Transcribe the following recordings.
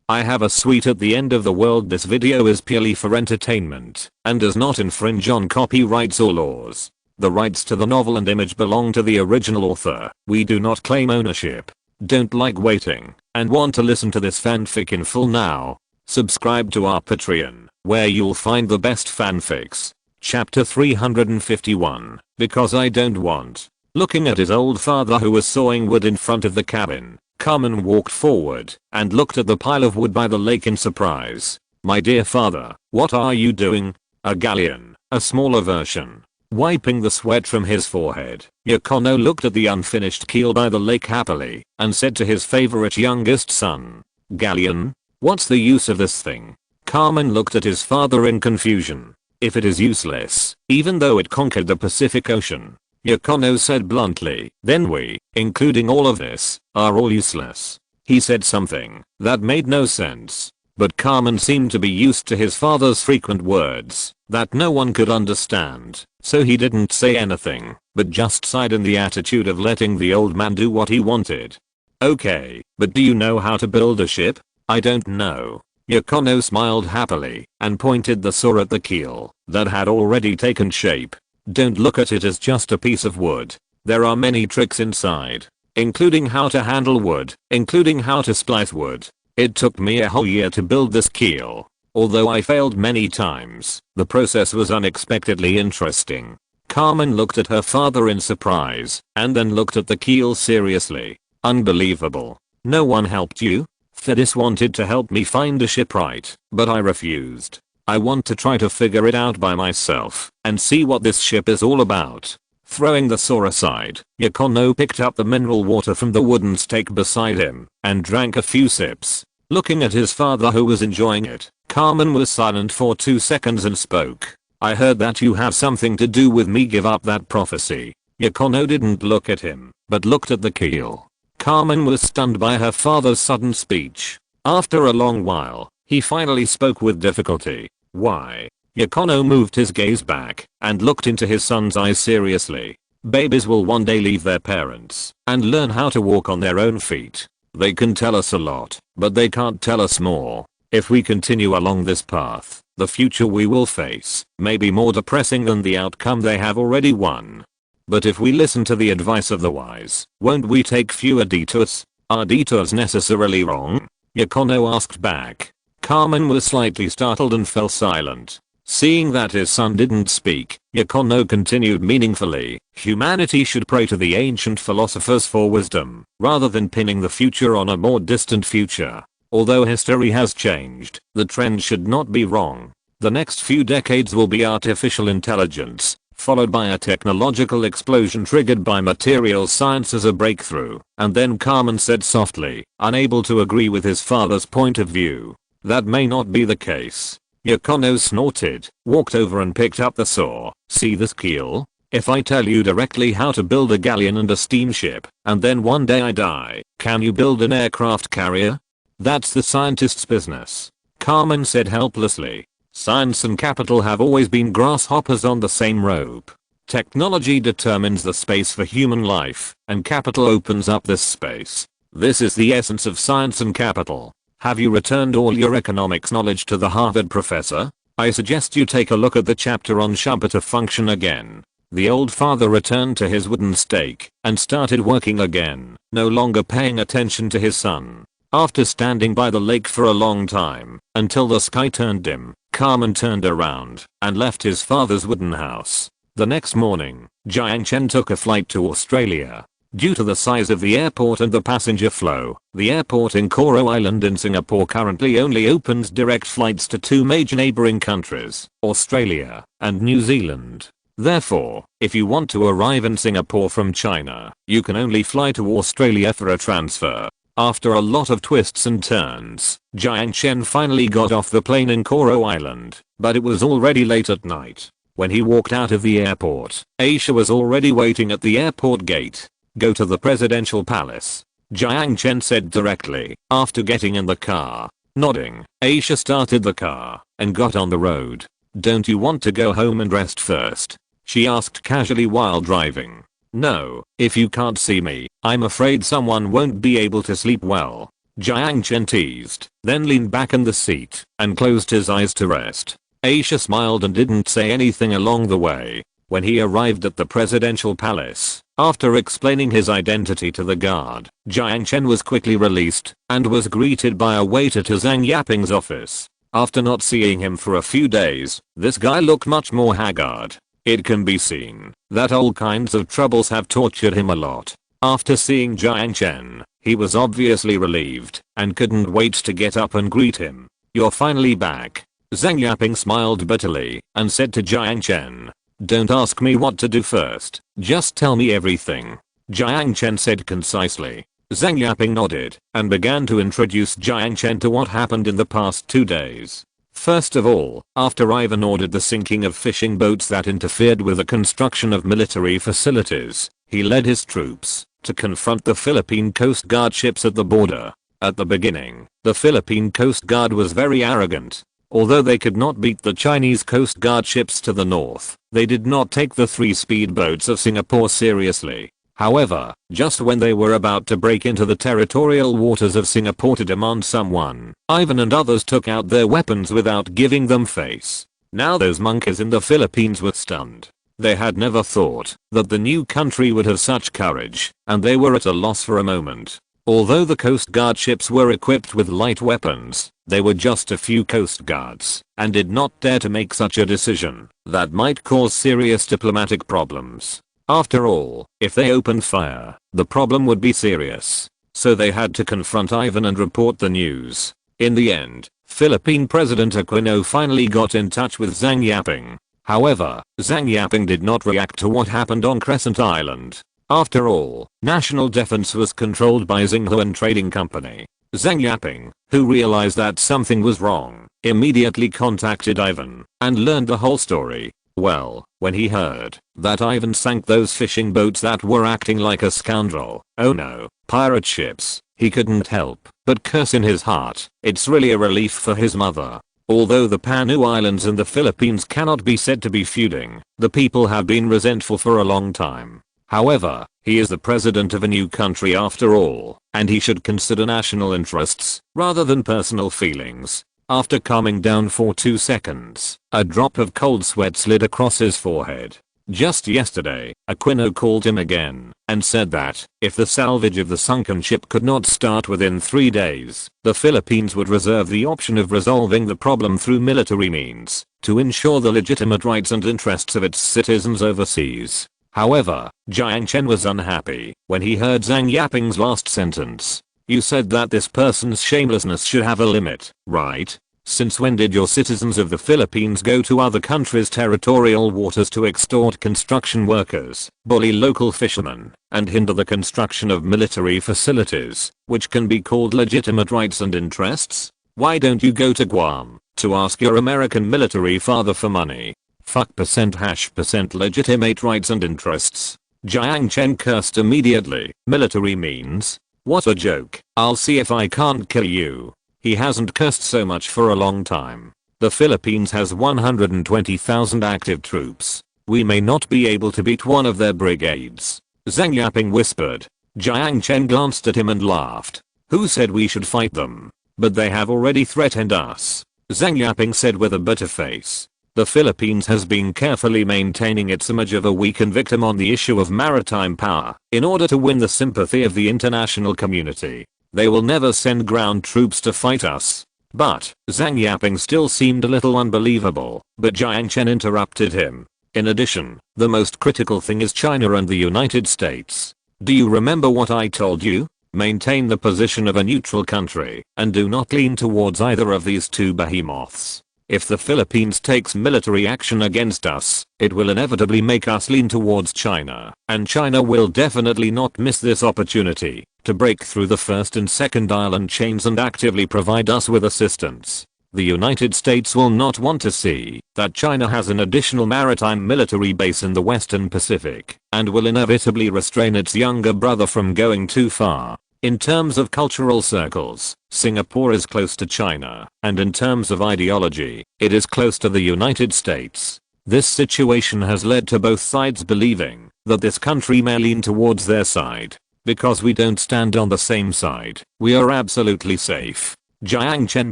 I have a sweet at the end of the world. This video is purely for entertainment and does not infringe on copyrights or laws. The rights to the novel and image belong to the original author. We do not claim ownership. Don't like waiting and want to listen to this fanfic in full now? Subscribe to our Patreon, where you'll find the best fanfics. Chapter 351, Because I Don't Want. Looking at his old father who was sawing wood in front of the cabin, Carmen walked forward and looked at the pile of wood by the lake in surprise. My dear father, what are you doing? A galleon, a smaller version. Wiping the sweat from his forehead, Yakono looked at the unfinished keel by the lake happily and said to his favorite youngest son, Galleon? What's the use of this thing? Carmen looked at his father in confusion. If it is useless, even though it conquered the Pacific Ocean, Yakono said bluntly, then we, including all of this, are all useless. He said something that made no sense, but Carmen seemed to be used to his father's frequent words that no one could understand, so he didn't say anything, but just sighed in the attitude of letting the old man do what he wanted. Okay, but do you know how to build a ship? I don't know. Yakono smiled happily and pointed the saw at the keel that had already taken shape. Don't look at it as just a piece of wood. There are many tricks inside, including how to handle wood, including how to splice wood. It took me a whole year to build this keel. Although I failed many times, the process was unexpectedly interesting. Carmen looked at her father in surprise and then looked at the keel seriously. Unbelievable. No one helped you? Thaddeus wanted to help me find a shipwright, but I refused. I want to try to figure it out by myself and see what this ship is all about. Throwing the saw aside, Yakono picked up the mineral water from the wooden stake beside him and drank a few sips. Looking at his father who was enjoying it, Carmen was silent for 2 seconds and spoke. I heard that you have something to do with me. Give up that prophecy. Yakono didn't look at him, but looked at the keel. Carmen was stunned by her father's sudden speech. After a long while, he finally spoke with difficulty. Why? Yakono moved his gaze back and looked into his son's eyes seriously. Babies will one day leave their parents and learn how to walk on their own feet. They can tell us a lot, but they can't tell us more. If we continue along this path, the future we will face may be more depressing than the outcome they have already won. But if we listen to the advice of the wise, won't we take fewer detours? Are detours necessarily wrong? Yakono asked back. Carmen was slightly startled and fell silent. Seeing that his son didn't speak, Yakono continued meaningfully, humanity should pray to the ancient philosophers for wisdom, rather than pinning the future on a more distant future. Although history has changed, the trend should not be wrong. The next few decades will be artificial intelligence, followed by a technological explosion triggered by material science as a breakthrough, and then Carmen said softly, unable to agree with his father's point of view. That may not be the case. Yakono snorted, walked over and picked up the saw. See this keel? If I tell you directly how to build a galleon and a steamship, and then one day I die, can you build an aircraft carrier? That's the scientist's business. Carmen said helplessly. Science and capital have always been grasshoppers on the same rope. Technology determines the space for human life, and capital opens up this space. This is the essence of science and capital. Have you returned all your economics knowledge to the Harvard professor? I suggest you take a look at the chapter on Schumpeter function again. The old father returned to his wooden stake and started working again, no longer paying attention to his son. After standing by the lake for a long time, until the sky turned dim, Carmen turned around and left his father's wooden house. The next morning, Jiang Chen took a flight to Australia. Due to the size of the airport and the passenger flow, the airport in Koro Island in Singapore currently only opens direct flights to 2 major neighboring countries, Australia and New Zealand. Therefore, if you want to arrive in Singapore from China, you can only fly to Australia for a transfer. After a lot of twists and turns, Jiang Chen finally got off the plane in Koro Island, but it was already late at night. When he walked out of the airport, Aisha was already waiting at the airport gate. Go to the presidential palace, Jiang Chen said directly, after getting in the car. Nodding, Aisha started the car and got on the road. Don't you want to go home and rest first? She asked casually while driving. No, if you can't see me, I'm afraid someone won't be able to sleep well. Jiang Chen teased, then leaned back in the seat and closed his eyes to rest. Aisha smiled and didn't say anything along the way. When he arrived at the presidential palace, after explaining his identity to the guard, Jiang Chen was quickly released and was greeted by a waiter to Zhang Yaping's office. After not seeing him for a few days, this guy looked much more haggard. It can be seen that all kinds of troubles have tortured him a lot. After seeing Jiang Chen, he was obviously relieved and couldn't wait to get up and greet him. "You're finally back." Zhang Yaping smiled bitterly and said to Jiang Chen, "Don't ask me what to do first, just tell me everything." Jiang Chen said concisely. Zhang Yaping nodded and began to introduce Jiang Chen to what happened in the past 2 days. First of all, after Ivan ordered the sinking of fishing boats that interfered with the construction of military facilities, he led his troops to confront the Philippine Coast Guard ships at the border. At the beginning, the Philippine Coast Guard was very arrogant. Although they could not beat the Chinese Coast Guard ships to the north, they did not take the 3 speedboats of Singapore seriously. However, just when they were about to break into the territorial waters of Singapore to demand someone, Ivan and others took out their weapons without giving them face. Now those monkeys in the Philippines were stunned. They had never thought that the new country would have such courage, and they were at a loss for a moment. Although the Coast Guard ships were equipped with light weapons, they were just a few Coast Guards and did not dare to make such a decision that might cause serious diplomatic problems. After all, if they opened fire, the problem would be serious. So they had to confront Ivan and report the news. In the end, Philippine President Aquino finally got in touch with Zhang Yaping. However, Zhang Yaping did not react to what happened on Crescent Island. After all, national defense was controlled by Xinghuan Trading Company. Zhang Yaping, who realized that something was wrong, immediately contacted Ivan and learned the whole story. Well, when he heard that Ivan sank those fishing boats that were acting like a scoundrel, oh no, pirate ships, he couldn't help but curse in his heart. It's really a relief for his mother. Although the Panu Islands and the Philippines cannot be said to be feuding, the people have been resentful for a long time. However, he is the president of a new country after all, and he should consider national interests rather than personal feelings. After calming down for 2 seconds, a drop of cold sweat slid across his forehead. Just yesterday, Aquino called him again and said that if the salvage of the sunken ship could not start within 3 days, the Philippines would reserve the option of resolving the problem through military means to ensure the legitimate rights and interests of its citizens overseas. However, Jiang Chen was unhappy when he heard Zhang Yaping's last sentence. "You said that this person's shamelessness should have a limit, right? Since when did your citizens of the Philippines go to other countries' territorial waters to extort construction workers, bully local fishermen, and hinder the construction of military facilities, which can be called legitimate rights and interests? Why don't you go to Guam to ask your American military father for money? Fuck %# legitimate rights and interests." Jiang Chen cursed immediately. Military means? What a joke. I'll see if I can't kill you. He hasn't cursed so much for a long time. The Philippines has 120,000 active troops. We may not be able to beat one of their brigades. Zhang Yaping whispered. Jiang Chen glanced at him and laughed. Who said we should fight them? But they have already threatened us. Zhang Yaping said with a bitter face. The Philippines has been carefully maintaining its image of a weakened victim on the issue of maritime power in order to win the sympathy of the international community. They will never send ground troops to fight us. But, Zhang Yaping still seemed a little unbelievable, but Jiang Chen interrupted him. In addition, the most critical thing is China and the United States. Do you remember what I told you? Maintain the position of a neutral country, and do not lean towards either of these two behemoths. If the Philippines takes military action against us, it will inevitably make us lean towards China, and China will definitely not miss this opportunity to break through the first and second island chains and actively provide us with assistance. The United States will not want to see that China has an additional maritime military base in the Western Pacific, and will inevitably restrain its younger brother from going too far. In terms of cultural circles, Singapore is close to China, and in terms of ideology, it is close to the United States. This situation has led to both sides believing that this country may lean towards their side. because we don't stand on the same side. We are absolutely safe. Jiang Chen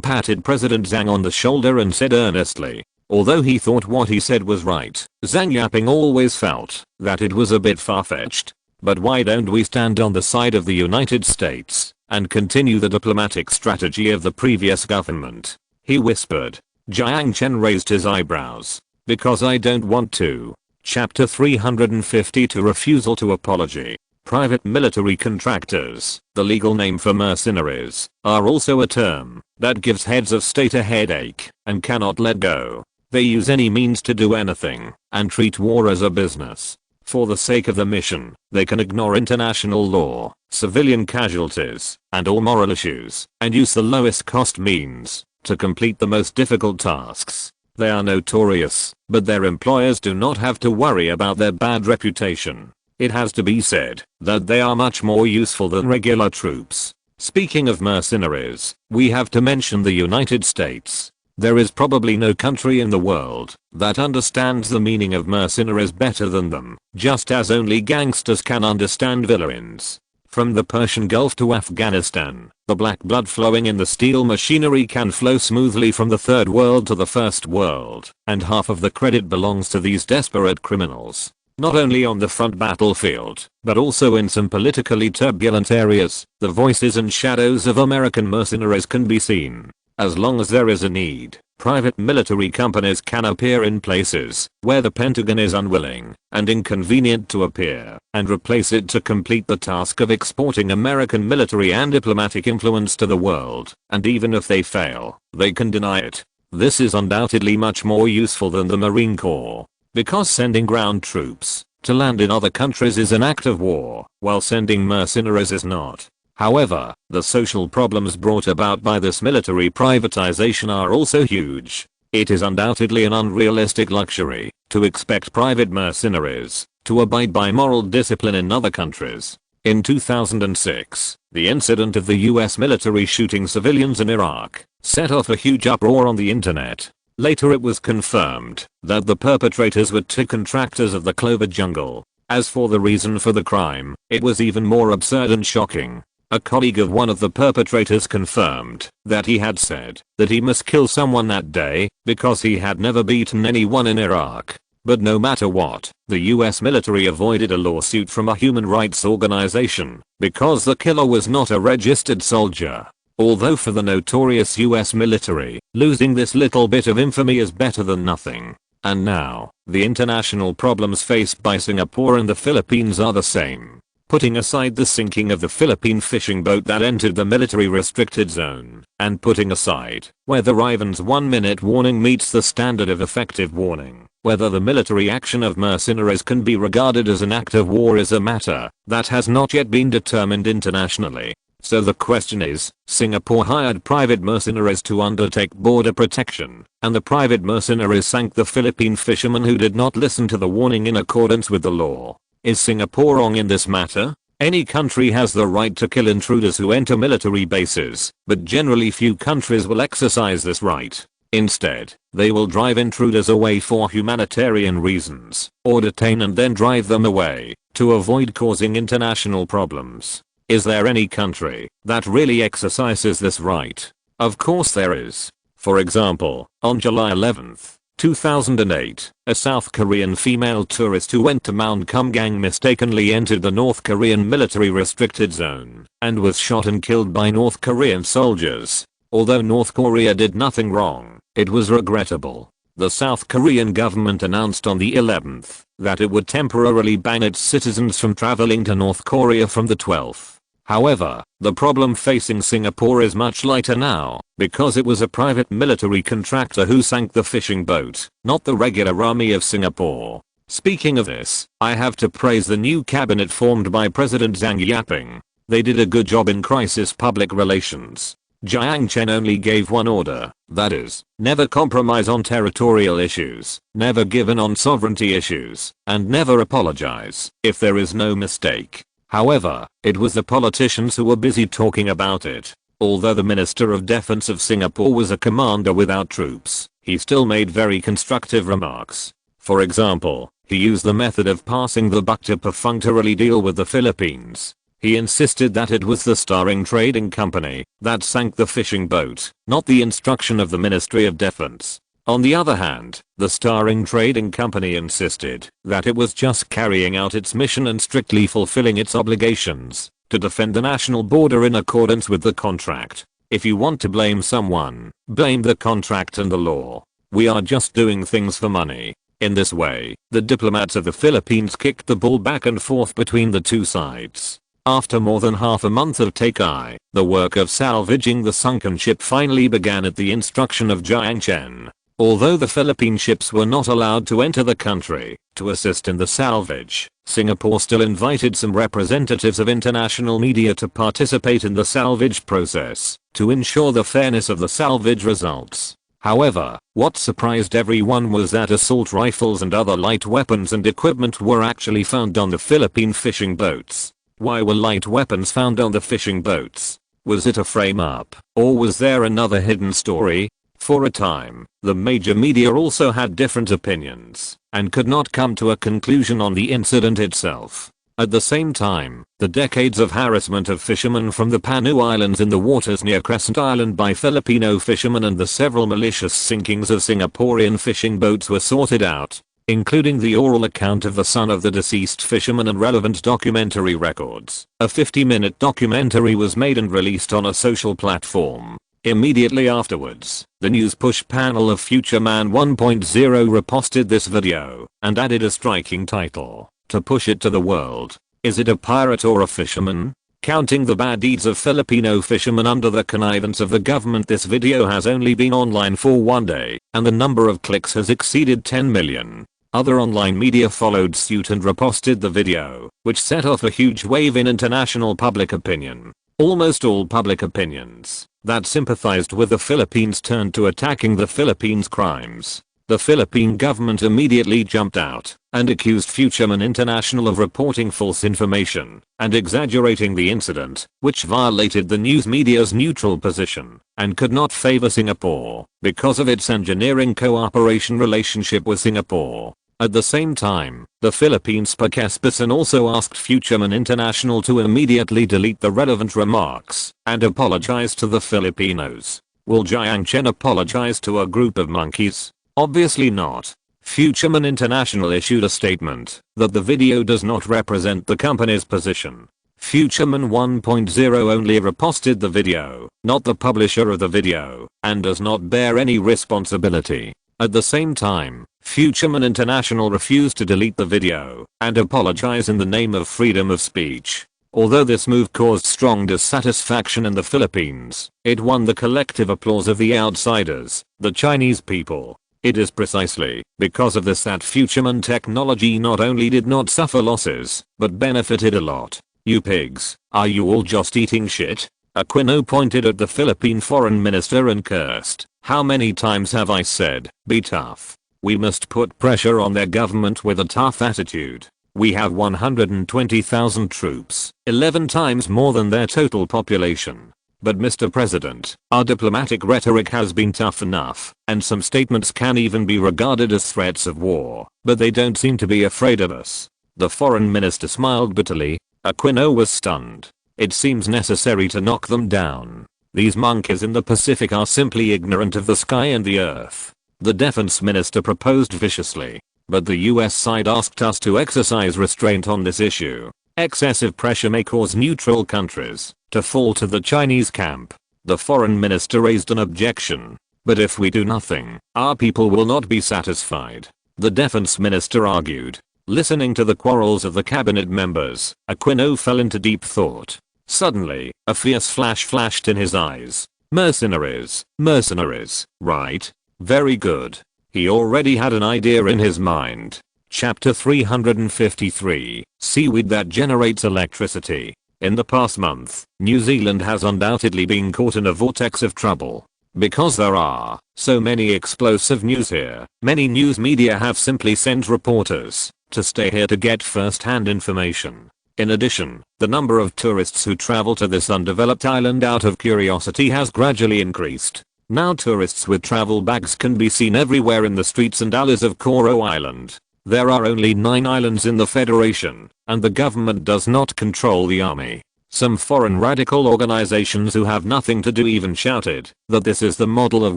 patted President Zhang on the shoulder and said earnestly. Although he thought what he said was right, Zhang Yaping always felt that it was a bit far-fetched. But why don't we stand on the side of the United States and continue the diplomatic strategy of the previous government? He whispered. Jiang Chen raised his eyebrows. Because I don't want to. Chapter 352 Refusal to Apology. Private military contractors, the legal name for mercenaries, are also a term that gives heads of state a headache and cannot let go. They use any means to do anything and treat war as a business. For the sake of the mission, they can ignore international law, civilian casualties, and all moral issues, and use the lowest cost means to complete the most difficult tasks. They are notorious, but their employers do not have to worry about their bad reputation. It has to be said that they are much more useful than regular troops. Speaking of mercenaries, we have to mention the United States. There is probably no country in the world that understands the meaning of mercenaries better than them, just as only gangsters can understand villains. From the Persian Gulf to Afghanistan, the black blood flowing in the steel machinery can flow smoothly from the third world to the first world, and half of the credit belongs to these desperate criminals. Not only on the front battlefield, but also in some politically turbulent areas, the voices and shadows of American mercenaries can be seen. As long as there is a need, private military companies can appear in places where the Pentagon is unwilling and inconvenient to appear, and replace it to complete the task of exporting American military and diplomatic influence to the world, and even if they fail, they can deny it. This is undoubtedly much more useful than the Marine Corps, because sending ground troops to land in other countries is an act of war, while sending mercenaries is not. However, the social problems brought about by this military privatization are also huge. It is undoubtedly an unrealistic luxury to expect private mercenaries to abide by moral discipline in other countries. In 2006, the incident of the US military shooting civilians in Iraq set off a huge uproar on the internet. Later it was confirmed that the perpetrators were two contractors of the Clover Jungle. As for the reason for the crime, it was even more absurd and shocking. A colleague of one of the perpetrators confirmed that he had said that he must kill someone that day because he had never beaten anyone in Iraq. But no matter what, the US military avoided a lawsuit from a human rights organization because the killer was not a registered soldier. Although for the notorious US military, losing this little bit of infamy is better than nothing. And now, the international problems faced by Singapore and the Philippines are the same. Putting aside the sinking of the Philippine fishing boat that entered the military restricted zone, and putting aside whether Ivan's 1-minute warning meets the standard of effective warning, whether the military action of mercenaries can be regarded as an act of war is a matter that has not yet been determined internationally. So the question is, Singapore hired private mercenaries to undertake border protection, and the private mercenaries sank the Philippine fishermen who did not listen to the warning in accordance with the law. Is Singapore wrong in this matter? Any country has the right to kill intruders who enter military bases, but generally few countries will exercise this right. Instead, they will drive intruders away for humanitarian reasons, or detain and then drive them away, to avoid causing international problems. Is there any country that really exercises this right? Of course there is. For example, on July 11th, 2008, a South Korean female tourist who went to Mount Kumgang mistakenly entered the North Korean military restricted zone and was shot and killed by North Korean soldiers. Although North Korea did nothing wrong, it was regrettable. The South Korean government announced on the 11th that it would temporarily ban its citizens from traveling to North Korea from the 12th. However, the problem facing Singapore is much lighter now, because it was a private military contractor who sank the fishing boat, not the regular army of Singapore. Speaking of this, I have to praise the new cabinet formed by President Zhang Yaping. They did a good job in crisis public relations. Jiang Chen only gave one order, that is, never compromise on territorial issues, never give in on sovereignty issues, and never apologize if there is no mistake. However, it was the politicians who were busy talking about it. Although the Minister of Defense of Singapore was a commander without troops, he still made very constructive remarks. For example, he used the method of passing the buck to perfunctorily deal with the Philippines. He insisted that it was the starring trading company that sank the fishing boat, not the instruction of the Ministry of Defense. On the other hand, the starring trading company insisted that it was just carrying out its mission and strictly fulfilling its obligations to defend the national border in accordance with the contract. If you want to blame someone, blame the contract and the law. We are just doing things for money. In this way, the diplomats of the Philippines kicked the ball back and forth between the two sides. After more than half a month of take-eye, the work of salvaging the sunken ship finally began at the instruction of Jiang Chen. Although the Philippine ships were not allowed to enter the country to assist in the salvage, Singapore still invited some representatives of international media to participate in the salvage process to ensure the fairness of the salvage results. However, what surprised everyone was that assault rifles and other light weapons and equipment were actually found on the Philippine fishing boats. Why were light weapons found on the fishing boats? Was it a frame-up, or was there another hidden story? For a time, the major media also had different opinions and could not come to a conclusion on the incident itself. At the same time, the decades of harassment of fishermen from the Panu Islands in the waters near Crescent Island by Filipino fishermen and the several malicious sinkings of Singaporean fishing boats were sorted out, including the oral account of the son of the deceased fisherman and relevant documentary records. A 50-minute documentary was made and released on a social platform. Immediately afterwards, the news push panel of Future Man 1.0 reposted this video and added a striking title to push it to the world. Is it a pirate or a fisherman? Counting the bad deeds of Filipino fishermen under the connivance of the government, this video has only been online for one day, and the number of clicks has exceeded 10 million. Other online media followed suit and reposted the video, which set off a huge wave in international public opinion. Almost all public opinions that sympathized with the Philippines turned to attacking the Philippines' crimes. The Philippine government immediately jumped out and accused Futureman International of reporting false information and exaggerating the incident, which violated the news media's neutral position and could not favor Singapore because of its engineering cooperation relationship with Singapore. At the same time, the Philippine spokesperson also asked Futureman International to immediately delete the relevant remarks and apologize to the Filipinos. Will Jiang Chen apologize to a group of monkeys? Obviously not. Futureman International issued a statement that the video does not represent the company's position. Futureman 1.0 only reposted the video, not the publisher of the video, and does not bear any responsibility. At the same time, Futureman International refused to delete the video and apologize in the name of freedom of speech. Although this move caused strong dissatisfaction in the Philippines, it won the collective applause of the outsiders, the Chinese people. It is precisely because of this that Futureman technology not only did not suffer losses, but benefited a lot. You pigs, are you all just eating shit? Aquino pointed at the Philippine foreign minister and cursed. How many times have I said, be tough? We must put pressure on their government with a tough attitude. We have 120,000 troops, 11 times more than their total population. But Mr. President, our diplomatic rhetoric has been tough enough, and some statements can even be regarded as threats of war, but they don't seem to be afraid of us. The foreign minister smiled bitterly. Aquino was stunned. It seems necessary to knock them down. These monkeys in the Pacific are simply ignorant of the sky and the earth. The defense minister proposed viciously, but the US side asked us to exercise restraint on this issue. Excessive pressure may cause neutral countries to fall to the Chinese camp. The foreign minister raised an objection. But if we do nothing, our people will not be satisfied. The defense minister argued. Listening to the quarrels of the cabinet members, Aquino fell into deep thought. Suddenly, a fierce flash flashed in his eyes. Mercenaries, mercenaries, right? Very good. He already had an idea in his mind. Chapter 353, Seaweed that generates electricity. In the past month, New Zealand has undoubtedly been caught in a vortex of trouble. Because there are so many explosive news here, many news media have simply sent reporters to stay here to get first-hand information. In addition, the number of tourists who travel to this undeveloped island out of curiosity has gradually increased. Now tourists with travel bags can be seen everywhere in the streets and alleys of Koro Island. There are only 9 islands in the Federation, and the government does not control the army. Some foreign radical organizations who have nothing to do even shouted that this is the model of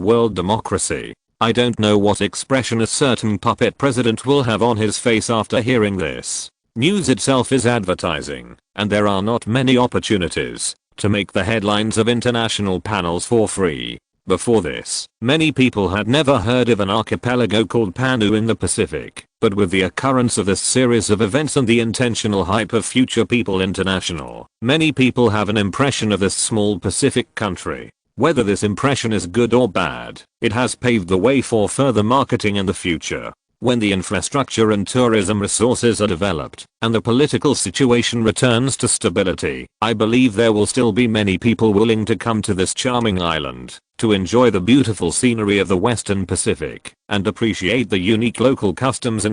world democracy. I don't know what expression a certain puppet president will have on his face after hearing this. News itself is advertising, and there are not many opportunities to make the headlines of international panels for free. Before this, many people had never heard of an archipelago called Panu in the Pacific, but with the occurrence of this series of events and the intentional hype of Future People International, many people have an impression of this small Pacific country. Whether this impression is good or bad, it has paved the way for further marketing in the future. When the infrastructure and tourism resources are developed, and the political situation returns to stability, I believe there will still be many people willing to come to this charming island, to enjoy the beautiful scenery of the Western Pacific, and appreciate the unique local customs.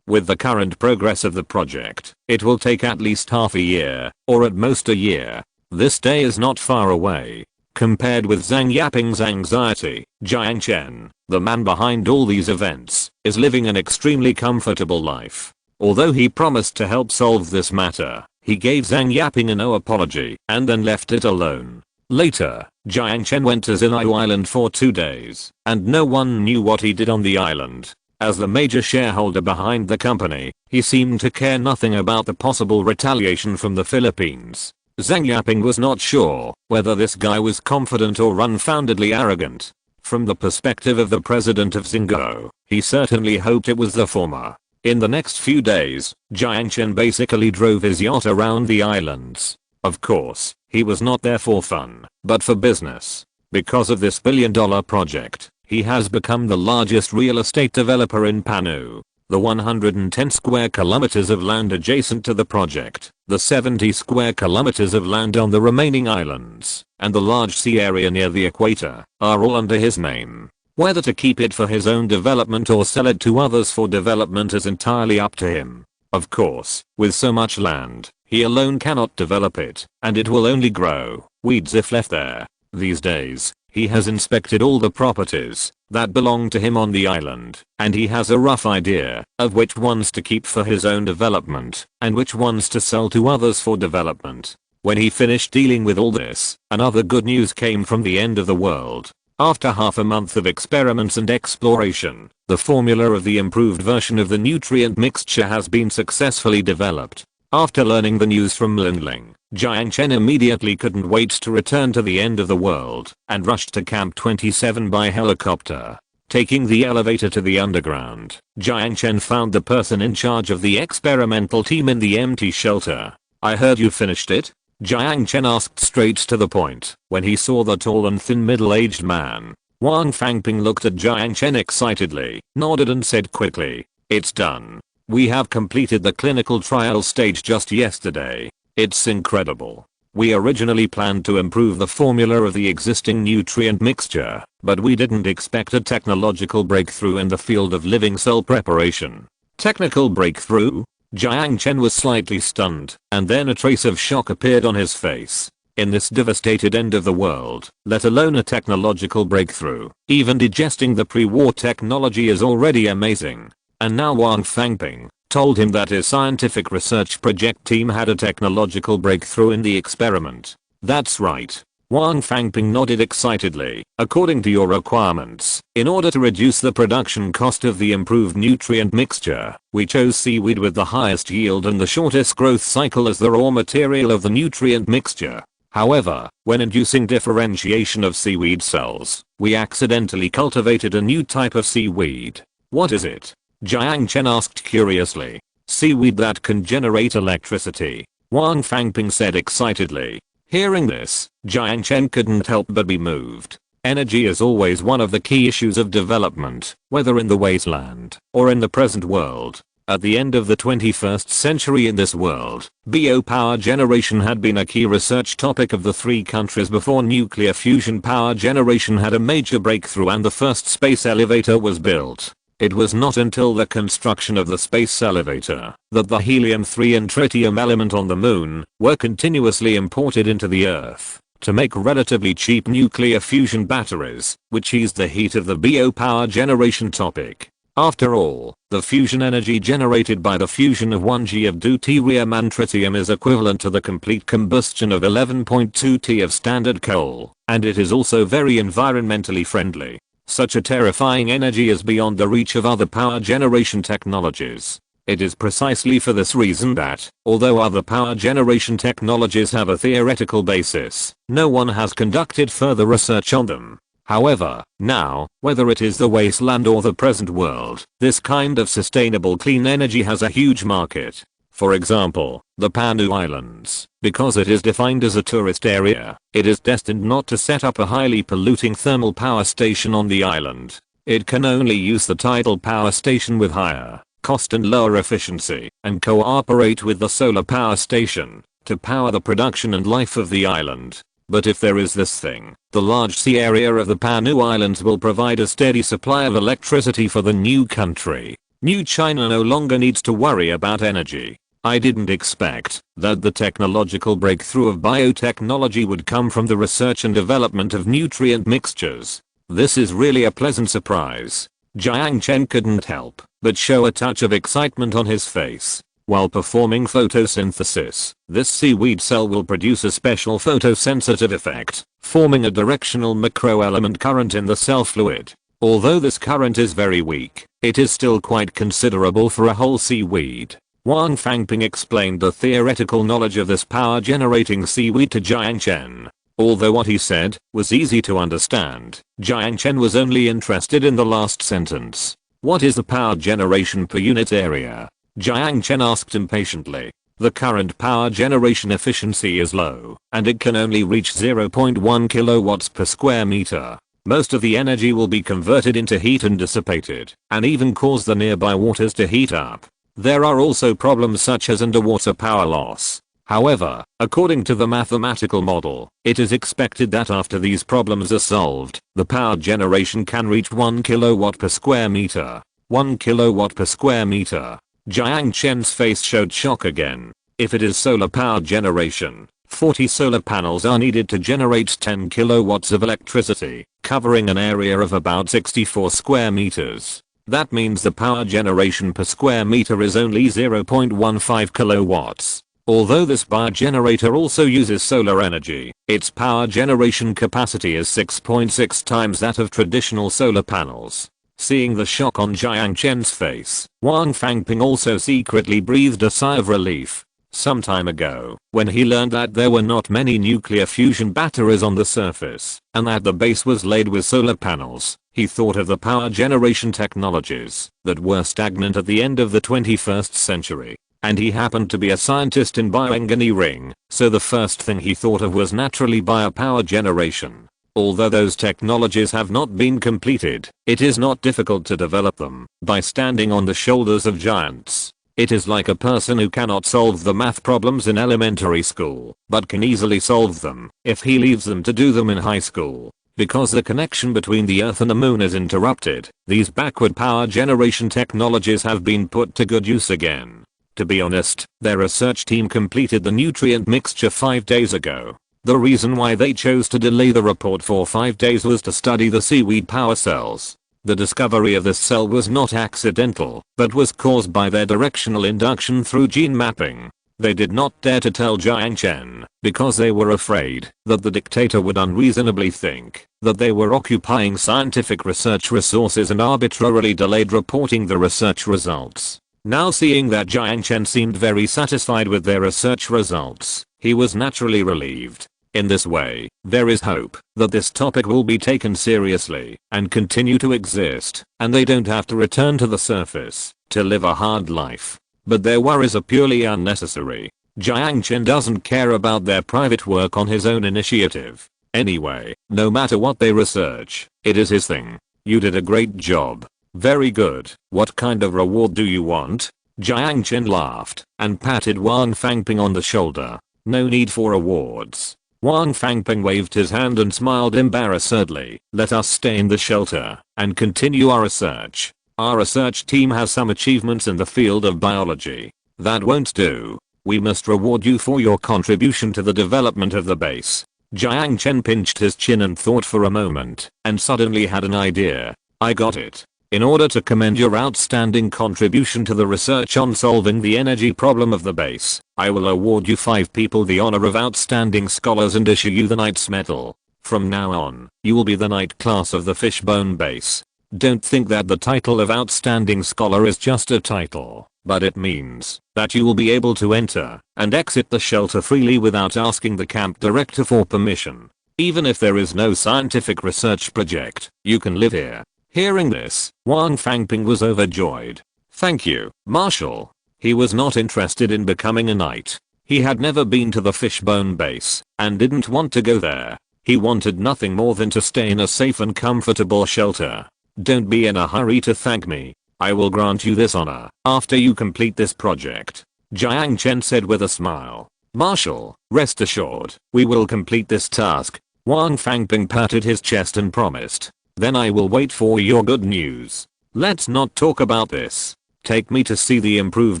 With the current progress of the project, it will take at least half a year, or at most a year. This day is not far away. Compared with Zhang Yaping's anxiety, Jiang Chen, the man behind all these events, is living an extremely comfortable life. Although he promised to help solve this matter, he gave Zhang Yaping a no apology and then left it alone. Later, Jiang Chen went to Sun Island for 2 days, and no one knew what he did on the island. As the major shareholder behind the company, he seemed to care nothing about the possible retaliation from the Philippines. Zhang Yaping was not sure whether this guy was confident or unfoundedly arrogant. From the perspective of the president of Jingo, he certainly hoped it was the former. In the next few days, Jiang Chen basically drove his yacht around the islands. Of course, he was not there for fun, but for business. Because of this billion-dollar project, he has become the largest real estate developer in Panu. The 110 square kilometers of land adjacent to the project, the 70 square kilometers of land on the remaining islands, and the large sea area near the equator, are all under his name. Whether to keep it for his own development or sell it to others for development is entirely up to him. Of course, with so much land, he alone cannot develop it, and it will only grow weeds if left there. These days, he has inspected all the properties that belong to him on the island, and he has a rough idea of which ones to keep for his own development, and which ones to sell to others for development. When he finished dealing with all this, another good news came from the end of the world. After half a month of experiments and exploration, the formula of the improved version of the nutrient mixture has been successfully developed. After learning the news from Lindling, Jiang Chen immediately couldn't wait to return to the end of the world, and rushed to Camp 27 by helicopter. Taking the elevator to the underground, Jiang Chen found the person in charge of the experimental team in the empty shelter. "I heard you finished it?" Jiang Chen asked straight to the point when he saw the tall and thin middle-aged man. Wang Fangping looked at Jiang Chen excitedly, nodded and said quickly, "It's done. We have completed the clinical trial stage just yesterday. It's incredible. We originally planned to improve the formula of the existing nutrient mixture, but we didn't expect a technological breakthrough in the field of living cell preparation." Technical breakthrough? Jiang Chen was slightly stunned, and then a trace of shock appeared on his face. In this devastated end of the world, let alone a technological breakthrough, even digesting the pre-war technology is already amazing. And now Wang Fangping told him that his scientific research project team had a technological breakthrough in the experiment. "That's right." Wang Fangping nodded excitedly. "According to your requirements, in order to reduce the production cost of the improved nutrient mixture, we chose seaweed with the highest yield and the shortest growth cycle as the raw material of the nutrient mixture. However, when inducing differentiation of seaweed cells, we accidentally cultivated a new type of seaweed." "What is it?" Jiang Chen asked curiously. "Seaweed that can generate electricity," Wang Fangping said excitedly. Hearing this, Jiang Chen couldn't help but be moved. Energy is always one of the key issues of development, whether in the wasteland or in the present world. At the end of the 21st century in this world, bio-power generation had been a key research topic of the 3 countries before nuclear fusion power generation had a major breakthrough and the first space elevator was built. It was not until the construction of the space elevator that the helium-3 and tritium element on the moon were continuously imported into the Earth to make relatively cheap nuclear fusion batteries, which ease the heat of the bio-power generation topic. After all, the fusion energy generated by the fusion of 1 g of deuterium and tritium is equivalent to the complete combustion of 11.2 t of standard coal, and it is also very environmentally friendly. Such a terrifying energy is beyond the reach of other power generation technologies. It is precisely for this reason that, although other power generation technologies have a theoretical basis, no one has conducted further research on them. However, now, whether it is the wasteland or the present world, this kind of sustainable clean energy has a huge market. For example, the Panu Islands, because it is defined as a tourist area, it is destined not to set up a highly polluting thermal power station on the island. It can only use the tidal power station with higher cost and lower efficiency, and cooperate with the solar power station to power the production and life of the island. But if there is this thing, the large sea area of the Panu Islands will provide a steady supply of electricity for the new country. New China no longer needs to worry about energy. I didn't expect that the technological breakthrough of biotechnology would come from the research and development of nutrient mixtures. This is really a pleasant surprise. Jiang Chen couldn't help but show a touch of excitement on his face. While performing photosynthesis, this seaweed cell will produce a special photosensitive effect, forming a directional macroelement current in the cell fluid. Although this current is very weak, it is still quite considerable for a whole seaweed. Wang Fangping explained the theoretical knowledge of this power generating seaweed to Jiang Chen. Although what he said was easy to understand, Jiang Chen was only interested in the last sentence. What is the power generation per unit area? Jiang Chen asked impatiently. The current power generation efficiency is low, and it can only reach 0.1 kilowatts per square meter. Most of the energy will be converted into heat and dissipated, and even cause the nearby waters to heat up. There are also problems such as underwater power loss. However, according to the mathematical model, it is expected that after these problems are solved, the power generation can reach 1 kilowatt per square meter. 1 kilowatt per square meter. Jiang Chen's face showed shock again. If it is solar power generation, 40 solar panels are needed to generate 10 kilowatts of electricity, covering an area of about 64 square meters. That means the power generation per square meter is only 0.15 kilowatts. Although this biogenerator also uses solar energy, its power generation capacity is 6.6 times that of traditional solar panels. Seeing the shock on Jiang Chen's face, Wang Fangping also secretly breathed a sigh of relief. Some time ago, when he learned that there were not many nuclear fusion batteries on the surface, and that the base was laid with solar panels, he thought of the power generation technologies that were stagnant at the end of the 21st century. And he happened to be a scientist in bioengineering, so the first thing he thought of was naturally biopower generation. Although those technologies have not been completed, it is not difficult to develop them by standing on the shoulders of giants. It is like a person who cannot solve the math problems in elementary school, but can easily solve them if he leaves them to do them in high school. Because the connection between the Earth and the Moon is interrupted, these backward power generation technologies have been put to good use again. To be honest, their research team completed the nutrient mixture 5 days ago. The reason why they chose to delay the report for 5 days was to study the seaweed power cells. The discovery of this cell was not accidental, but was caused by their directional induction through gene mapping. They did not dare to tell Jiang Chen, because they were afraid that the dictator would unreasonably think that they were occupying scientific research resources and arbitrarily delayed reporting the research results. Now seeing that Jiang Chen seemed very satisfied with their research results, he was naturally relieved. In this way, there is hope that this topic will be taken seriously and continue to exist, and they don't have to return to the surface to live a hard life. But their worries are purely unnecessary. Jiang Chen doesn't care about their private work on his own initiative. Anyway, no matter what they research, it is his thing. You did a great job. Very good. What kind of reward do you want? Jiang Chen laughed and patted Wang Fangping on the shoulder. No need for awards. Wang Fangping waved his hand and smiled embarrassedly. Let us stay in the shelter and continue our research. Our research team has some achievements in the field of biology. That won't do. We must reward you for your contribution to the development of the base. Jiang Chen pinched his chin and thought for a moment, and suddenly had an idea. I got it. In order to commend your outstanding contribution to the research on solving the energy problem of the base, I will award you 5 people the honor of outstanding scholars and issue you the Knight's Medal. From now on, you will be the Knight class of the Fishbone base. Don't think that the title of outstanding scholar is just a title, but it means that you will be able to enter and exit the shelter freely without asking the camp director for permission. Even if there is no scientific research project, you can live here. Hearing this, Wang Fangping was overjoyed. Thank you, Marshal. He was not interested in becoming a knight. He had never been to the Fishbone base and didn't want to go there. He wanted nothing more than to stay in a safe and comfortable shelter. Don't be in a hurry to thank me. I will grant you this honor after you complete this project. Jiang Chen said with a smile. Marshal, rest assured, we will complete this task. Wang Fangping patted his chest and promised. Then I will wait for your good news. Let's not talk about this. Take me to see the improved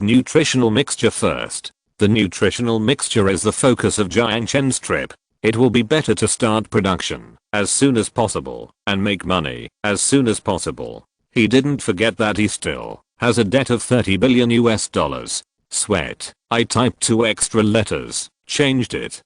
nutritional mixture first. The nutritional mixture is the focus of Jiang Chen's trip. It will be better to start production as soon as possible and make money as soon as possible. He didn't forget that he still has a debt of $30 billion US. Sweat. I typed 2 extra letters, changed it.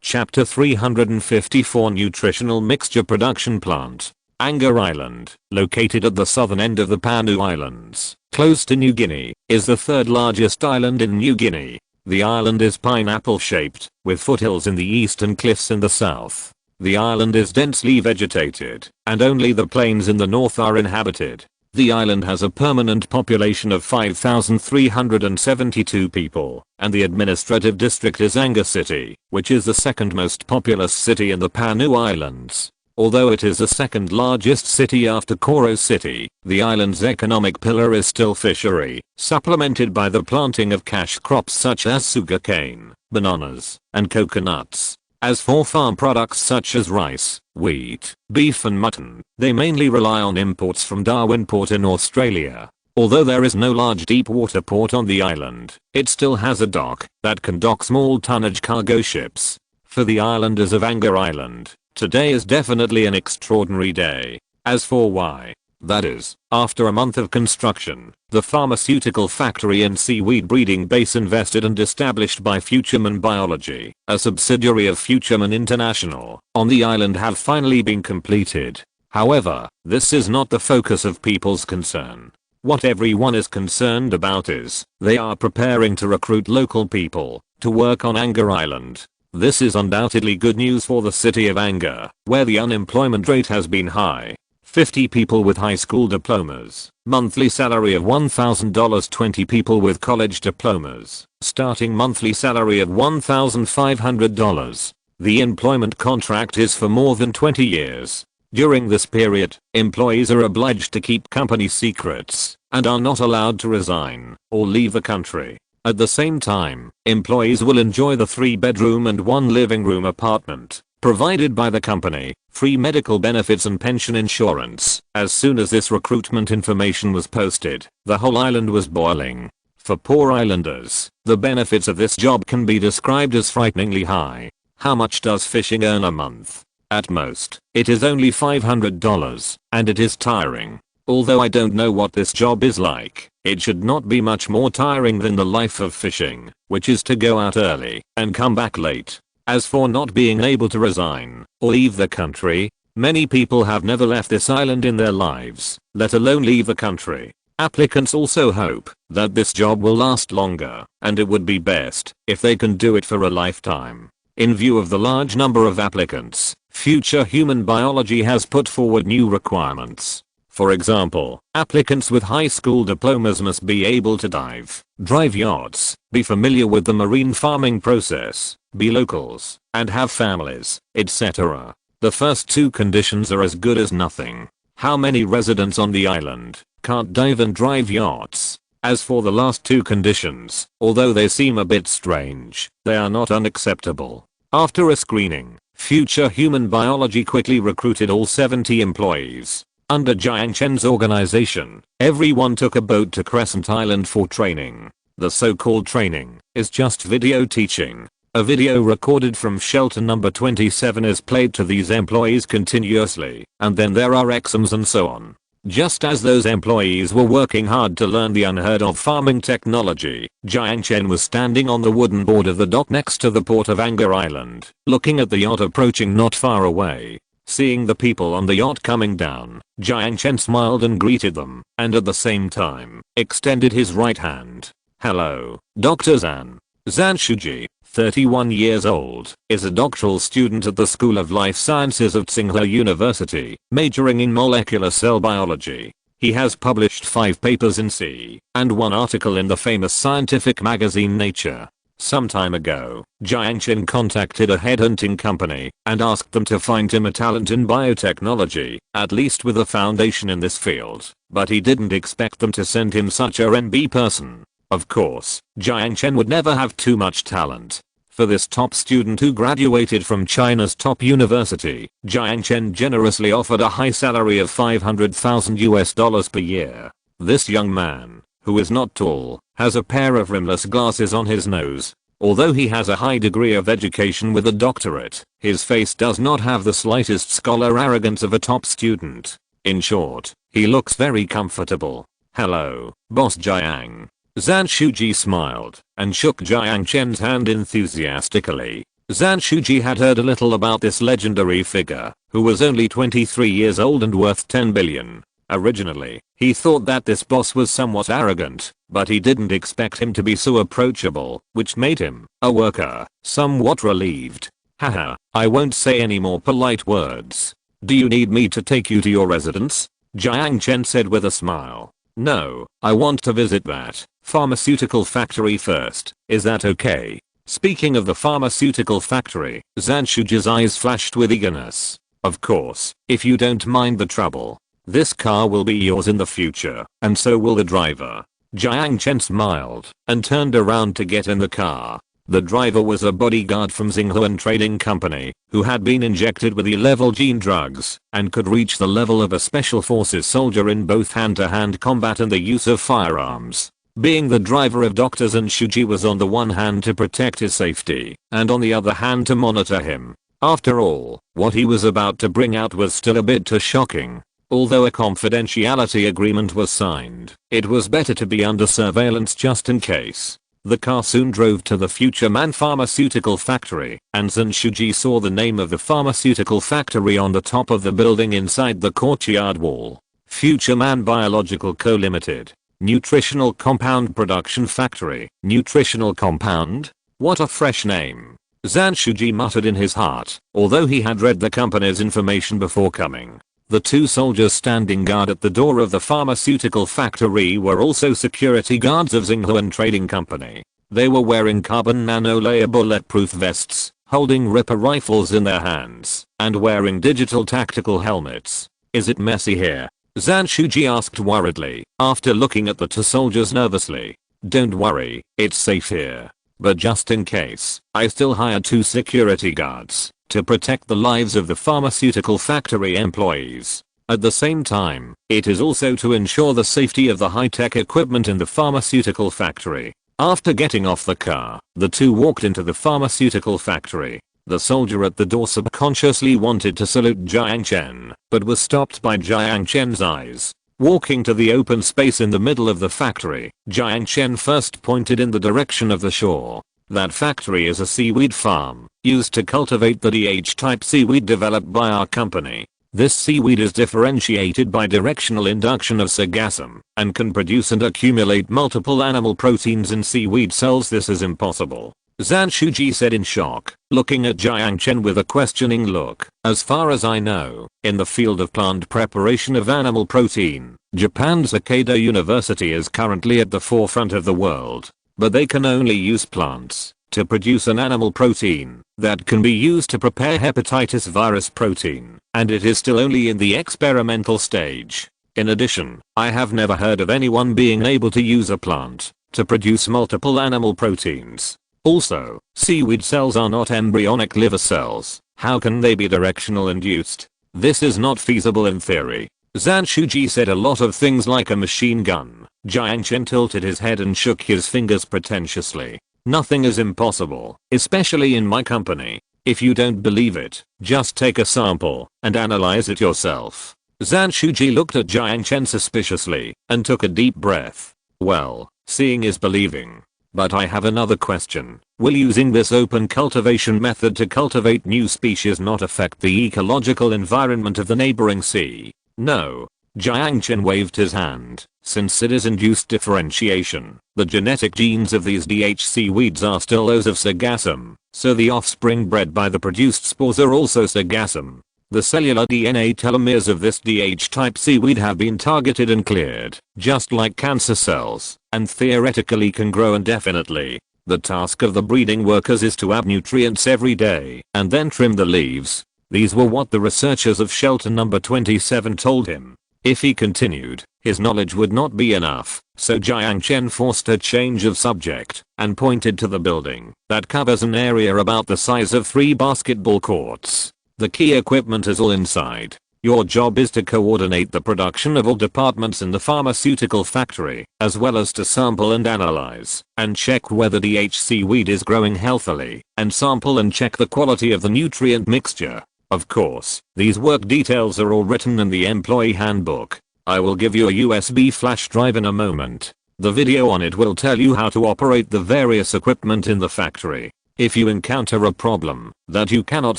Chapter 354 Nutritional Mixture Production Plant. Anger Island, located at the southern end of the Panu Islands, close to New Guinea, is the 3rd largest island in New Guinea. The island is pineapple shaped, with foothills in the east and cliffs in the south. The island is densely vegetated, and only the plains in the north are inhabited. The island has a permanent population of 5,372 people, and the administrative district is Anger City, which is the 2nd most populous city in the Panu Islands. Although it is the 2nd largest city after Koro City, the island's economic pillar is still fishery, supplemented by the planting of cash crops such as sugarcane, bananas, and coconuts. As for farm products such as rice, wheat, beef and mutton, they mainly rely on imports from Darwin Port in Australia. Although there is no large deep water port on the island, it still has a dock that can dock small tonnage cargo ships. For the islanders of Anger Island, today is definitely an extraordinary day. As for why, that is, after a month of construction, the pharmaceutical factory and seaweed breeding base invested and established by Futureman Biology, a subsidiary of Futureman International, on the island have finally been completed. However, this is not the focus of people's concern. What everyone is concerned about is, they are preparing to recruit local people to work on Anger Island. This is undoubtedly good news for the city of Anger, where the unemployment rate has been high. 50 people with high school diplomas, monthly salary of $1,000. 20 people with college diplomas, starting monthly salary of $1,500. The employment contract is for more than 20 years. During this period, employees are obliged to keep company secrets and are not allowed to resign or leave the country. At the same time, employees will enjoy the 3-bedroom and 1 living room apartment provided by the company, free medical benefits and pension insurance. As soon as this recruitment information was posted, the whole island was boiling. For poor islanders, the benefits of this job can be described as frighteningly high. How much does fishing earn a month? At most, it is only $500, and it is tiring. Although I don't know what this job is like, it should not be much more tiring than the life of fishing, which is to go out early and come back late. As for not being able to resign or leave the country, many people have never left this island in their lives, let alone leave the country. Applicants also hope that this job will last longer, and it would be best if they can do it for a lifetime. In view of the large number of applicants, Future Human Biology has put forward new requirements. For example, applicants with high school diplomas must be able to dive, drive yachts, be familiar with the marine farming process, be locals, and have families, etc. The first 2 conditions are as good as nothing. How many residents on the island can't dive and drive yachts? As for the last 2 conditions, although they seem a bit strange, they are not unacceptable. After a screening, Future Human Biology quickly recruited all 70 employees. Under Jiang Chen's organization, everyone took a boat to Crescent Island for training. The so-called training is just video teaching. A video recorded from shelter number 27 is played to these employees continuously, and then there are exams and so on. Just as those employees were working hard to learn the unheard of farming technology, Jiang Chen was standing on the wooden board of the dock next to the port of Anger Island, looking at the yacht approaching not far away. Seeing the people on the yacht coming down, Jiang Chen smiled and greeted them, and at the same time, extended his right hand. "Hello, Dr. Zan." Zan Shuji, 31 years old, is a doctoral student at the School of Life Sciences of Tsinghua University, majoring in molecular cell biology. He has published 5 papers in C and 1 article in the famous scientific magazine Nature. Some time ago, Jiang Chen contacted a headhunting company and asked them to find him a talent in biotechnology, at least with a foundation in this field, but he didn't expect them to send him such a NB person. Of course, Jiang Chen would never have too much talent. For this top student who graduated from China's top university, Jiang Chen generously offered a high salary of $500,000 per year. This young man, who is not tall, has a pair of rimless glasses on his nose. Although he has a high degree of education with a doctorate, his face does not have the slightest scholar arrogance of a top student. In short, he looks very comfortable. "Hello, Boss Jiang." Zan Shuji smiled and shook Jiang Chen's hand enthusiastically. Zan Shuji had heard a little about this legendary figure, who was only 23 years old and worth 10 billion. Originally, he thought that this boss was somewhat arrogant, but he didn't expect him to be so approachable, which made him, a worker, somewhat relieved. "Haha, I won't say any more polite words. Do you need me to take you to your residence?" Jiang Chen said with a smile. "No, I want to visit that pharmaceutical factory first. Is that okay?" Speaking of the pharmaceutical factory, Zan Shuji's eyes flashed with eagerness. "Of course, if you don't mind the trouble. This car will be yours in the future, and so will the driver." Jiang Chen smiled and turned around to get in the car. The driver was a bodyguard from Tsinghua Trading Company, who had been injected with E-level gene drugs and could reach the level of a special forces soldier in both hand-to-hand combat and the use of firearms. Being the driver of Dr. Zan Shuji was on the one hand to protect his safety, and on the other hand to monitor him. After all, what he was about to bring out was still a bit too shocking. Although a confidentiality agreement was signed, it was better to be under surveillance just in case. The car soon drove to the Future Man Pharmaceutical Factory, and Zan Shuji saw the name of the pharmaceutical factory on the top of the building inside the courtyard wall. Future Man Biological Co. Limited. Nutritional Compound Production Factory. Nutritional Compound? What a fresh name. Zan Shuji muttered in his heart, although he had read the company's information before coming. The 2 soldiers standing guard at the door of the pharmaceutical factory were also security guards of Tsinghua Trading Company. They were wearing carbon nanolayer bulletproof vests, holding Ripper rifles in their hands, and wearing digital tactical helmets. "Is it messy here?" Zan Shuji asked worriedly, after looking at the 2 soldiers nervously. "Don't worry, it's safe here. But just in case, I still hired 2 security guards to protect the lives of the pharmaceutical factory employees. At the same time, it is also to ensure the safety of the high-tech equipment in the pharmaceutical factory." After getting off the car, the 2 walked into the pharmaceutical factory. The soldier at the door subconsciously wanted to salute Jiang Chen, but was stopped by Jiang Chen's eyes. Walking to the open space in the middle of the factory, Jiang Chen first pointed in the direction of the shore. That factory is a seaweed farm, used to cultivate the DH-type seaweed developed by our company. This seaweed is differentiated by directional induction of sargassum, and can produce and accumulate multiple animal proteins in seaweed cells. This is impossible, Zan Shuji said in shock, looking at Jiang Chen with a questioning look. "As far as I know, in the field of plant preparation of animal protein, Japan's Ikeda University is currently at the forefront of the world. But they can only use plants to produce an animal protein that can be used to prepare hepatitis virus protein, and it is still only in the experimental stage. In addition, I have never heard of anyone being able to use a plant to produce multiple animal proteins. Also, seaweed cells are not embryonic liver cells. How can they be directional induced? This is not feasible in theory." Zan Shuji said a lot of things like a machine gun. Jiang Chen tilted his head and shook his fingers pretentiously. "Nothing is impossible, especially in my company. If you don't believe it, just take a sample and analyze it yourself." Zhan Shuji looked at Jiang Chen suspiciously and took a deep breath. Well, seeing is believing. But I have another question. Will using this open cultivation method to cultivate new species not affect the ecological environment of the neighboring sea? No. Jiang Chen waved his hand. Since it is induced differentiation, the genetic genes of these DHC weeds are still those of Sargassum, so the offspring bred by the produced spores are also Sargassum. The cellular DNA telomeres of this DH-type seaweed have been targeted and cleared, just like cancer cells, and theoretically can grow indefinitely. The task of the breeding workers is to add nutrients every day, and then trim the leaves. These were what the researchers of shelter number 27 told him. If he continued, his knowledge would not be enough, so Jiang Chen forced a change of subject, and pointed to the building, that covers an area about the size of 3 basketball courts. The key equipment is all inside. Your job is to coordinate the production of all departments in the pharmaceutical factory, as well as to sample and analyze, and check whether DHC weed is growing healthily, and sample and check the quality of the nutrient mixture. Of course, these work details are all written in the employee handbook. I will give you a USB flash drive in a moment. The video on it will tell you how to operate the various equipment in the factory. If you encounter a problem that you cannot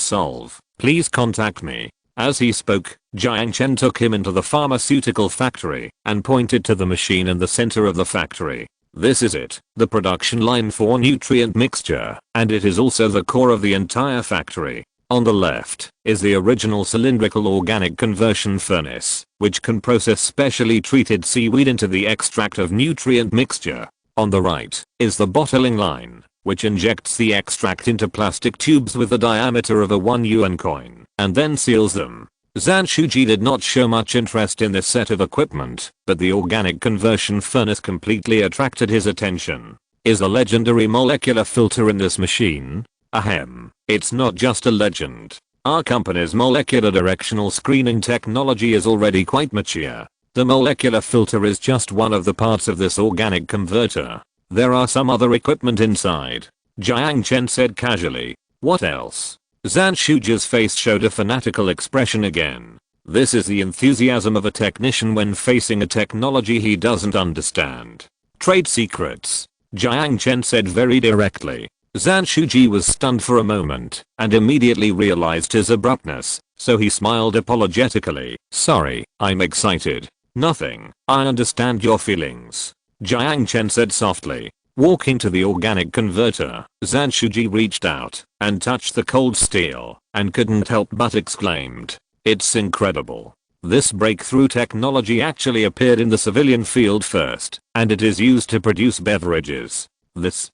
solve, please contact me. As he spoke, Jiang Chen took him into the pharmaceutical factory and pointed to the machine in the center of the factory. This is it, the production line for nutrient mixture, and it is also the core of the entire factory. On the left is the original cylindrical organic conversion furnace, which can process specially treated seaweed into the extract of nutrient mixture. On the right is the bottling line, which injects the extract into plastic tubes with the diameter of a 1 yuan coin, and then seals them. Zhan Shuji did not show much interest in this set of equipment, but the organic conversion furnace completely attracted his attention. Is a legendary molecular filter in this machine? Ahem. It's not just a legend. Our company's molecular directional screening technology is already quite mature. The molecular filter is just one of the parts of this organic converter. There are some other equipment inside. Jiang Chen said casually. What else? Zhan Shuji's face showed a fanatical expression again. This is the enthusiasm of a technician when facing a technology he doesn't understand. Trade secrets. Jiang Chen said very directly. Zhan Shuji was stunned for a moment and immediately realized his abruptness, so he smiled apologetically. Sorry, I'm excited. Nothing. I understand your feelings. Jiang Chen said softly. Walking to the organic converter, Zhan Shuji reached out and touched the cold steel and couldn't help but exclaimed. It's incredible. This breakthrough technology actually appeared in the civilian field first, and it is used to produce beverages. This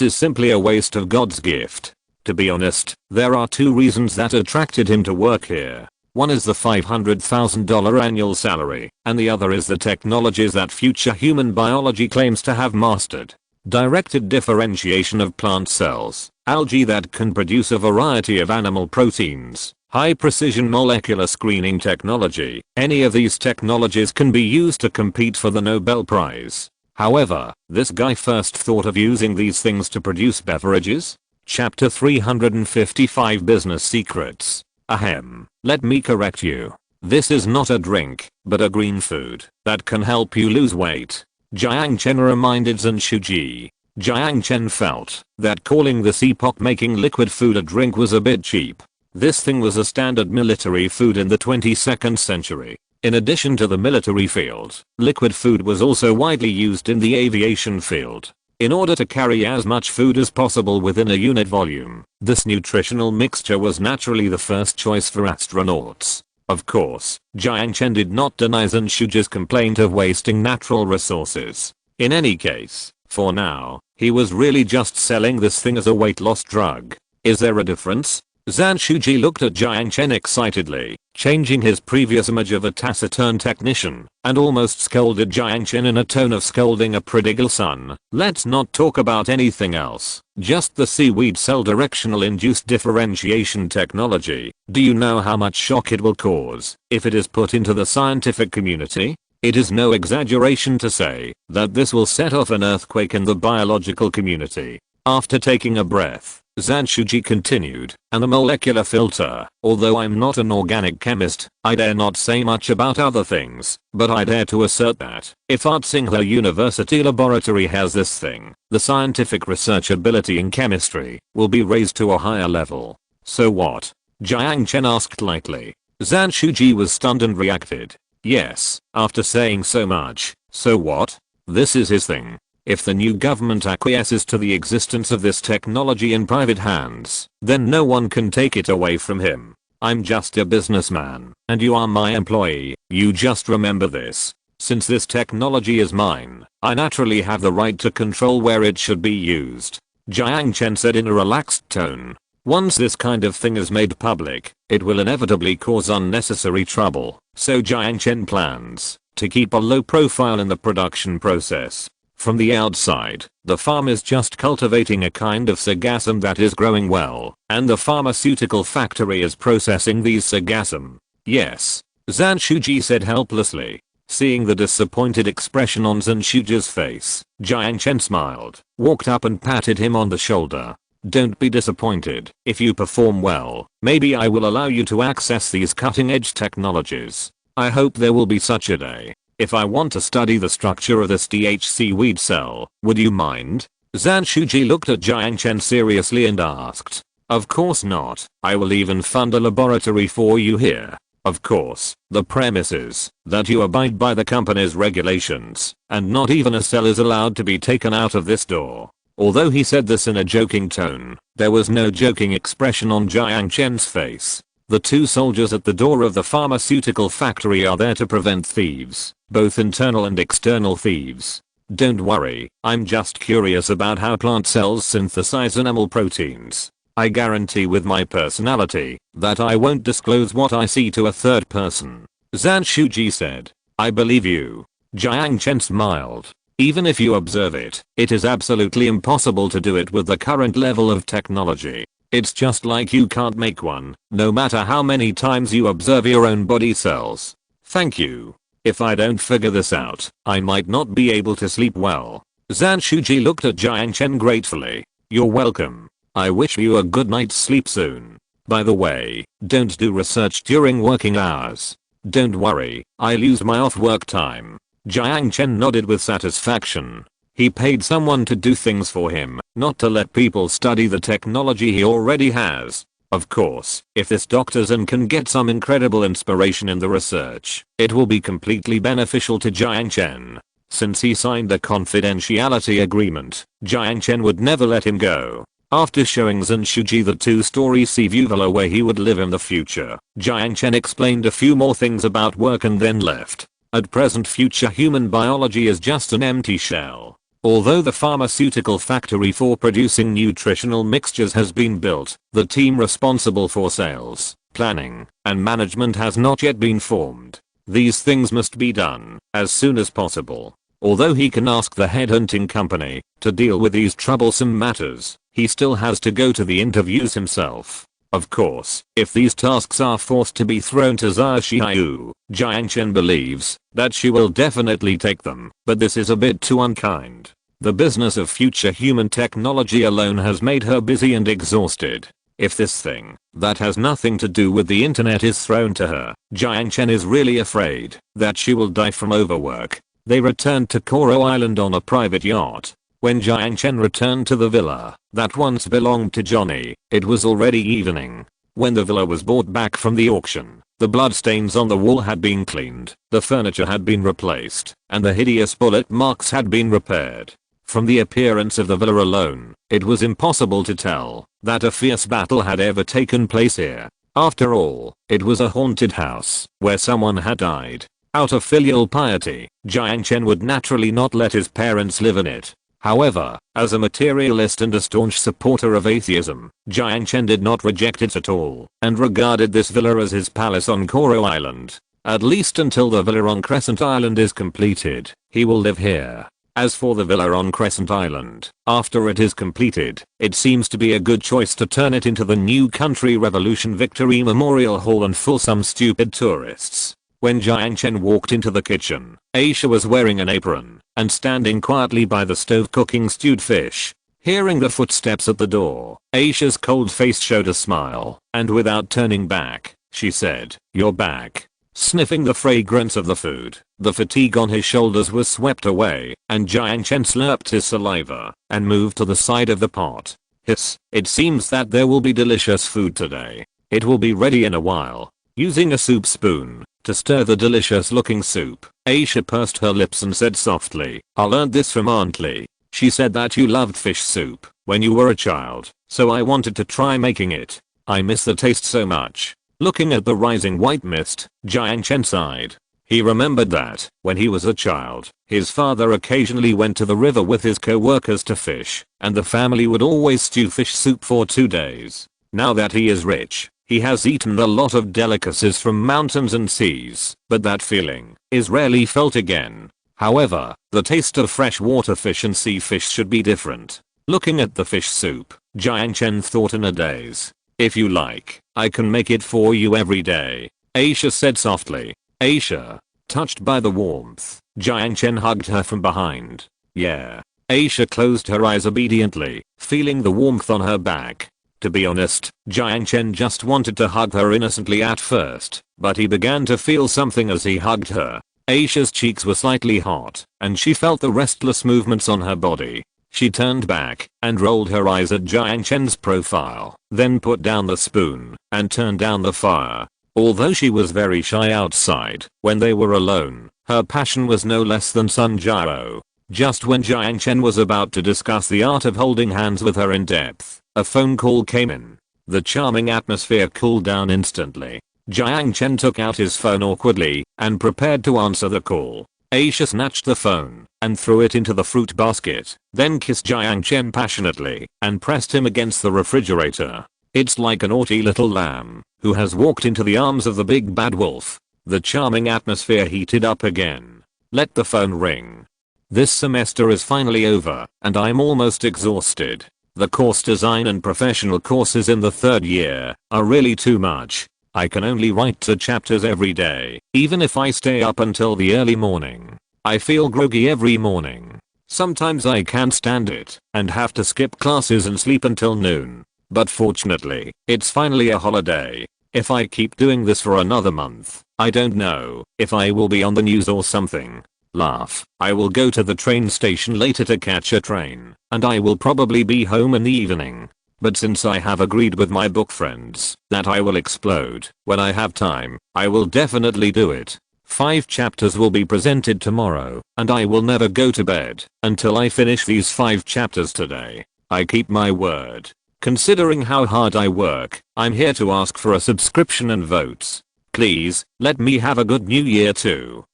is simply a waste of God's gift. To be honest, there are 2 reasons that attracted him to work here. One is the $500,000 annual salary, and the other is the technologies that future human biology claims to have mastered. Directed differentiation of plant cells, algae that can produce a variety of animal proteins, high precision molecular screening technology. Any of these technologies can be used to compete for the Nobel Prize. However, this guy first thought of using these things to produce beverages? Chapter 355 Business Secrets. Ahem. Let me correct you. This is not a drink, but a green food that can help you lose weight. Jiang Chen reminded Zhan Shuji. Jiang Chen felt that calling this epoch-making liquid food a drink was a bit cheap. This thing was a standard military food in the 22nd century. In addition to the military field, liquid food was also widely used in the aviation field. In order to carry as much food as possible within a unit volume, this nutritional mixture was naturally the first choice for astronauts. Of course, Jiang Chen did not deny Zhan Shuji's complaint of wasting natural resources. In any case, for now, he was really just selling this thing as a weight loss drug. Is there a difference? Zhan Shuji looked at Jiang Chen excitedly, changing his previous image of a taciturn technician, and almost scolded Jiang Chen in a tone of scolding a prodigal son. Let's not talk about anything else, just the seaweed cell directional induced differentiation technology. Do you know how much shock it will cause if it is put into the scientific community? It is no exaggeration to say that this will set off an earthquake in the biological community. After taking a breath, Zhan Shuji continued, and a molecular filter. Although I'm not an organic chemist, I dare not say much about other things, but I dare to assert that if Tsinghua University laboratory has this thing, the scientific research ability in chemistry will be raised to a higher level. So what? Jiang Chen asked lightly. Zhan Shuji was stunned and reacted. Yes, after saying so much, so what? This is his thing. If the new government acquiesces to the existence of this technology in private hands, then no one can take it away from him. I'm just a businessman, and you are my employee. You just remember this. Since this technology is mine, I naturally have the right to control where it should be used. Jiang Chen said in a relaxed tone. Once this kind of thing is made public, it will inevitably cause unnecessary trouble, so Jiang Chen plans to keep a low profile in the production process. From the outside, the farm is just cultivating a kind of sargassum that is growing well, and the pharmaceutical factory is processing these sargassum. Yes, Zhan Shuji said helplessly. Seeing the disappointed expression on Zhan Shuji's face, Jiang Chen smiled, walked up and patted him on the shoulder. Don't be disappointed. If you perform well, maybe I will allow you to access these cutting-edge technologies. I hope there will be such a day. If I want to study the structure of this THC weed cell, would you mind? Zhan Shuji looked at Jiang Chen seriously and asked. Of course not. I will even fund a laboratory for you here. Of course, the premise is that you abide by the company's regulations, and not even a cell is allowed to be taken out of this door. Although he said this in a joking tone, there was no joking expression on Jiang Chen's face. The two soldiers at the door of the pharmaceutical factory are there to prevent thieves, both internal and external thieves. Don't worry, I'm just curious about how plant cells synthesize animal proteins. I guarantee with my personality that I won't disclose what I see to a third person. Zhan Shuji said. I believe you. Jiang Chen smiled. Even if you observe it, it is absolutely impossible to do it with the current level of technology. It's just like you can't make one, no matter how many times you observe your own body cells. Thank you. If I don't figure this out, I might not be able to sleep well. Zhan Shuji looked at Jiang Chen gratefully. You're welcome. I wish you a good night's sleep soon. By the way, don't do research during working hours. Don't worry, I'll use my off-work time. Jiang Chen nodded with satisfaction. He paid someone to do things for him, not to let people study the technology he already has. Of course, if this Dr. Zhen can get some incredible inspiration in the research, it will be completely beneficial to Jiang Chen. Since he signed a confidentiality agreement, Jiang Chen would never let him go. After showing Zhan Shuji the two-story sea view villa where he would live in the future, Jiang Chen explained a few more things about work and then left. At present, future human biology is just an empty shell. Although the pharmaceutical factory for producing nutritional mixtures has been built, the team responsible for sales, planning, and management has not yet been formed. These things must be done as soon as possible. Although he can ask the headhunting company to deal with these troublesome matters, he still has to go to the interviews himself. Of course, if these tasks are forced to be thrown to Xia Xiaoyu, Jiang Chen believes that she will definitely take them, but this is a bit too unkind. The business of future human technology alone has made her busy and exhausted. If this thing that has nothing to do with the internet is thrown to her, Jiang Chen is really afraid that she will die from overwork. They returned to Koro Island on a private yacht. When Jiang Chen returned to the villa that once belonged to Johnny, it was already evening. When the villa was bought back from the auction, the bloodstains on the wall had been cleaned, the furniture had been replaced, and the hideous bullet marks had been repaired. From the appearance of the villa alone, it was impossible to tell that a fierce battle had ever taken place here. After all, it was a haunted house where someone had died. Out of filial piety, Jiang Chen would naturally not let his parents live in it. However, as a materialist and a staunch supporter of atheism, Jiang Chen did not reject it at all, and regarded this villa as his palace on Koro Island. At least until the villa on Crescent Island is completed, he will live here. As for the villa on Crescent Island, after it is completed, it seems to be a good choice to turn it into the New Country Revolution Victory Memorial Hall and fool some stupid tourists. When Jiang Chen walked into the kitchen, Aisha was wearing an apron and standing quietly by the stove cooking stewed fish. Hearing the footsteps at the door, Aisha's cold face showed a smile, and without turning back, she said, "You're back." Sniffing the fragrance of the food, the fatigue on his shoulders was swept away, and Jiang Chen slurped his saliva and moved to the side of the pot. "Hiss, it seems that there will be delicious food today. It will be ready in a while." Using a soup spoon to stir the delicious looking soup, Aisha pursed her lips and said softly, "I learned this from Aunt Lee. She said that you loved fish soup when you were a child, so I wanted to try making it. I miss the taste so much." Looking at the rising white mist, Jiang Chen sighed. He remembered that, when he was a child, his father occasionally went to the river with his co-workers to fish, and the family would always stew fish soup for 2 days. Now that he is rich, he has eaten a lot of delicacies from mountains and seas, but that feeling is rarely felt again. However, the taste of freshwater fish and sea fish should be different. Looking at the fish soup, Jiang Chen thought in a daze. "If you like, I can make it for you every day," Aisha said softly. Aisha, touched by the warmth, Jiang Chen hugged her from behind. "Yeah." Aisha closed her eyes obediently, feeling the warmth on her back. To be honest, Jiang Chen just wanted to hug her innocently at first, but he began to feel something as he hugged her. Aisha's cheeks were slightly hot, and she felt the restless movements on her body. She turned back and rolled her eyes at Jiang Chen's profile, then put down the spoon and turned down the fire. Although she was very shy outside, when they were alone, her passion was no less than Sun Jiao. Just when Jiang Chen was about to discuss the art of holding hands with her in depth, a phone call came in. The charming atmosphere cooled down instantly. Jiang Chen took out his phone awkwardly and prepared to answer the call. Aisha snatched the phone and threw it into the fruit basket, then kissed Jiang Chen passionately and pressed him against the refrigerator. It's like a naughty little lamb who has walked into the arms of the big bad wolf. The charming atmosphere heated up again. Let the phone ring. This semester is finally over, and I'm almost exhausted. The course design and professional courses in the 3rd year are really too much. I can only write 2 chapters every day, even if I stay up until the early morning. I feel groggy every morning. Sometimes I can't stand it and have to skip classes and sleep until noon. But fortunately, it's finally a holiday. If I keep doing this for another month, I don't know if I will be on the news or something. Laugh. I will go to the train station later to catch a train, and I will probably be home in the evening. But since I have agreed with my book friends that I will explode when I have time, I will definitely do it. 5 chapters will be presented tomorrow, and I will never go to bed until I finish these 5 chapters today. I keep my word. Considering how hard I work, I'm here to ask for a subscription and votes. Please, let me have a good new year too.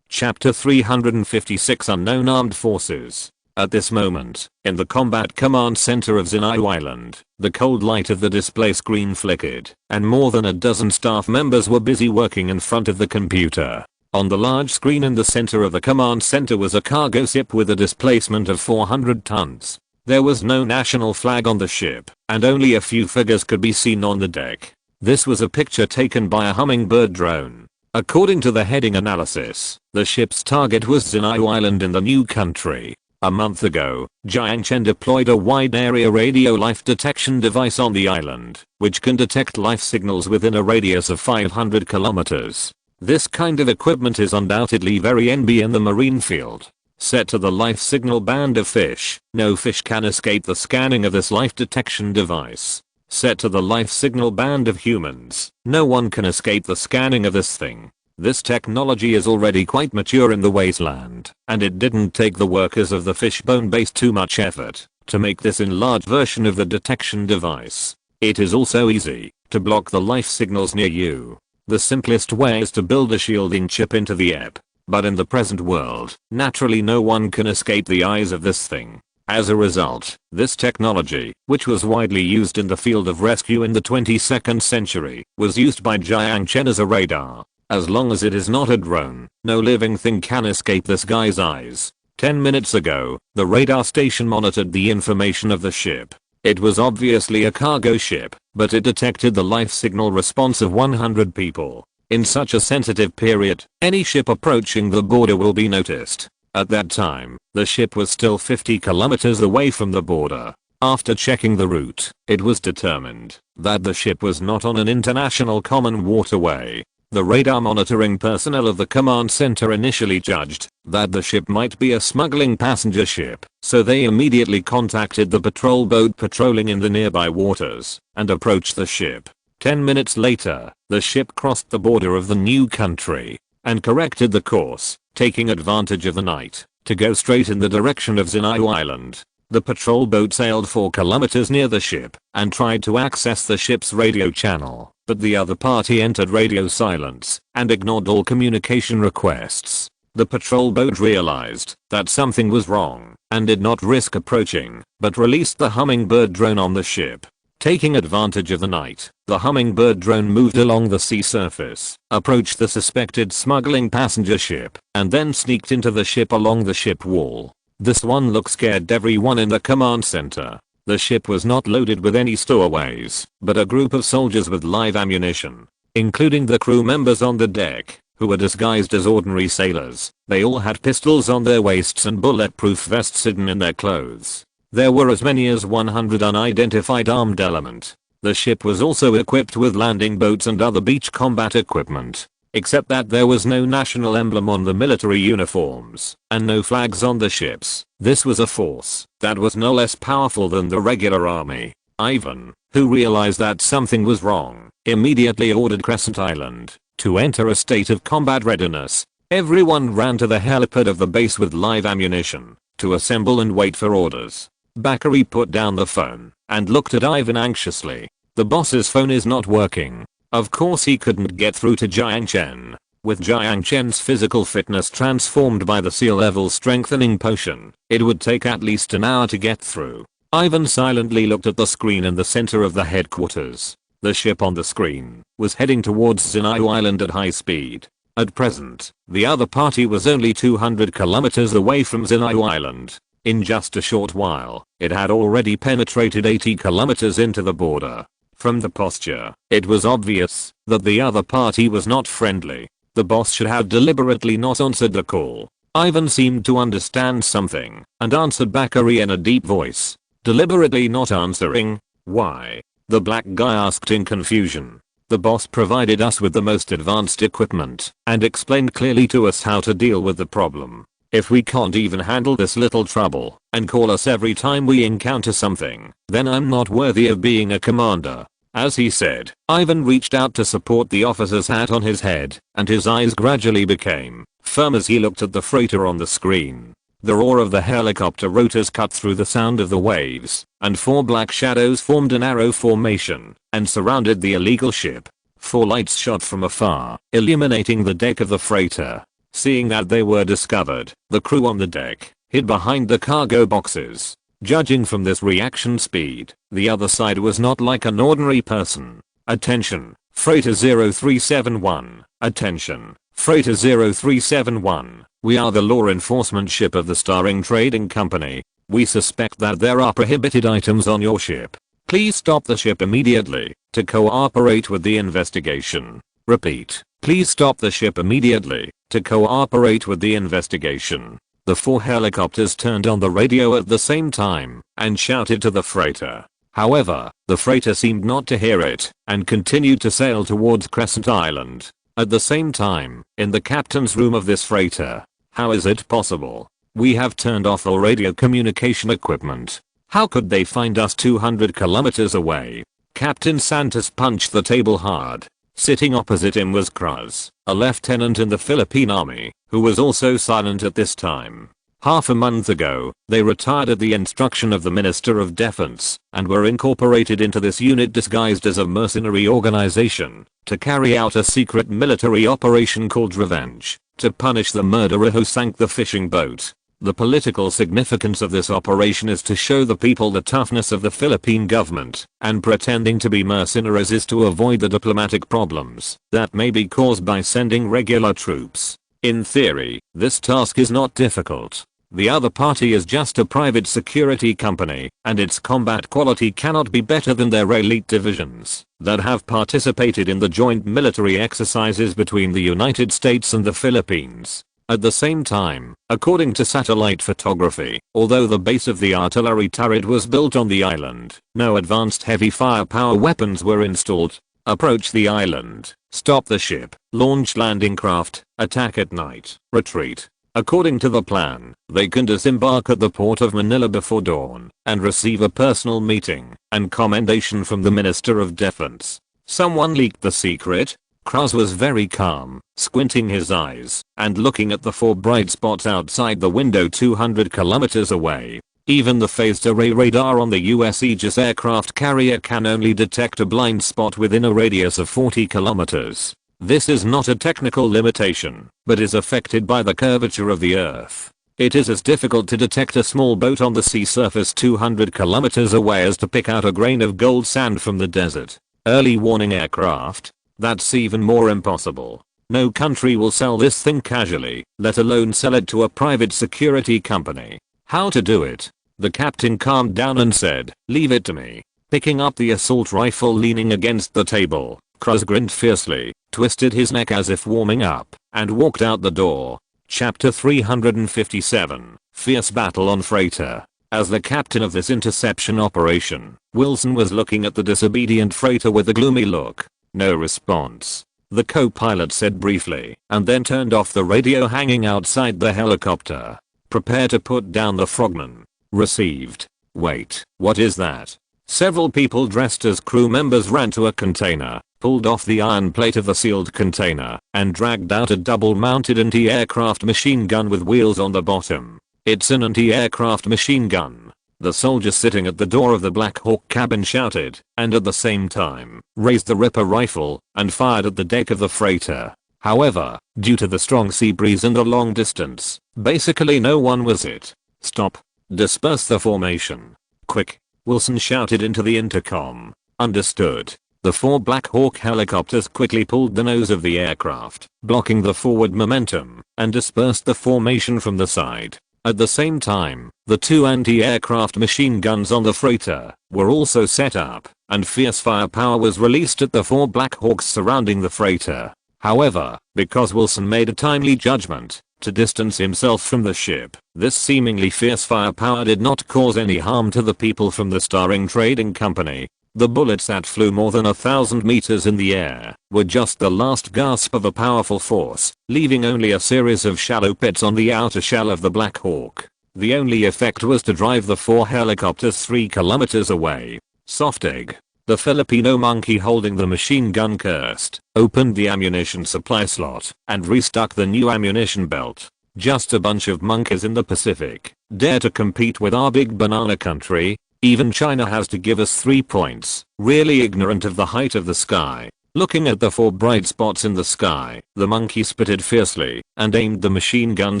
Chapter 356 Unknown Armed Forces. At this moment, in the Combat Command Center of Sun Island, the cold light of the display screen flickered, and more than a dozen staff members were busy working in front of the computer. On the large screen in the center of the command center was a cargo ship with a displacement of 400 tons. There was no national flag on the ship, and only a few figures could be seen on the deck. This was a picture taken by a hummingbird drone. According to the heading analysis, the ship's target was Sun Island in the new country. A month ago, Jiang Chen deployed a wide-area radio life detection device on the island, which can detect life signals within a radius of 500 kilometers. This kind of equipment is undoubtedly very NB in the marine field. Set to the life signal band of fish, no fish can escape the scanning of this life detection device. Set to the life signal band of humans, no one can escape the scanning of this thing. This technology is already quite mature in the wasteland, and it didn't take the workers of the fishbone base too much effort to make this enlarged version of the detection device. It is also easy to block the life signals near you. The simplest way is to build a shielding chip into the app. But in the present world, naturally no one can escape the eyes of this thing. As a result, this technology, which was widely used in the field of rescue in the 22nd century, was used by Jiang Chen as a radar. As long as it is not a drone, no living thing can escape this guy's eyes. 10 minutes ago, the radar station monitored the information of the ship. It was obviously a cargo ship, but it detected the life signal response of 100 people. In such a sensitive period, any ship approaching the border will be noticed. At that time, the ship was still 50 kilometers away from the border. After checking the route, it was determined that the ship was not on an international common waterway. The radar monitoring personnel of the command center initially judged that the ship might be a smuggling passenger ship, so they immediately contacted the patrol boat patrolling in the nearby waters and approached the ship. 10 minutes later, the ship crossed the border of the new country and corrected the course, taking advantage of the night to go straight in the direction of Jiao Island. The patrol boat sailed 4 kilometers near the ship and tried to access the ship's radio channel, but the other party entered radio silence and ignored all communication requests. The patrol boat realized that something was wrong and did not risk approaching, but released the hummingbird drone on the ship. Taking advantage of the night, the hummingbird drone moved along the sea surface, approached the suspected smuggling passenger ship, and then sneaked into the ship along the ship wall. This one look scared everyone in the command center. The ship was not loaded with any stowaways, but a group of soldiers with live ammunition, including the crew members on the deck, who were disguised as ordinary sailors. They all had pistols on their waists and bulletproof vests hidden in their clothes. There were as many as 100 unidentified armed element. The ship was also equipped with landing boats and other beach combat equipment, except that there was no national emblem on the military uniforms and no flags on the ships. This was a force that was no less powerful than the regular army. Ivan, who realized that something was wrong, immediately ordered Crescent Island to enter a state of combat readiness. Everyone ran to the helipad of the base with live ammunition to assemble and wait for orders. Bakary put down the phone and looked at Ivan anxiously. The boss's phone is not working. Of course he couldn't get through to Jiang Chen. With Jiang Chen's physical fitness transformed by the sea level strengthening potion, it would take at least an hour to get through. Ivan silently looked at the screen in the center of the headquarters. The ship on the screen was heading towards Jiao Island at high speed. At present, the other party was only 200 kilometers away from Jiao Island. In just a short while, it had already penetrated 80 kilometers into the border. From the posture, it was obvious that the other party was not friendly. The boss should have deliberately not answered the call. Ivan seemed to understand something and answered Bakary in a deep voice. Deliberately not answering? Why? The black guy asked in confusion. The boss provided us with the most advanced equipment and explained clearly to us how to deal with the problem. If we can't even handle this little trouble and call us every time we encounter something, then I'm not worthy of being a commander. As he said, Ivan reached out to support the officer's hat on his head, and his eyes gradually became firm as he looked at the freighter on the screen. The roar of the helicopter rotors cut through the sound of the waves, and 4 black shadows formed an arrow formation and surrounded the illegal ship. 4 lights shot from afar, illuminating the deck of the freighter. Seeing that they were discovered, the crew on the deck hid behind the cargo boxes. Judging from this reaction speed, the other side was not like an ordinary person. Attention, Freighter 0371. Attention, Freighter 0371. We are the law enforcement ship of the Starring Trading Company. We suspect that there are prohibited items on your ship. Please stop the ship immediately to cooperate with the investigation. Repeat, please stop the ship immediately to cooperate with the investigation. The 4 helicopters turned on the radio at the same time and shouted to the freighter. However, the freighter seemed not to hear it and continued to sail towards Crescent Island. At the same time, in the captain's room of this freighter. How is it possible? We have turned off all radio communication equipment. How could they find us 200 kilometers away? Captain Santos punched the table hard. Sitting opposite him was Cruz, a lieutenant in the Philippine Army, who was also silent at this time. Half a month ago, they retired at the instruction of the Minister of Defense and were incorporated into this unit disguised as a mercenary organization to carry out a secret military operation called Revenge to punish the murderer who sank the fishing boat. The political significance of this operation is to show the people the toughness of the Philippine government, and pretending to be mercenaries is to avoid the diplomatic problems that may be caused by sending regular troops. In theory, this task is not difficult. The other party is just a private security company, and its combat quality cannot be better than their elite divisions that have participated in the joint military exercises between the United States and the Philippines. At the same time, according to satellite photography, although the base of the artillery turret was built on the island, no advanced heavy firepower weapons were installed. Approach the island, stop the ship, launch landing craft, attack at night, retreat. According to the plan, they can disembark at the port of Manila before dawn and receive a personal meeting and commendation from the Minister of Defense. Someone leaked the secret. Krause was very calm, squinting his eyes and looking at the 4 bright spots outside the window 200 kilometers away. Even the phased array radar on the US Aegis aircraft carrier can only detect a blind spot within a radius of 40 kilometers. This is not a technical limitation, but is affected by the curvature of the Earth. It is as difficult to detect a small boat on the sea surface 200 kilometers away as to pick out a grain of gold sand from the desert. Early warning aircraft? That's even more impossible. No country will sell this thing casually, let alone sell it to a private security company. How to do it? The captain calmed down and said, "Leave it to me." Picking up the assault rifle leaning against the table, Krause grinned fiercely, twisted his neck as if warming up, and walked out the door. Chapter 357, Fierce Battle on Freighter. As the captain of this interception operation, Wilson was looking at the disobedient freighter with a gloomy look. No response. The co-pilot said briefly, and then turned off the radio hanging outside the helicopter. Prepare to put down the frogman. Received. Wait, what is that? Several people dressed as crew members ran to a container, pulled off the iron plate of the sealed container, and dragged out a double-mounted anti-aircraft machine gun with wheels on the bottom. It's an anti-aircraft machine gun. The soldier sitting at the door of the Black Hawk cabin shouted, and at the same time, raised the Ripper rifle, and fired at the deck of the freighter. However, due to the strong sea breeze and the long distance, basically no one was hit. Stop. Disperse the formation. Quick. Wilson shouted into the intercom. Understood. The 4 Black Hawk helicopters quickly pulled the nose of the aircraft, blocking the forward momentum, and dispersed the formation from the side. At the same time, the 2 anti-aircraft machine guns on the freighter were also set up, and fierce firepower was released at the 4 Black Hawks surrounding the freighter. However, because Wilson made a timely judgment to distance himself from the ship, this seemingly fierce firepower did not cause any harm to the people from the Starring Trading Company. The bullets that flew more than 1,000 meters in the air were just the last gasp of a powerful force, leaving only a series of shallow pits on the outer shell of the Black Hawk. The only effect was to drive the 4 helicopters 3 kilometers away. Soft egg. The Filipino monkey holding the machine gun cursed, opened the ammunition supply slot, and restuck the new ammunition belt. Just a bunch of monkeys in the Pacific. Dare to compete with our big banana country? Even China has to give us 3 points. Really ignorant of the height of the sky. Looking at the 4 bright spots in the sky, the monkey spitted fiercely and aimed the machine gun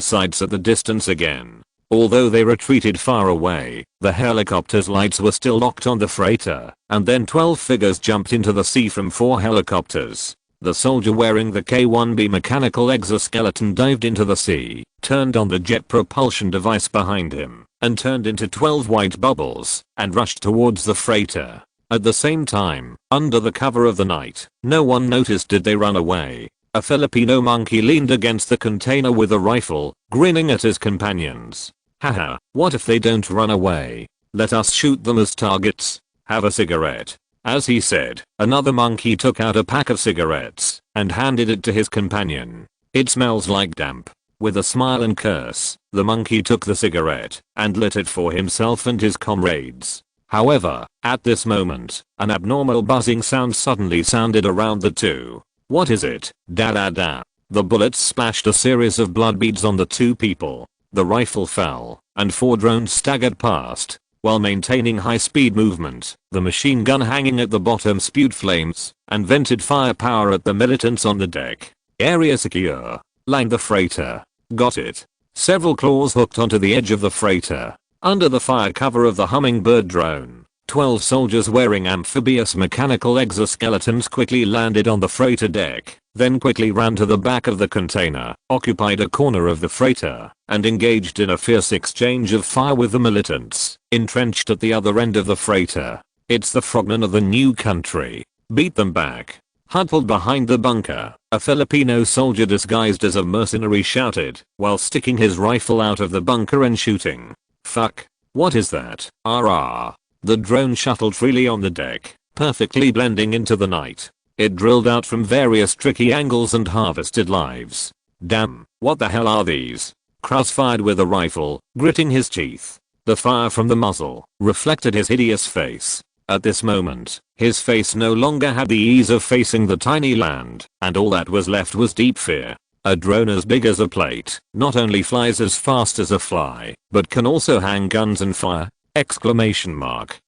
sights at the distance again. Although they retreated far away, the helicopter's lights were still locked on the freighter, and then 12 figures jumped into the sea from 4 helicopters. The soldier wearing the K-1B mechanical exoskeleton dived into the sea, turned on the jet propulsion device behind him, and turned into 12 white bubbles, and rushed towards the freighter. At the same time, under the cover of the night, no one noticed did they run away. A Filipino monkey leaned against the container with a rifle, grinning at his companions. Haha, what if they don't run away? Let us shoot them as targets. Have a cigarette. As he said, another monkey took out a pack of cigarettes and handed it to his companion. It smells like damp. With a smile and curse, the monkey took the cigarette and lit it for himself and his comrades. However, at this moment, an abnormal buzzing sound suddenly sounded around the 2. What is it? Da da da. The bullets splashed a series of blood beads on the 2 people. The rifle fell, and 4 drones staggered past. While maintaining high-speed movement, the machine gun hanging at the bottom spewed flames and vented firepower at the militants on the deck. Area secure. Line the freighter. Got it. Several claws hooked onto the edge of the freighter. Under the fire cover of the Hummingbird drone, 12 soldiers wearing amphibious mechanical exoskeletons quickly landed on the freighter deck, then quickly ran to the back of the container, occupied a corner of the freighter, and engaged in a fierce exchange of fire with the militants, entrenched at the other end of the freighter. It's the frogmen of the new country. Beat them back. Huddled behind the bunker, A Filipino soldier disguised as a mercenary shouted while sticking his rifle out of the bunker and shooting. "Fuck. What is that?" "RR." The drone shuttled freely on the deck, perfectly blending into the night. It drilled out from various tricky angles and harvested lives. "Damn, what the hell are these?" Krause fired with a rifle, gritting his teeth. The fire from the muzzle reflected his hideous face. At this moment, his face no longer had the ease of facing the tiny land, and all that was left was deep fear. A drone as big as a plate not only flies as fast as a fly, but can also hang guns and fire! Exclamation mark.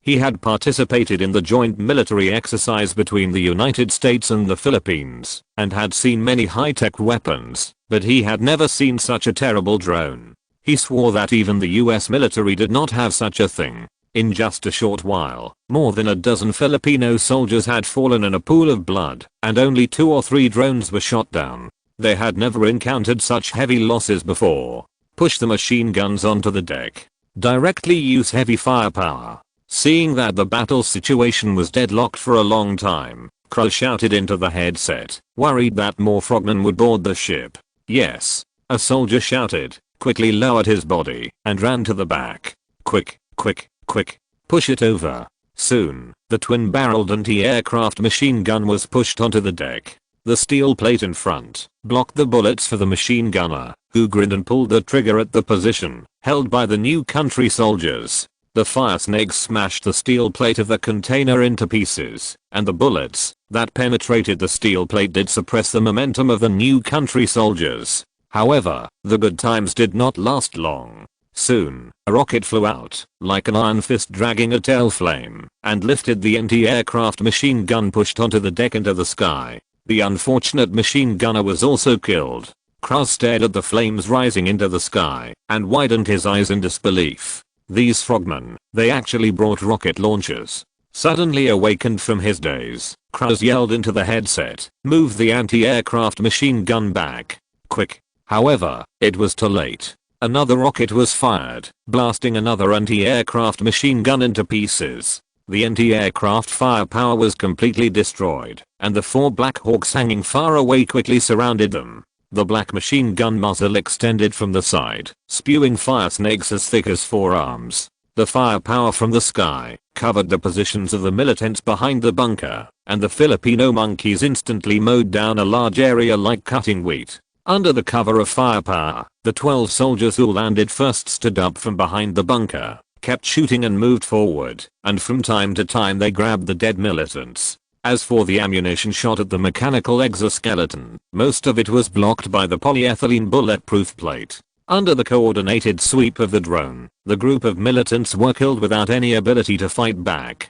He had participated in the joint military exercise between the United States and the Philippines, and had seen many high-tech weapons, but he had never seen such a terrible drone. He swore that even the US military did not have such a thing. In just a short while, more than a dozen Filipino soldiers had fallen in a pool of blood, and only 2 or 3 drones were shot down. They had never encountered such heavy losses before. Push the machine guns onto the deck. Directly use heavy firepower. Seeing that the battle situation was deadlocked for a long time, Krause shouted into the headset, worried that more frogmen would board the ship. "Yes." A soldier shouted, quickly lowered his body, and ran to the back. "Quick, quick, quick. Push it over." Soon, the twin-barreled anti-aircraft machine gun was pushed onto the deck. The steel plate in front blocked the bullets for the machine gunner, who grinned and pulled the trigger at the position held by the new country soldiers. The fire snakes smashed the steel plate of the container into pieces, and the bullets that penetrated the steel plate did suppress the momentum of the new country soldiers. However, the good times did not last long. Soon, a rocket flew out, like an iron fist dragging a tail flame, and lifted the anti-aircraft machine gun pushed onto the deck into the sky. The unfortunate machine gunner was also killed. Krause stared at the flames rising into the sky, and widened his eyes in disbelief. These frogmen, they actually brought rocket launchers. Suddenly awakened from his daze, Krause yelled into the headset, "Move the anti-aircraft machine gun back. Quick." However, it was too late. Another rocket was fired, blasting another anti-aircraft machine gun into pieces. The anti-aircraft firepower was completely destroyed, and the 4 Black Hawks hanging far away quickly surrounded them. The black machine gun muzzle extended from the side, spewing fire snakes as thick as forearms. The firepower from the sky covered the positions of the militants behind the bunker, and the Filipino monkeys instantly mowed down a large area like cutting wheat. Under the cover of firepower, the 12 soldiers who landed first stood up from behind the bunker, kept shooting and moved forward, and from time to time they grabbed the dead militants. As for the ammunition shot at the mechanical exoskeleton, most of it was blocked by the polyethylene bulletproof plate. Under the coordinated sweep of the drone, the group of militants were killed without any ability to fight back.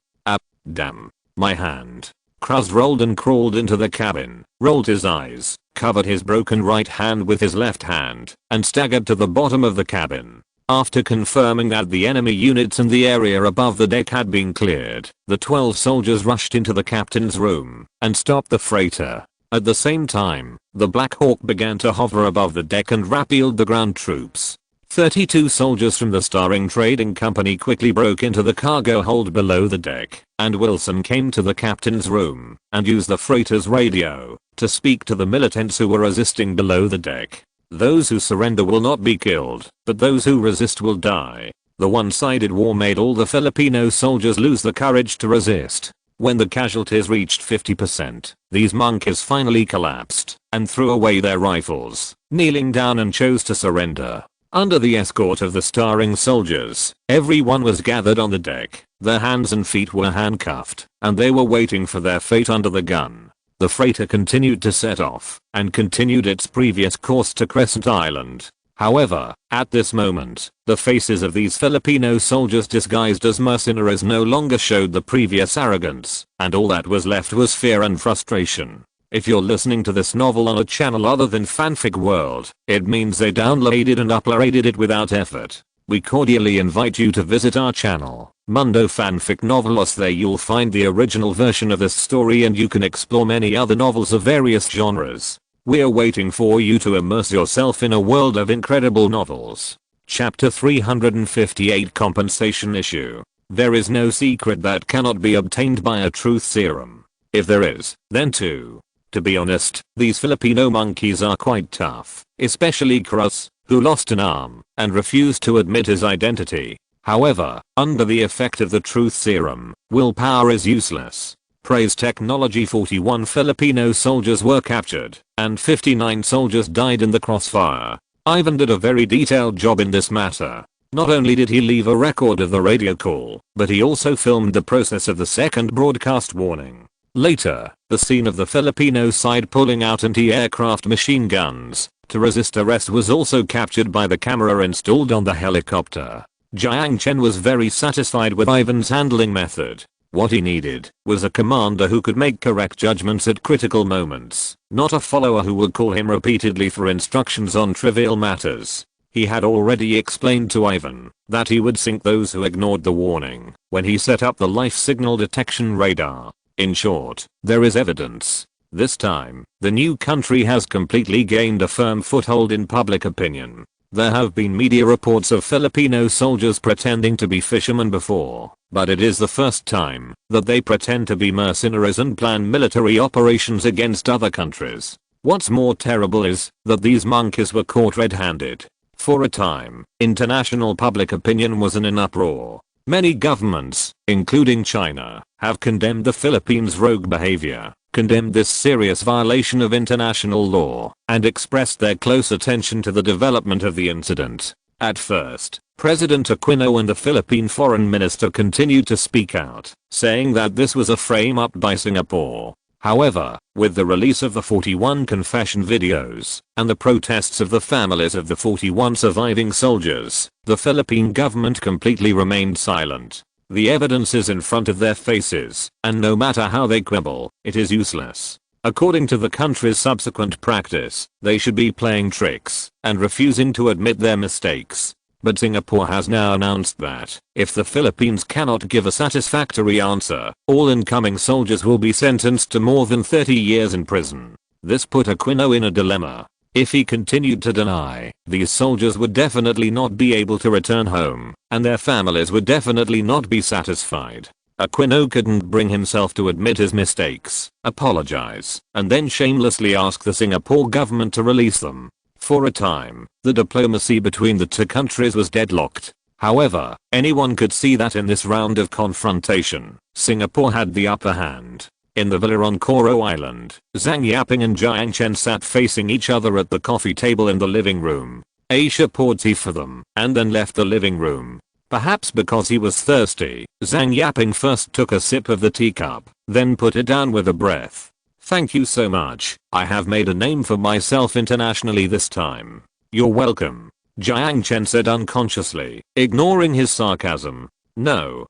Damn. My hand. Krause rolled and crawled into the cabin, rolled his eyes, covered his broken right hand with his left hand, and staggered to the bottom of the cabin. After confirming that the enemy units in the area above the deck had been cleared, the 12 soldiers rushed into the captain's room and stopped the freighter. At the same time, the Black Hawk began to hover above the deck and rappelled the ground troops. 32 soldiers from the Starring Trading Company quickly broke into the cargo hold below the deck, and Wilson came to the captain's room and used the freighter's radio to speak to the militants who were resisting below the deck. "Those who surrender will not be killed, but those who resist will die." The one-sided war made all the Filipino soldiers lose the courage to resist. When the casualties reached 50%, these monkeys finally collapsed and threw away their rifles, kneeling down and chose to surrender. Under the escort of the starring soldiers, everyone was gathered on the deck, their hands and feet were handcuffed, and they were waiting for their fate under the gun. The freighter continued to set off, and continued its previous course to Crescent Island. However, at this moment, the faces of these Filipino soldiers disguised as mercenaries no longer showed the previous arrogance, and all that was left was fear and frustration. If you're listening to this novel on a channel other than Fanfic World, it means they downloaded and uploaded it without effort. We cordially invite you to visit our channel, Mundo Fanfic Novelos. There you'll find the original version of this story and you can explore many other novels of various genres. We're waiting for you to immerse yourself in a world of incredible novels. Chapter 358 Compensation Issue. There is no secret that cannot be obtained by a truth serum. If there is, then too To be honest, these Filipino monkeys are quite tough, especially Cruz, who lost an arm and refused to admit his identity. However, under the effect of the truth serum, willpower is useless. Praise technology. 41 Filipino soldiers were captured, and 59 soldiers died in the crossfire. Ivan did a very detailed job in this matter. Not only did he leave a record of the radio call, but he also filmed the process of the second broadcast warning. Later, the scene of the Filipino side pulling out anti-aircraft machine guns to resist arrest was also captured by the camera installed on the helicopter. Jiang Chen was very satisfied with Ivan's handling method. What he needed was a commander who could make correct judgments at critical moments, not a follower who would call him repeatedly for instructions on trivial matters. He had already explained to Ivan that he would sink those who ignored the warning when he set up the life signal detection radar. In short, there is evidence. This time, the new country has completely gained a firm foothold in public opinion. There have been media reports of Filipino soldiers pretending to be fishermen before, but it is the first time that they pretend to be mercenaries and plan military operations against other countries. What's more terrible is that these monkeys were caught red-handed. For a time, international public opinion was in an uproar. Many governments, including China, have condemned the Philippines' rogue behavior, condemned this serious violation of international law, and expressed their close attention to the development of the incident. At first, President Aquino and the Philippine Foreign Minister continued to speak out, saying that this was a frame-up by Singapore. However, with the release of the 41 confession videos and the protests of the families of the 41 surviving soldiers, the Philippine government completely remained silent. The evidence is in front of their faces, and no matter how they quibble, it is useless. According to the country's subsequent practice, they should be playing tricks and refusing to admit their mistakes. But Singapore has now announced that, if the Philippines cannot give a satisfactory answer, all incoming soldiers will be sentenced to more than 30 years in prison. This put Aquino in a dilemma. If he continued to deny, these soldiers would definitely not be able to return home, and their families would definitely not be satisfied. Aquino couldn't bring himself to admit his mistakes, apologize, and then shamelessly ask the Singapore government to release them. For a time, the diplomacy between the two countries was deadlocked. However, anyone could see that in this round of confrontation, Singapore had the upper hand. In the villa on Coro Island, Zhang Yaping and Jiang Chen sat facing each other at the coffee table in the living room. Aisha poured tea for them and then left the living room. Perhaps because he was thirsty, Zhang Yaping first took a sip of the teacup, then put it down with a breath. "Thank you so much, I have made a name for myself internationally this time." "You're welcome," Jiang Chen said unconsciously, ignoring his sarcasm. No,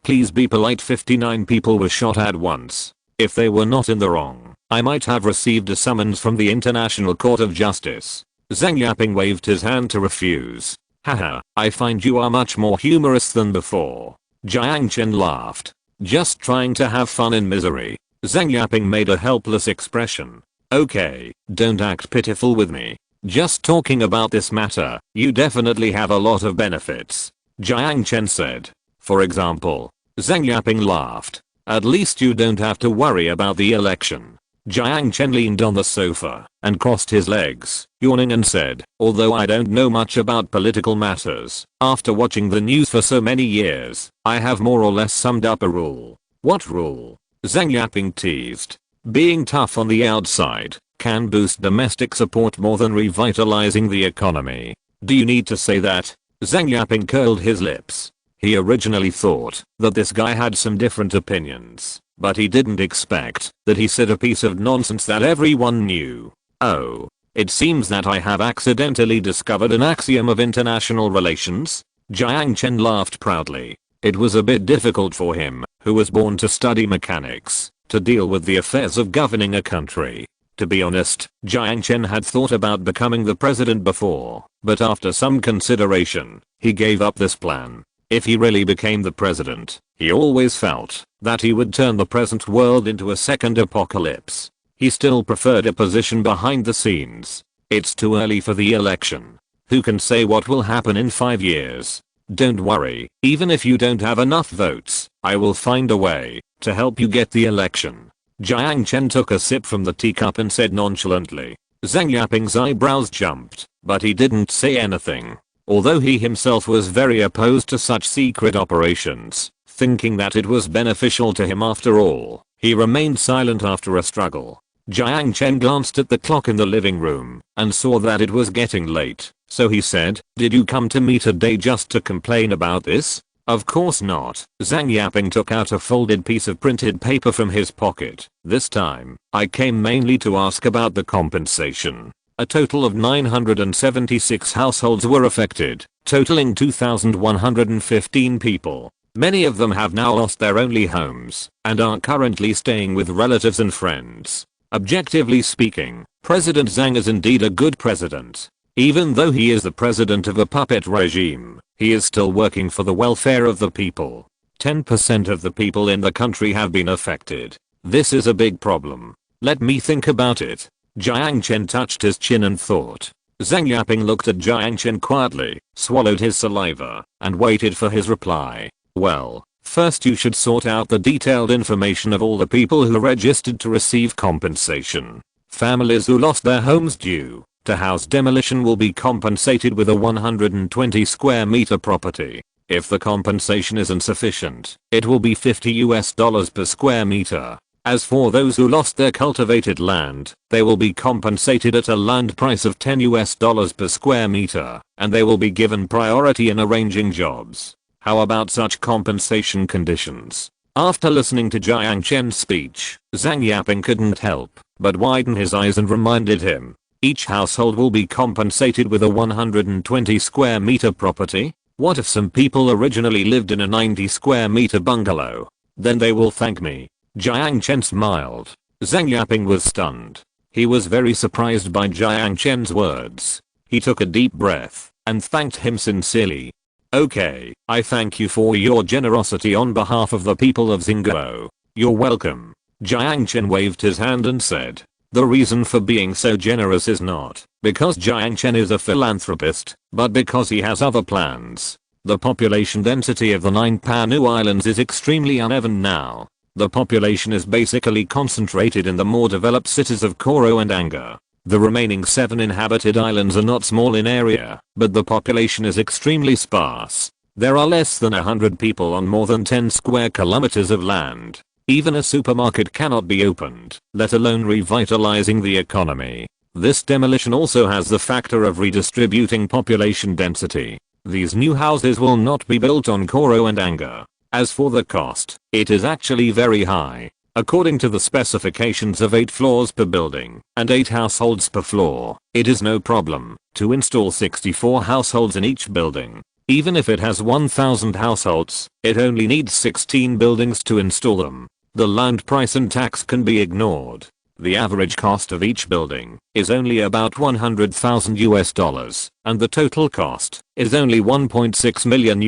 please be polite." 59 people were shot at once. If they were not in the wrong, I might have received a summons from the International Court of Justice. Zhang Yaping waved his hand to refuse. "Haha, I find you are much more humorous than before." Jiang Chen laughed. "Just trying to have fun in misery." Zhang Yaping made a helpless expression. "Okay, don't act pitiful with me. Just talking about this matter, you definitely have a lot of benefits," Jiang Chen said. "For example." Zhang Yaping laughed. "At least you don't have to worry about the election." Jiang Chen leaned on the sofa and crossed his legs, yawning and said, "Although I don't know much about political matters, after watching the news for so many years, I have more or less summed up a rule." "What rule?" Zhang Yaping teased. "Being tough on the outside can boost domestic support more than revitalizing the economy." "Do you need to say that?" Zhang Yaping curled his lips. He originally thought that this guy had some different opinions, but he didn't expect that he said a piece of nonsense that everyone knew. "Oh, it seems that I have accidentally discovered an axiom of international relations." Jiang Chen laughed proudly. It was a bit difficult for him, who was born to study mechanics, to deal with the affairs of governing a country. To be honest, Jiang Chen had thought about becoming the president before, but after some consideration, he gave up this plan. If he really became the president, he always felt that he would turn the present world into a second apocalypse. He still preferred a position behind the scenes. It's too early for the election. Who can say what will happen in 5 years? Don't worry, even if you don't have enough votes, I will find a way to help you get the election. Jiang Chen took a sip from the teacup and said nonchalantly. Zhang Yaping's eyebrows jumped, but he didn't say anything. Although he himself was very opposed to such secret operations, thinking that it was beneficial to him after all, he remained silent after a struggle. Jiang Chen glanced at the clock in the living room and saw that it was getting late, so he said, "Did you come to me today just to complain about this?" "Of course not." Zhang Yaping took out a folded piece of printed paper from his pocket. "This time, I came mainly to ask about the compensation. A total of 976 households were affected, totaling 2,115 people. Many of them have now lost their only homes and are currently staying with relatives and friends. Objectively speaking, President Zhang is indeed a good president. Even though he is the president of a puppet regime, he is still working for the welfare of the people. 10% of the people in the country have been affected. This is a big problem. Let me think about it." Jiang Chen touched his chin and thought. Zhang Yaping looked at Jiang Chen quietly, swallowed his saliva, and waited for his reply. "Well, first you should sort out the detailed information of all the people who registered to receive compensation. Families who lost their homes due to house demolition will be compensated with a 120 square meter property. If the compensation is insufficient, it will be $50 per square meter. As for those who lost their cultivated land, they will be compensated at a land price of $10 per square meter, and they will be given priority in arranging jobs. How about such compensation conditions?" After listening to Jiang Chen's speech, Zhang Yaping couldn't help but widen his eyes and reminded him. Each household will be compensated with a 120 square meter property? What if some people originally lived in a 90 square meter bungalow? Then they will thank me. Jiang Chen smiled. Zhang Yaping was stunned. He was very surprised by Jiang Chen's words. He took a deep breath and thanked him sincerely. "Okay, I thank you for your generosity on behalf of the people of Xingguo. You're welcome." Jiang Chen waved his hand and said, "The reason for being so generous is not because Jiang Chen is a philanthropist, but because he has other plans. The population density of the 9 Panu Islands is extremely uneven now. The population is basically concentrated in the more developed cities of Koro and Anga. The remaining 7 inhabited islands are not small in area, but the population is extremely sparse. There are less than 100 people on more than 10 square kilometers of land. Even a supermarket cannot be opened, let alone revitalizing the economy. This demolition also has the factor of redistributing population density. These new houses will not be built on Koro and Anga. As for the cost, it is actually very high. According to the specifications of 8 floors per building and 8 households per floor, it is no problem to install 64 households in each building. Even if it has 1,000 households, it only needs 16 buildings to install them. The land price and tax can be ignored. The average cost of each building is only about $100,000, and the total cost is only $1.6 million,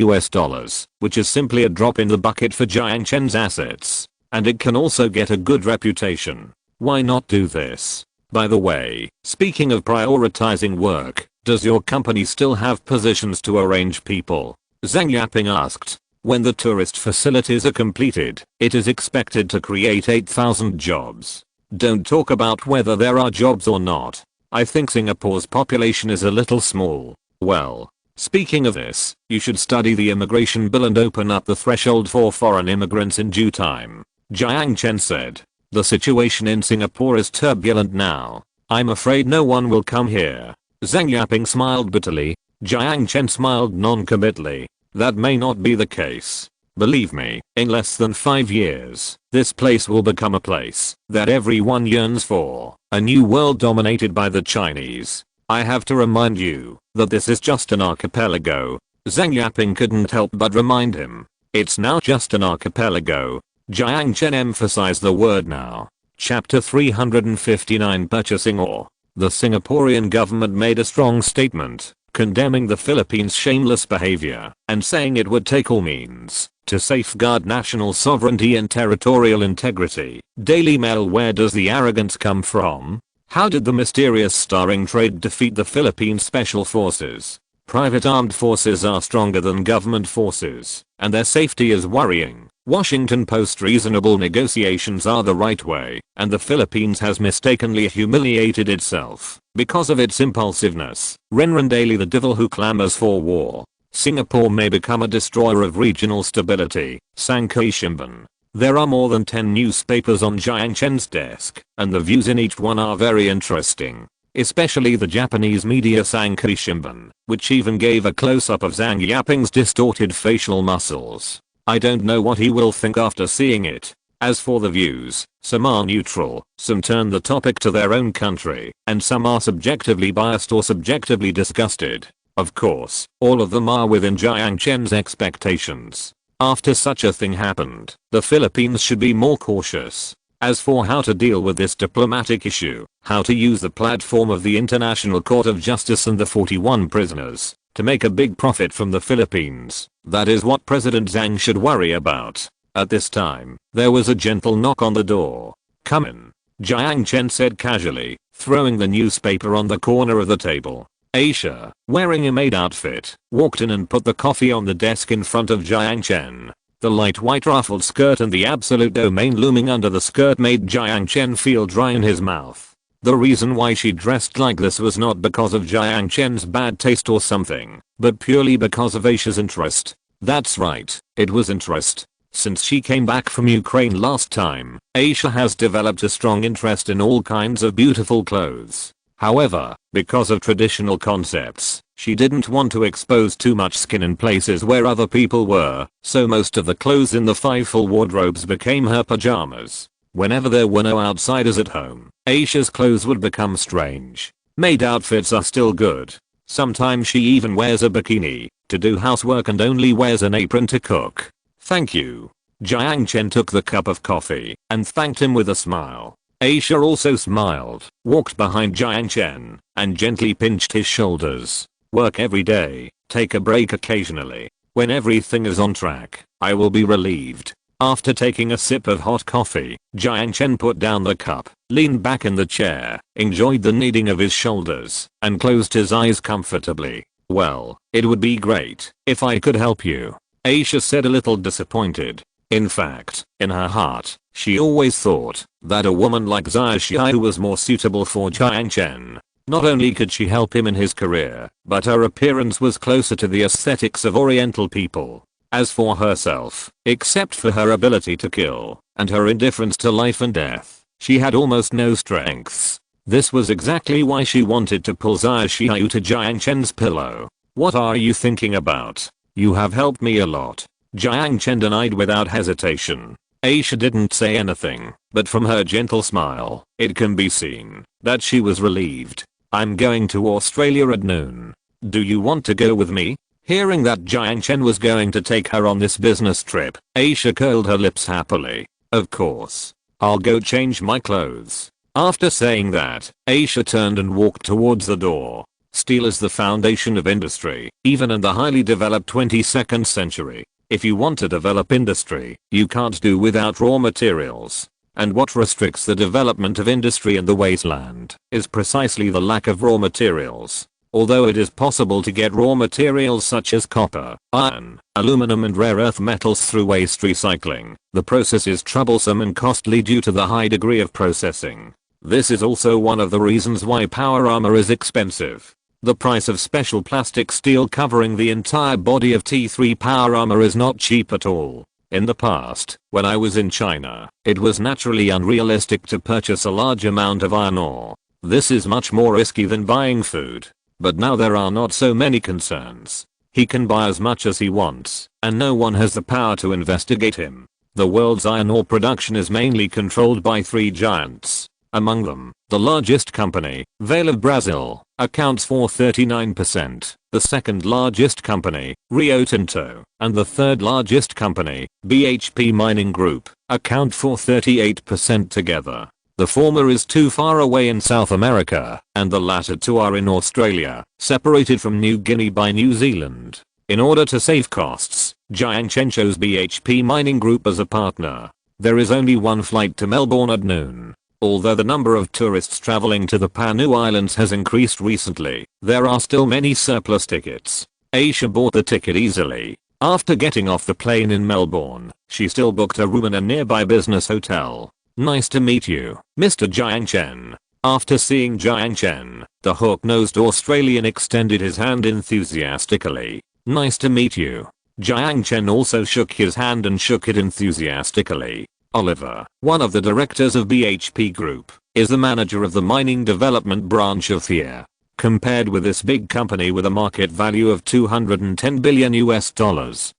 which is simply a drop in the bucket for Jiang Chen's assets. And it can also get a good reputation. Why not do this? By the way, speaking of prioritizing work, does your company still have positions to arrange people? Zhang Yaping asked. When the tourist facilities are completed, it is expected to create 8,000 jobs. Don't talk about whether there are jobs or not. I think Singapore's population is a little small. Well, speaking of this, you should study the immigration bill and open up the threshold for foreign immigrants in due time. Jiang Chen said. The situation in Singapore is turbulent now. I'm afraid no one will come here. Zhang Yaping smiled bitterly. Jiang Chen smiled non-committally. That may not be the case. Believe me, in less than 5 years, this place will become a place that everyone yearns for, a new world dominated by the Chinese. I have to remind you that this is just an archipelago. Zhang Yaping couldn't help but remind him. It's now just an archipelago. Jiang Chen emphasized the word now. Chapter 359 Purchasing Ore. The Singaporean government made a strong statement, condemning the Philippines' shameless behavior and saying it would take all means to safeguard national sovereignty and territorial integrity. Daily Mail. Where does the arrogance come from? How did the mysterious starring trade defeat the Philippine Special Forces? Private armed forces are stronger than government forces, and their safety is worrying. Washington Post reasonable negotiations are the right way, and the Philippines has mistakenly humiliated itself because of its impulsiveness. Renren Daily the devil who clamors for war. Singapore may become a destroyer of regional stability. Sankei Shimbun. There are more than 10 newspapers on Jiang Chen's desk, and the views in each one are very interesting. Especially the Japanese media Sankei Shimbun, which even gave a close-up of Zhang Yaping's distorted facial muscles. I don't know what he will think after seeing it. As for the views, some are neutral, some turn the topic to their own country, and some are subjectively biased or subjectively disgusted. Of course, all of them are within Jiang Chen's expectations. After such a thing happened, the Philippines should be more cautious. As for how to deal with this diplomatic issue, how to use the platform of the International Court of Justice and the 41 prisoners to make a big profit from the Philippines, that is what President Zhang should worry about. At this time, there was a gentle knock on the door. "Come in," Jiang Chen said casually, throwing the newspaper on the corner of the table. Aisha, wearing a maid outfit, walked in and put the coffee on the desk in front of Jiang Chen. The light white ruffled skirt and the absolute domain looming under the skirt made Jiang Chen feel dry in his mouth. The reason why she dressed like this was not because of Jiang Chen's bad taste or something, but purely because of Aisha's interest. That's right, it was interest. Since she came back from Ukraine last time, Aisha has developed a strong interest in all kinds of beautiful clothes. However, because of traditional concepts, she didn't want to expose too much skin in places where other people were, so most of the clothes in the 5 full wardrobes became her pajamas. Whenever there were no outsiders at home, Aisha's clothes would become strange. Maid outfits are still good. Sometimes she even wears a bikini to do housework and only wears an apron to cook. "Thank you." Jiang Chen took the cup of coffee and thanked him with a smile. Aisha also smiled, walked behind Jiang Chen, and gently pinched his shoulders. "Work every day, take a break occasionally. When everything is on track, I will be relieved." After taking a sip of hot coffee, Jiang Chen put down the cup, leaned back in the chair, enjoyed the kneading of his shoulders, and closed his eyes comfortably. "Well, it would be great if I could help you," Aisha said, a little disappointed. In fact, in her heart, she always thought that a woman like Zhao Xiao was more suitable for Jiang Chen. Not only could she help him in his career, but her appearance was closer to the aesthetics of Oriental people. As for herself, except for her ability to kill and her indifference to life and death, she had almost no strengths. This was exactly why she wanted to pull Zhao Xiao to Jiang Chen's pillow. "What are you thinking about? You have helped me a lot," Jiang Chen denied without hesitation. Aisha didn't say anything, but from her gentle smile, it can be seen that she was relieved. "I'm going to Australia at noon. Do you want to go with me?" Hearing that Jiang Chen was going to take her on this business trip, Aisha curled her lips happily. "Of course. I'll go change my clothes." After saying that, Aisha turned and walked towards the door. Steel is the foundation of industry, even in the highly developed 22nd century. If you want to develop industry, you can't do without raw materials. And what restricts the development of industry in the wasteland is precisely the lack of raw materials. Although it is possible to get raw materials such as copper, iron, aluminum and rare earth metals through waste recycling, the process is troublesome and costly due to the high degree of processing. This is also one of the reasons why power armor is expensive. The price of special plastic steel covering the entire body of T3 power armor is not cheap at all. In the past, when I was in China, it was naturally unrealistic to purchase a large amount of iron ore. This is much more risky than buying food. But now there are not so many concerns. He can buy as much as he wants, and no one has the power to investigate him. The world's iron ore production is mainly controlled by 3 giants. Among them, the largest company, Vale of Brazil, accounts for 39%, the second largest company, Rio Tinto, and the third largest company, BHP Mining Group, account for 38% together. The former is too far away in South America, and the latter two are in Australia, separated from New Guinea by New Zealand. In order to save costs, Jiang Chen chose BHP Mining Group as a partner. There is only one flight to Melbourne at noon. Although the number of tourists traveling to the Panu Islands has increased recently, there are still many surplus tickets. Aisha bought the ticket easily. After getting off the plane in Melbourne, she still booked a room in a nearby business hotel. "Nice to meet you, Mr. Jiang Chen." After seeing Jiang Chen, the hook-nosed Australian extended his hand enthusiastically. "Nice to meet you." Jiang Chen also shook his hand and shook it enthusiastically. Oliver, one of the directors of BHP Group, is the manager of the mining development branch of THEA. Compared with this big company with a market value of $210 billion,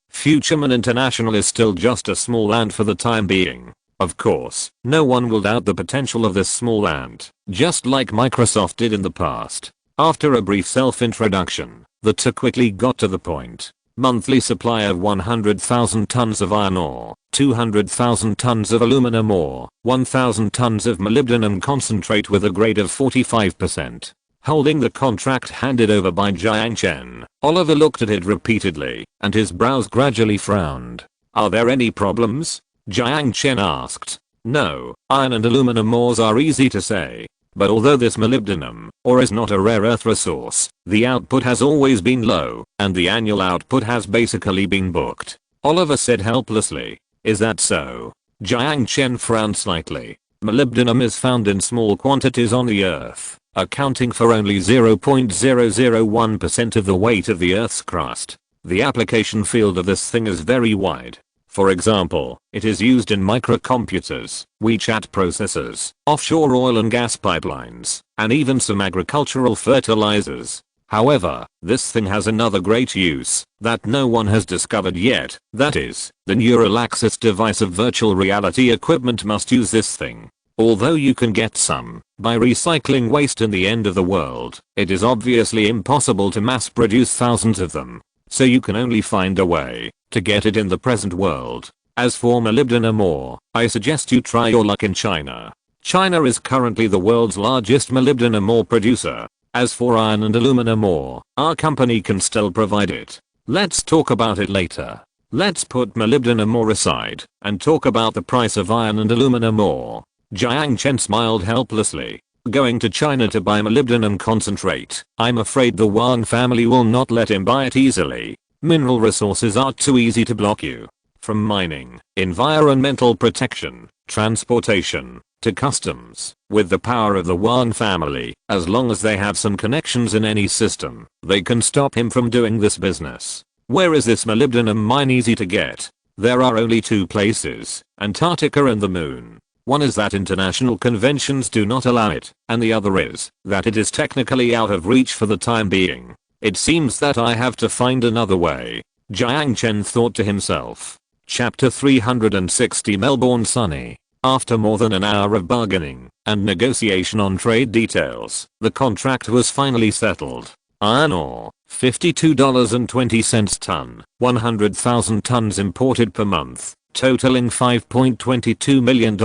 Futureman International is still just a small ant for the time being. Of course, no one will doubt the potential of this small ant, just like Microsoft did in the past. After a brief self-introduction, the two quickly got to the point. Monthly supply of 100,000 tons of iron ore, 200,000 tons of aluminum ore, 1,000 tons of molybdenum concentrate with a grade of 45%. Holding the contract handed over by Jiang Chen, Oliver looked at it repeatedly, and his brows gradually frowned. "Are there any problems?" Jiang Chen asked. "No, iron and aluminum ores are easy to say. But although this molybdenum ore is not a rare earth resource, the output has always been low, and the annual output has basically been booked." Oliver said helplessly. "Is that so?" Jiang Chen frowned slightly. "Molybdenum is found in small quantities on the earth, accounting for only 0.001% of the weight of the Earth's crust. The application field of this thing is very wide. For example, it is used in microcomputers, WeChat processors, offshore oil and gas pipelines, and even some agricultural fertilizers. However, this thing has another great use that no one has discovered yet, that is, the neural access device of virtual reality equipment must use this thing. Although you can get some by recycling waste in the end of the world, it is obviously impossible to mass produce thousands of them. So you can only find a way to get it in the present world. As for molybdenum ore, I suggest you try your luck in China. China is currently the world's largest molybdenum ore producer. As for iron and aluminum ore, our company can still provide it. Let's talk about it later. Let's put molybdenum ore aside and talk about the price of iron and aluminum ore." Jiang Chen smiled helplessly. "Going to China to buy molybdenum concentrate, I'm afraid the Wang family will not let him buy it easily. Mineral resources are too easy to block you. From mining, environmental protection, transportation, to customs. With the power of the Wang family, as long as they have some connections in any system, they can stop him from doing this business. Where is this molybdenum mine easy to get? There are only two places, Antarctica and the moon. One is that international conventions do not allow it, and the other is that it is technically out of reach for the time being. It seems that I have to find another way." Jiang Chen thought to himself. Chapter 360 Melbourne Sunny. After more than an hour of bargaining and negotiation on trade details, the contract was finally settled. Iron ore, $52.20 ton, 100,000 tons imported per month, totaling $5.22 million.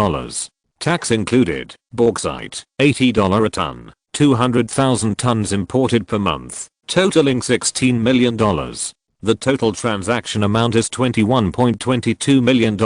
Tax included. Bauxite, $80 a ton, 200,000 tons imported per month, totaling $16 million. The total transaction amount is $21.22 million.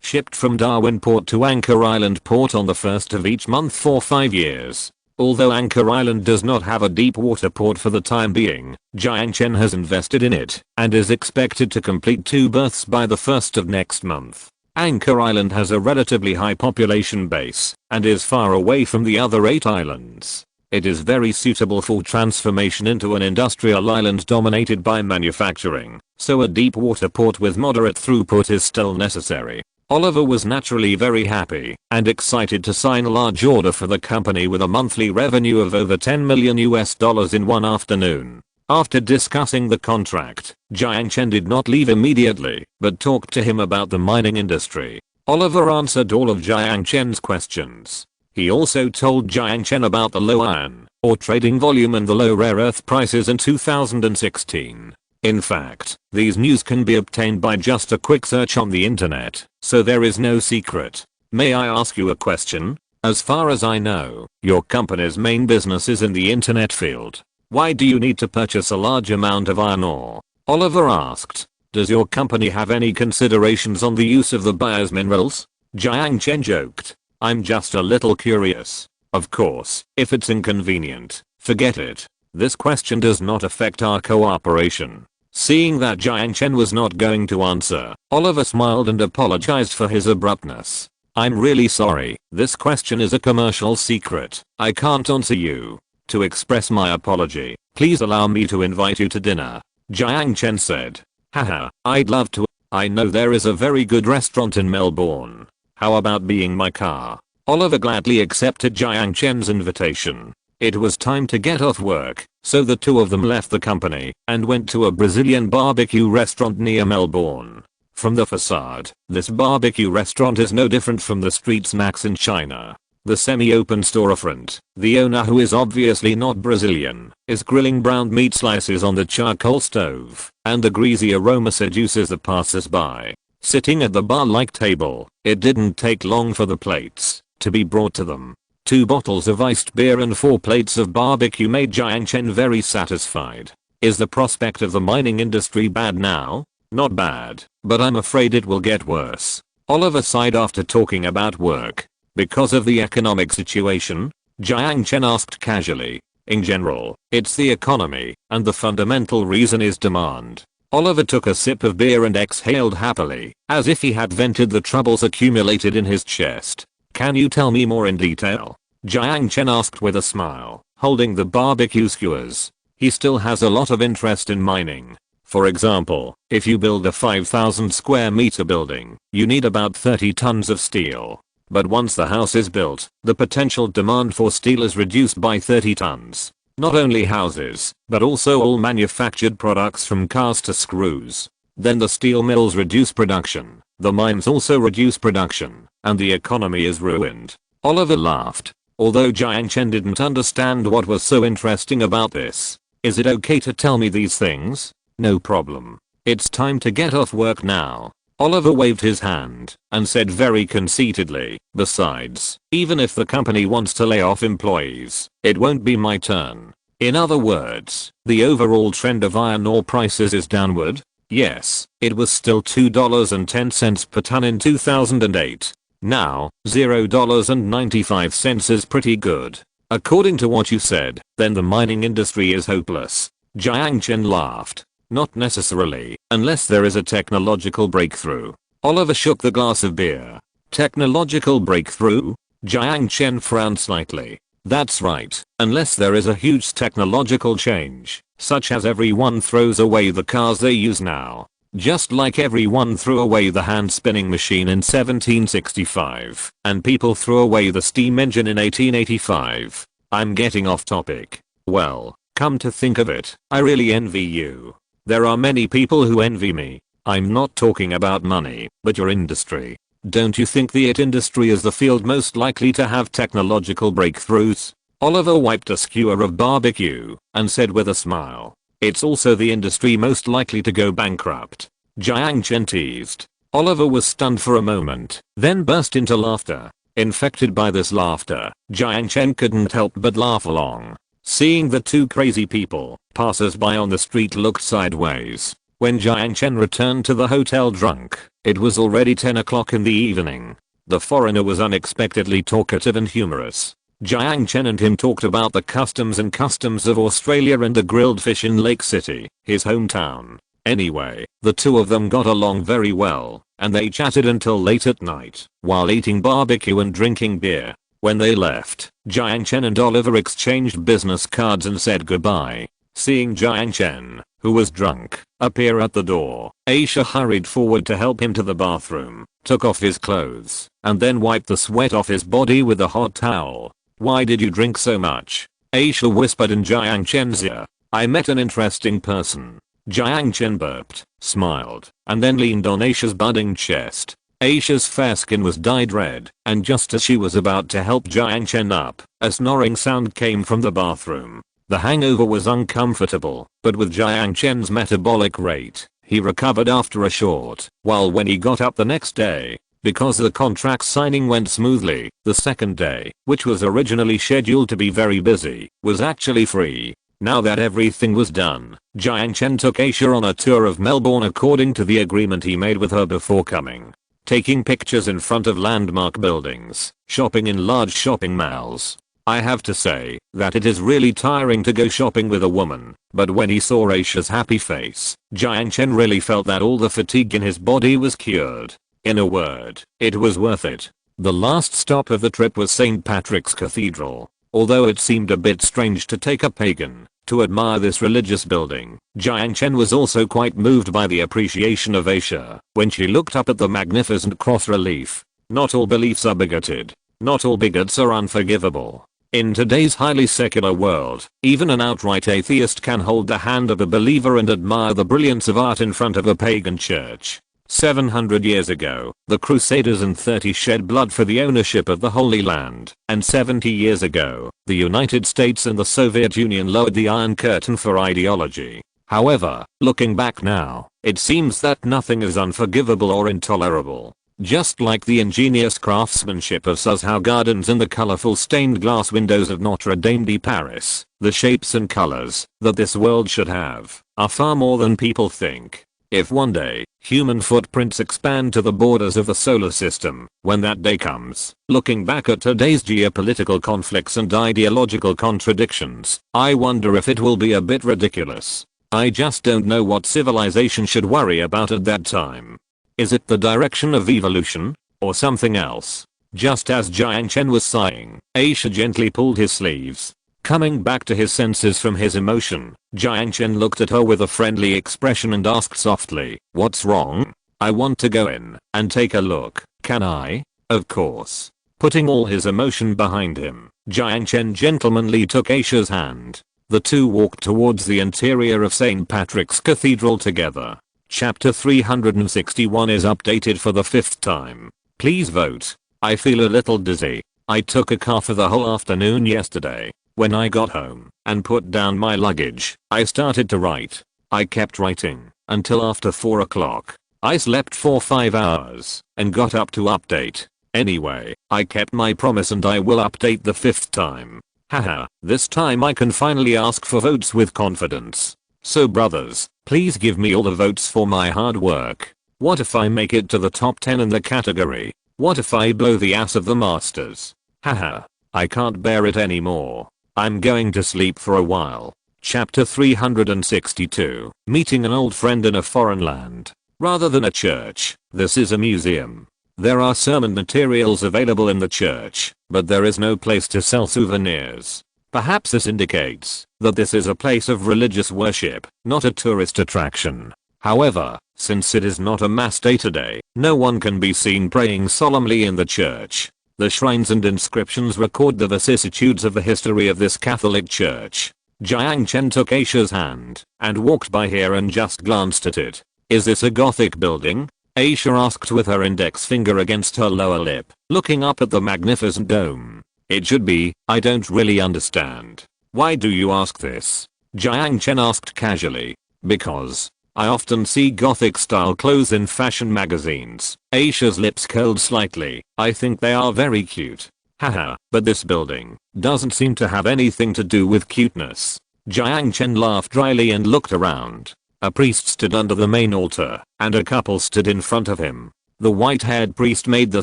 Shipped from Darwin Port to Anchor Island Port on the 1st of each month for 5 years. Although Anchor Island does not have a deep water port for the time being, Jiang Chen has invested in it and is expected to complete 2 berths by the 1st of next month. Anchor Island has a relatively high population base and is far away from the other 8 islands. It is very suitable for transformation into an industrial island dominated by manufacturing, so a deep water port with moderate throughput is still necessary. Oliver was naturally very happy and excited to sign a large order for the company with a monthly revenue of over $10 million in one afternoon. After discussing the contract, Jiang Chen did not leave immediately, but talked to him about the mining industry. Oliver answered all of Jiang Chen's questions. He also told Jiang Chen about the low iron ore trading volume and the low rare earth prices in 2016. In fact, these news can be obtained by just a quick search on the internet, so there is no secret. May I ask you a question? As far as I know, your company's main business is in the internet field. Why do you need to purchase a large amount of iron ore? Oliver asked. Does your company have any considerations on the use of the buyer's minerals? Jiang Chen joked. I'm just a little curious. Of course, if it's inconvenient, forget it. This question does not affect our cooperation. Seeing that Jiang Chen was not going to answer, Oliver smiled and apologized for his abruptness. I'm really sorry, this question is a commercial secret. I can't answer you. To express my apology, please allow me to invite you to dinner. Jiang Chen said. Haha, I'd love to. I know there is a very good restaurant in Melbourne. How about being my car? Oliver gladly accepted Jiang Chen's invitation. It was time to get off work, so the two of them left the company and went to a Brazilian barbecue restaurant near Melbourne. From the facade, this barbecue restaurant is no different from the street snacks in China. The semi-open storefront, the owner, who is obviously not Brazilian, is grilling browned meat slices on the charcoal stove, and the greasy aroma seduces the passers-by. Sitting at the bar-like table, it didn't take long for the plates to be brought to them. 2 bottles of iced beer and 4 plates of barbecue made Jiang Chen very satisfied. Is the prospect of the mining industry bad now? Not bad, but I'm afraid it will get worse. Oliver sighed after talking about work. Because of the economic situation? Jiang Chen asked casually. In general, it's the economy, and the fundamental reason is demand. Oliver took a sip of beer and exhaled happily, as if he had vented the troubles accumulated in his chest. Can you tell me more in detail? Jiang Chen asked with a smile, holding the barbecue skewers. He still has a lot of interest in mining. For example, if you build a 5,000 square meter building, you need about 30 tons of steel. But once the house is built, the potential demand for steel is reduced by 30 tons. Not only houses, but also all manufactured products from cars to screws. Then the steel mills reduce production, the mines also reduce production, and the economy is ruined. Oliver laughed. Although Jiang Chen didn't understand what was so interesting about this. Is it okay to tell me these things? No problem. It's time to get off work now. Oliver waved his hand and said very conceitedly, besides, even if the company wants to lay off employees, it won't be my turn. In other words, the overall trend of iron ore prices is downward. Yes, it was still $2.10 per ton in 2008. Now, $0.95 is pretty good. According to what you said, then the mining industry is hopeless. Jiang Chen laughed. Not necessarily, unless there is a technological breakthrough. Oliver shook the glass of beer. Technological breakthrough? Jiang Chen frowned slightly. That's right, unless there is a huge technological change, such as everyone throws away the cars they use now. Just like everyone threw away the hand spinning machine in 1765, and people threw away the steam engine in 1885. I'm getting off topic. Well, come to think of it, I really envy you. There are many people who envy me. I'm not talking about money, but your industry. Don't you think the IT industry is the field most likely to have technological breakthroughs? Oliver wiped a skewer of barbecue and said with a smile. It's also the industry most likely to go bankrupt. Jiang Chen teased. Oliver was stunned for a moment, then burst into laughter. Infected by this laughter, Jiang Chen couldn't help but laugh along. Seeing the two crazy people, passers-by on the street looked sideways. When Jiang Chen returned to the hotel drunk, it was already 10 o'clock in the evening. The foreigner was unexpectedly talkative and humorous. Jiang Chen and him talked about the customs of Australia and the grilled fish in Lake City, his hometown. Anyway, the two of them got along very well, and they chatted until late at night, while eating barbecue and drinking beer. When they left, Jiang Chen and Oliver exchanged business cards and said goodbye. Seeing Jiang Chen, who was drunk, appear at the door, Aisha hurried forward to help him to the bathroom, took off his clothes, and then wiped the sweat off his body with a hot towel. Why did you drink so much? Aisha whispered in Jiang Chen's ear. I met an interesting person. Jiang Chen burped, smiled, and then leaned on Aisha's budding chest. Aisha's fair skin was dyed red, and just as she was about to help Jiang Chen up, a snoring sound came from the bathroom. The hangover was uncomfortable, but with Jiang Chen's metabolic rate, he recovered after a short while when he got up the next day. Because the contract signing went smoothly, the second day, which was originally scheduled to be very busy, was actually free. Now that everything was done, Jiang Chen took Aisha on a tour of Melbourne according to the agreement he made with her before coming. Taking pictures in front of landmark buildings, shopping in large shopping malls. I have to say that it is really tiring to go shopping with a woman, but when he saw Aisha's happy face, Jiang Chen really felt that all the fatigue in his body was cured. In a word, it was worth it. The last stop of the trip was St. Patrick's Cathedral. Although it seemed a bit strange to take a pagan to admire this religious building, Jiang Chen was also quite moved by the appreciation of Aisha when she looked up at the magnificent cross relief. Not all beliefs are bigoted. Not all bigots are unforgivable. In today's highly secular world, even an outright atheist can hold the hand of a believer and admire the brilliance of art in front of a pagan church. 700 years ago, the Crusaders and 30 shed blood for the ownership of the Holy Land, and 70 years ago, the United States and the Soviet Union lowered the Iron Curtain for ideology. However, looking back now, it seems that nothing is unforgivable or intolerable. Just like the ingenious craftsmanship of Sun Jiao gardens and the colorful stained glass windows of Notre Dame de Paris, the shapes and colors that this world should have are far more than people think. If one day, human footprints expand to the borders of the solar system, when that day comes, looking back at today's geopolitical conflicts and ideological contradictions, I wonder if it will be a bit ridiculous. I just don't know what civilization should worry about at that time. Is it the direction of evolution? Or something else? Just as Jiang Chen was sighing, Aisha gently pulled his sleeves. Coming back to his senses from his emotion, Jiang Chen looked at her with a friendly expression and asked softly, "What's wrong? I want to go in and take a look, can I?" Of course. Putting all his emotion behind him, Jiang Chen gentlemanly took Aisha's hand. The two walked towards the interior of St. Patrick's Cathedral together. Chapter 361 is updated for the 5th time. Please vote. I feel a little dizzy. I took a car for the whole afternoon yesterday. When I got home and put down my luggage, I started to write. I kept writing until after 4 o'clock. I slept for 5 hours and got up to update. Anyway, I kept my promise and I will update the 5th time. Haha, this time I can finally ask for votes with confidence. So brothers, please give me all the votes for my hard work. What if I make it to the top 10 in the category? What if I blow the ass of the masters? Haha, I can't bear it anymore. I'm going to sleep for a while. Chapter 362. Meeting an old friend in a foreign land. Rather than a church, this is a museum. There are sermon materials available in the church, but there is no place to sell souvenirs. Perhaps this indicates that this is a place of religious worship, not a tourist attraction. However, since it is not a mass day today, no one can be seen praying solemnly in the church. The shrines and inscriptions record the vicissitudes of the history of this Catholic church. Jiang Chen took Aisha's hand and walked by here and just glanced at it. Is this a Gothic building? Aisha asked with her index finger against her lower lip, looking up at the magnificent dome. It should be. I don't really understand. Why do you ask this? Jiang Chen asked casually. Because I often see Gothic style clothes in fashion magazines. Aisha's lips curled slightly. I think they are very cute. Haha, but this building doesn't seem to have anything to do with cuteness. Jiang Chen laughed dryly and looked around. A priest stood under the main altar, and a couple stood in front of him. The white-haired priest made the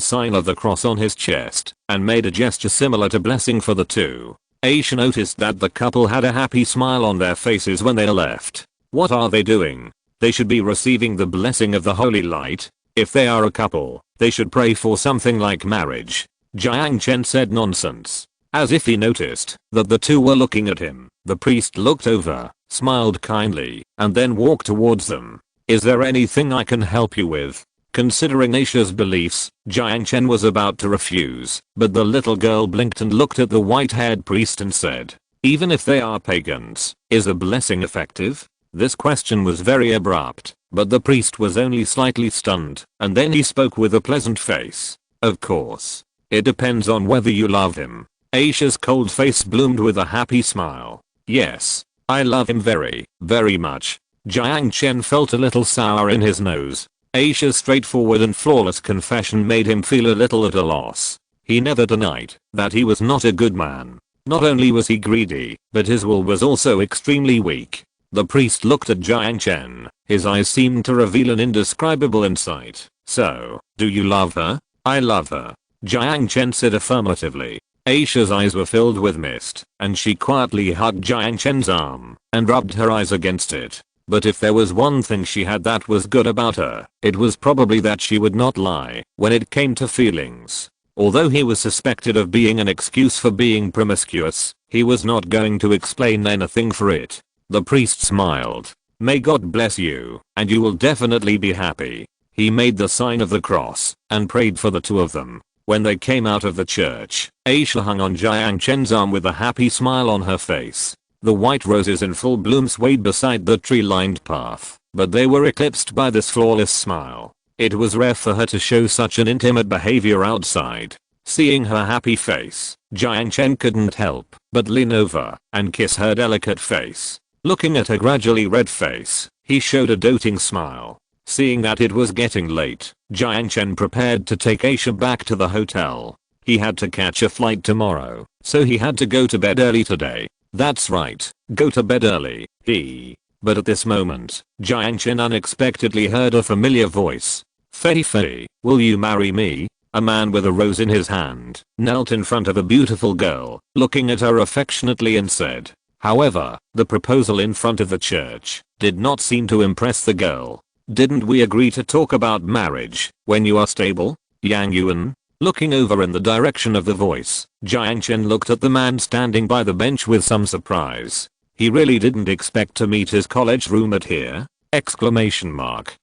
sign of the cross on his chest, and made a gesture similar to blessing for the two. Aisha noticed that the couple had a happy smile on their faces when they left. What are they doing? They should be receiving the blessing of the holy light. If they are a couple, they should pray for something like marriage. Jiang Chen said nonsense. As if he noticed that the two were looking at him, the priest looked over, smiled kindly, and then walked towards them. Is there anything I can help you with? Considering Aisha's beliefs, Jiang Chen was about to refuse, but the little girl blinked and looked at the white-haired priest and said, even if they are pagans, is a blessing effective? This question was very abrupt, but the priest was only slightly stunned, and then he spoke with a pleasant face. Of course. It depends on whether you love him. Aisha's cold face bloomed with a happy smile. Yes, I love him very, very much. Jiang Chen felt a little sour in his nose. Aisha's straightforward and flawless confession made him feel a little at a loss. He never denied that he was not a good man. Not only was he greedy, but his will was also extremely weak. The priest looked at Jiang Chen. His eyes seemed to reveal an indescribable insight. So, do you love her? I love her. Jiang Chen said affirmatively. Aisha's eyes were filled with mist, and she quietly hugged Jiang Chen's arm and rubbed her eyes against it. But if there was one thing she had that was good about her, it was probably that she would not lie when it came to feelings. Although he was suspected of being an excuse for being promiscuous, he was not going to explain anything for it. The priest smiled. "May God bless you, and you will definitely be happy." He made the sign of the cross and prayed for the two of them. When they came out of the church, Aisha hung on Jiang Chen's arm with a happy smile on her face. The white roses in full bloom swayed beside the tree-lined path, but they were eclipsed by this flawless smile. It was rare for her to show such an intimate behavior outside. Seeing her happy face, Jiang Chen couldn't help but lean over and kiss her delicate face. Looking at her gradually red face, he showed a doting smile. Seeing that it was getting late, Jiang Chen prepared to take Aisha back to the hotel. He had to catch a flight tomorrow, so he had to go to bed early today. That's right, go to bed early, But at this moment, Jiang Chen unexpectedly heard a familiar voice. "Fei Fei, will you marry me?" A man with a rose in his hand knelt in front of a beautiful girl, looking at her affectionately and said. However, the proposal in front of the church did not seem to impress the girl. "Didn't we agree to talk about marriage when you are stable, Yang Yuan?" Looking over in the direction of the voice, Jiang Chen looked at the man standing by the bench with some surprise. He really didn't expect to meet his college roommate here? Exclamation mark.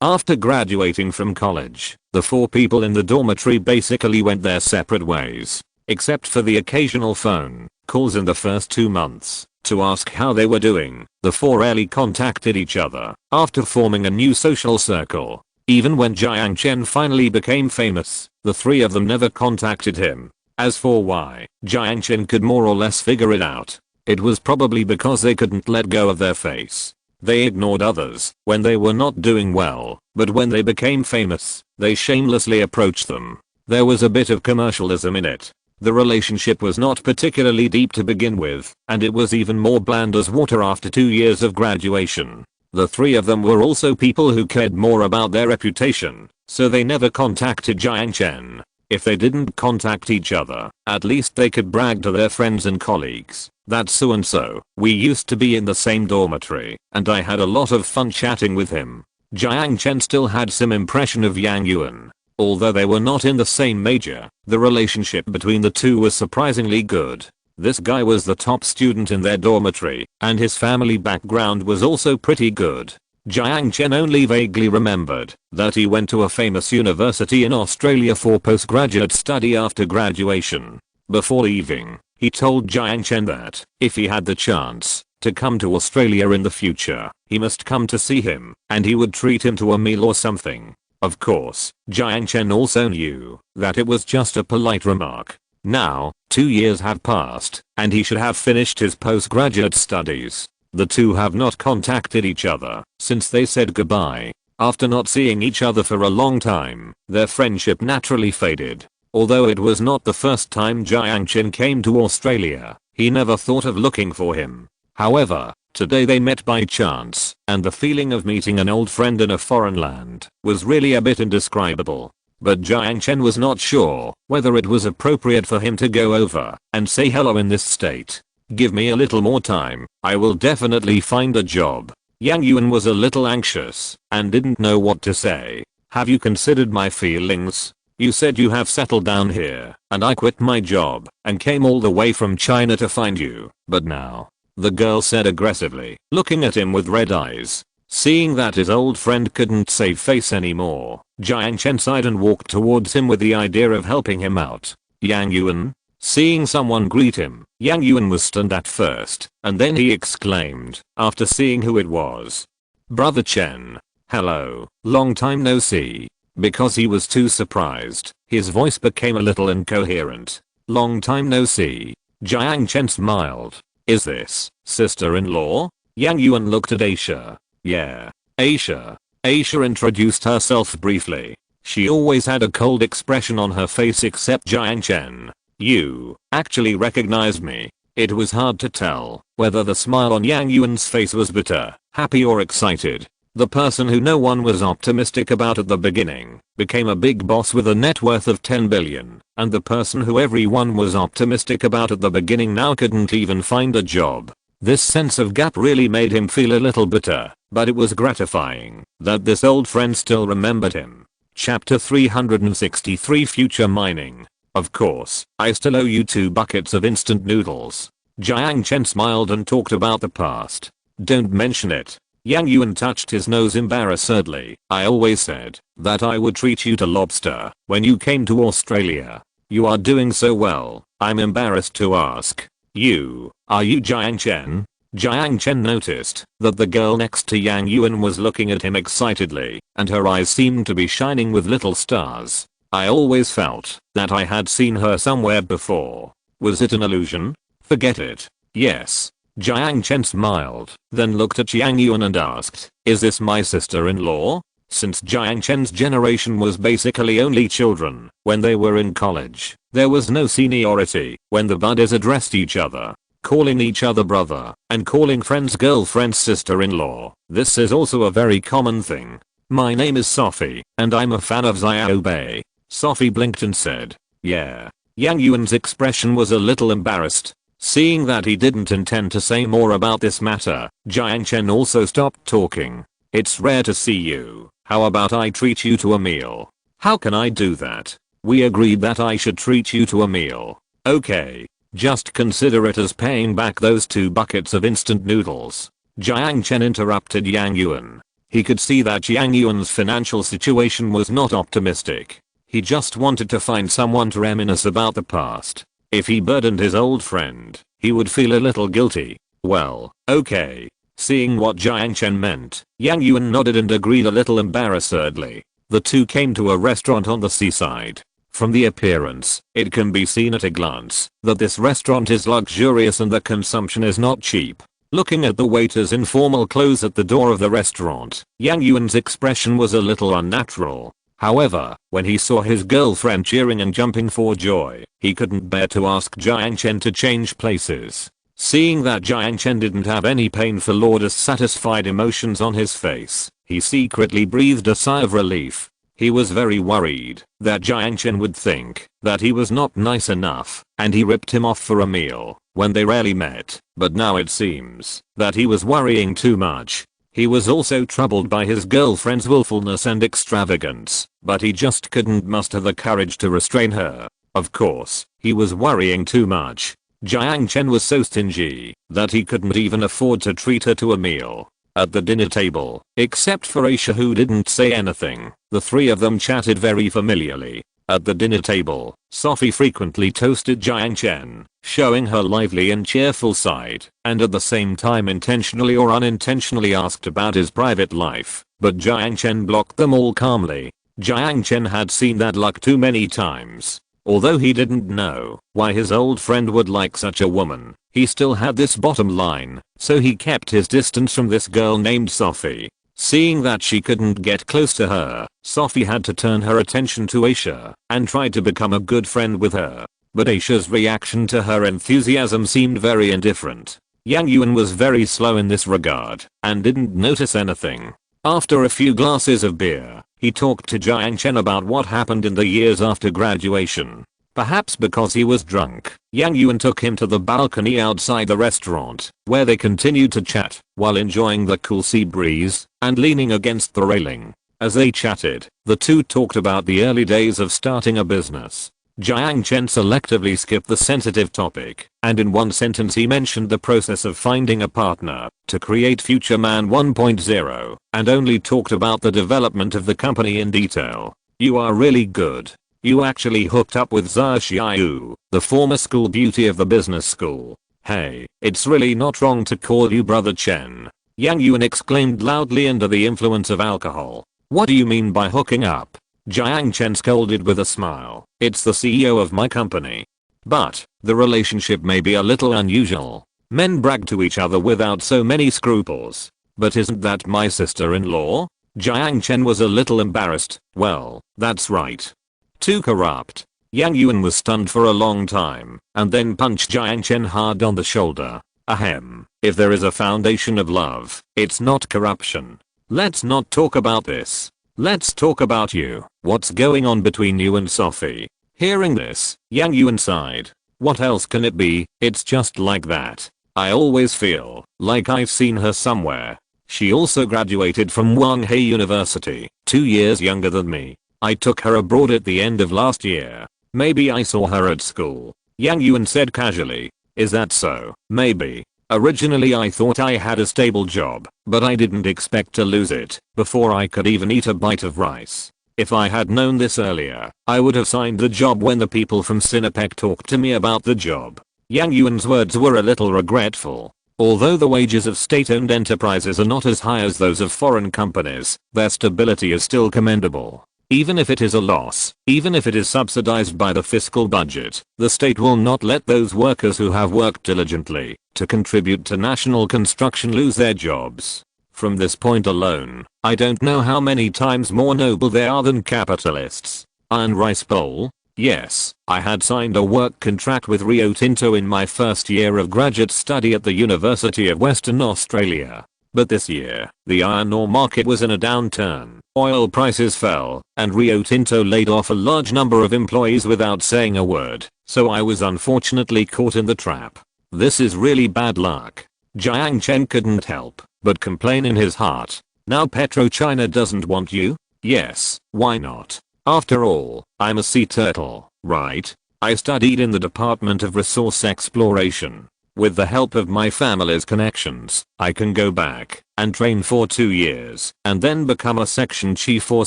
After graduating from college, the four people in the dormitory basically went their separate ways, except for the occasional phone calls in the first 2 months. To ask how they were doing, the four rarely contacted each other after forming a new social circle. Even when Jiang Chen finally became famous, the three of them never contacted him. As for why, Jiang Chen could more or less figure it out. It was probably because they couldn't let go of their face. They ignored others when they were not doing well, but when they became famous, they shamelessly approached them. There was a bit of commercialism in it. The relationship was not particularly deep to begin with, and it was even more bland as water after 2 years of graduation. The three of them were also people who cared more about their reputation, so they never contacted Jiang Chen. If they didn't contact each other, at least they could brag to their friends and colleagues. "That's so and so, we used to be in the same dormitory, and I had a lot of fun chatting with him." Jiang Chen still had some impression of Yang Yuan. Although they were not in the same major, the relationship between the two was surprisingly good. This guy was the top student in their dormitory, and his family background was also pretty good. Jiang Chen only vaguely remembered that he went to a famous university in Australia for postgraduate study after graduation. Before leaving, he told Jiang Chen that if he had the chance to come to Australia in the future, he must come to see him, and he would treat him to a meal or something. Of course, Jiang Chen also knew that it was just a polite remark. Now, 2 years have passed, and he should have finished his postgraduate studies. The two have not contacted each other since they said goodbye. After not seeing each other for a long time, their friendship naturally faded. Although it was not the first time Jiang Chen came to Australia, he never thought of looking for him. However, today they met by chance, and the feeling of meeting an old friend in a foreign land was really a bit indescribable. But Jiang Chen was not sure whether it was appropriate for him to go over and say hello in this state. "Give me a little more time, I will definitely find a job." Yang Yuan was a little anxious and didn't know what to say. "Have you considered my feelings? You said you have settled down here, and I quit my job and came all the way from China to find you, but now," the girl said aggressively, looking at him with red eyes. Seeing that his old friend couldn't save face anymore, Jiang Chen sighed and walked towards him with the idea of helping him out. "Yang Yuan?" Seeing someone greet him, Yang Yuan was stunned at first, and then he exclaimed, after seeing who it was. "Brother Chen. Hello, long time no see." Because he was too surprised, his voice became a little incoherent. "Long time no see." Jiang Chen smiled. "Is this sister-in-law?" Yang Yuan looked at Aisha. "Yeah, Aisha." Aisha introduced herself briefly. She always had a cold expression on her face except Jiang Chen. "You actually recognized me." It was hard to tell whether the smile on Yang Yuan's face was bitter, happy or excited. The person who no one was optimistic about at the beginning became a big boss with a net worth of 10 billion, and the person who everyone was optimistic about at the beginning now couldn't even find a job. This sense of gap really made him feel a little bitter, but it was gratifying that this old friend still remembered him. Chapter 363 Future Mining. Of course, I still owe you 2 buckets of instant noodles. Jiang Chen smiled and talked about the past. Don't mention it. Yang Yuan touched his nose embarrassedly. I always said that I would treat you to lobster when you came to Australia. You are doing so well, I'm embarrassed to ask. Are you Jiang Chen? Jiang Chen noticed that the girl next to Yang Yuan was looking at him excitedly, and her eyes seemed to be shining with little stars. I always felt that I had seen her somewhere before. Was it an illusion? Forget it. Yes. Jiang Chen smiled, then looked at Yang Yuan and asked, is this my sister-in-law? Since Jiang Chen's generation was basically only children when they were in college, there was no seniority when the buddies addressed each other, calling each other brother, and calling friends girlfriends sister-in-law. This is also a very common thing. My name is Sophie, and I'm a fan of Xiao Bei. Sophie blinked and said, yeah. Yang Yuan's expression was a little embarrassed. Seeing that he didn't intend to say more about this matter, Jiang Chen also stopped talking. It's rare to see you. How about I treat you to a meal? How can I do that? We agreed that I should treat you to a meal. Okay. Just consider it as paying back those 2 buckets of instant noodles. Jiang Chen interrupted Yang Yuan. He could see that Yang Yuan's financial situation was not optimistic. He just wanted to find someone to reminisce about the past. If he burdened his old friend, he would feel a little guilty. Well, okay. Seeing what Jiang Chen meant, Yang Yuan nodded and agreed a little embarrassedly. The two came to a restaurant on the seaside. From the appearance, it can be seen at a glance that this restaurant is luxurious and the consumption is not cheap. Looking at the waiter's informal clothes at the door of the restaurant, Yang Yuan's expression was a little unnatural. However, when he saw his girlfriend cheering and jumping for joy, he couldn't bear to ask Jiang Chen to change places. Seeing that Jiang Chen didn't have any painful or dissatisfied emotions on his face, he secretly breathed a sigh of relief. He was very worried that Jiang Chen would think that he was not nice enough, and he ripped him off for a meal when they rarely met, but now it seems that he was worrying too much. He was also troubled by his girlfriend's willfulness and extravagance, but he just couldn't muster the courage to restrain her. Of course, he was worrying too much. Jiang Chen was so stingy that he couldn't even afford to treat her to a meal. At the dinner table, except for Aisha who didn't say anything, the three of them chatted very familiarly. At the dinner table, Sophie frequently toasted Jiang Chen, showing her lively and cheerful side, and at the same time intentionally or unintentionally asked about his private life, but Jiang Chen blocked them all calmly. Jiang Chen had seen that luck too many times. Although he didn't know why his old friend would like such a woman, he still had this bottom line, so he kept his distance from this girl named Sophie. Seeing that she couldn't get close to her, Sophie had to turn her attention to Aisha and try to become a good friend with her. But Aisha's reaction to her enthusiasm seemed very indifferent. Yang Yuan was very slow in this regard and didn't notice anything. After a few glasses of beer, he talked to Jiang Chen about what happened in the years after graduation. Perhaps because he was drunk, Yang Yuan took him to the balcony outside the restaurant, where they continued to chat while enjoying the cool sea breeze and leaning against the railing. As they chatted, the two talked about the early days of starting a business. Jiang Chen selectively skipped the sensitive topic, and in one sentence he mentioned the process of finding a partner to create Future Man 1.0, and only talked about the development of the company in detail. You are really good. You actually hooked up with Zha Xiao, the former school beauty of the business school. Hey, it's really not wrong to call you Brother Chen. Yang Yuan exclaimed loudly under the influence of alcohol. What do you mean by hooking up? Jiang Chen scolded with a smile. It's the CEO of my company. But, the relationship may be a little unusual. Men brag to each other without so many scruples. But isn't that my sister-in-law? Jiang Chen was a little embarrassed. Well, that's right. Too corrupt. Yang Yuan was stunned for a long time, and then punched Jiang Chen hard on the shoulder. Ahem. If there is a foundation of love, it's not corruption. Let's not talk about this. Let's talk about you. What's going on between you and Sophie? Hearing this, Yang Yuan sighed. What else can it be? It's just like that. I always feel like I've seen her somewhere. She also graduated from Wanghei University, 2 years younger than me. I took her abroad at the end of last year. Maybe I saw her at school. Yang Yuan said casually. Is that so? Maybe. Originally I thought I had a stable job, but I didn't expect to lose it before I could even eat a bite of rice. If I had known this earlier, I would have signed the job when the people from SYNOPSIS talked to me about the job. Yang Yuan's words were a little regretful. Although the wages of state-owned enterprises are not as high as those of foreign companies, their stability is still commendable. Even if it is a loss, even if it is subsidized by the fiscal budget, the state will not let those workers who have worked diligently to contribute to national construction lose their jobs. From this point alone, I don't know how many times more noble they are than capitalists. Iron Rice Bowl? Yes, I had signed a work contract with Rio Tinto in my first year of graduate study at the University of Western Australia. But this year, the iron ore market was in a downturn, oil prices fell, and Rio Tinto laid off a large number of employees without saying a word, so I was unfortunately caught in the trap. This is really bad luck. Jiang Chen couldn't help but complain in his heart. Now PetroChina doesn't want you? Yes, why not? After all, I'm a sea turtle, right? I studied in the Department of Resource Exploration. With the help of my family's connections, I can go back and train for 2 years and then become a section chief or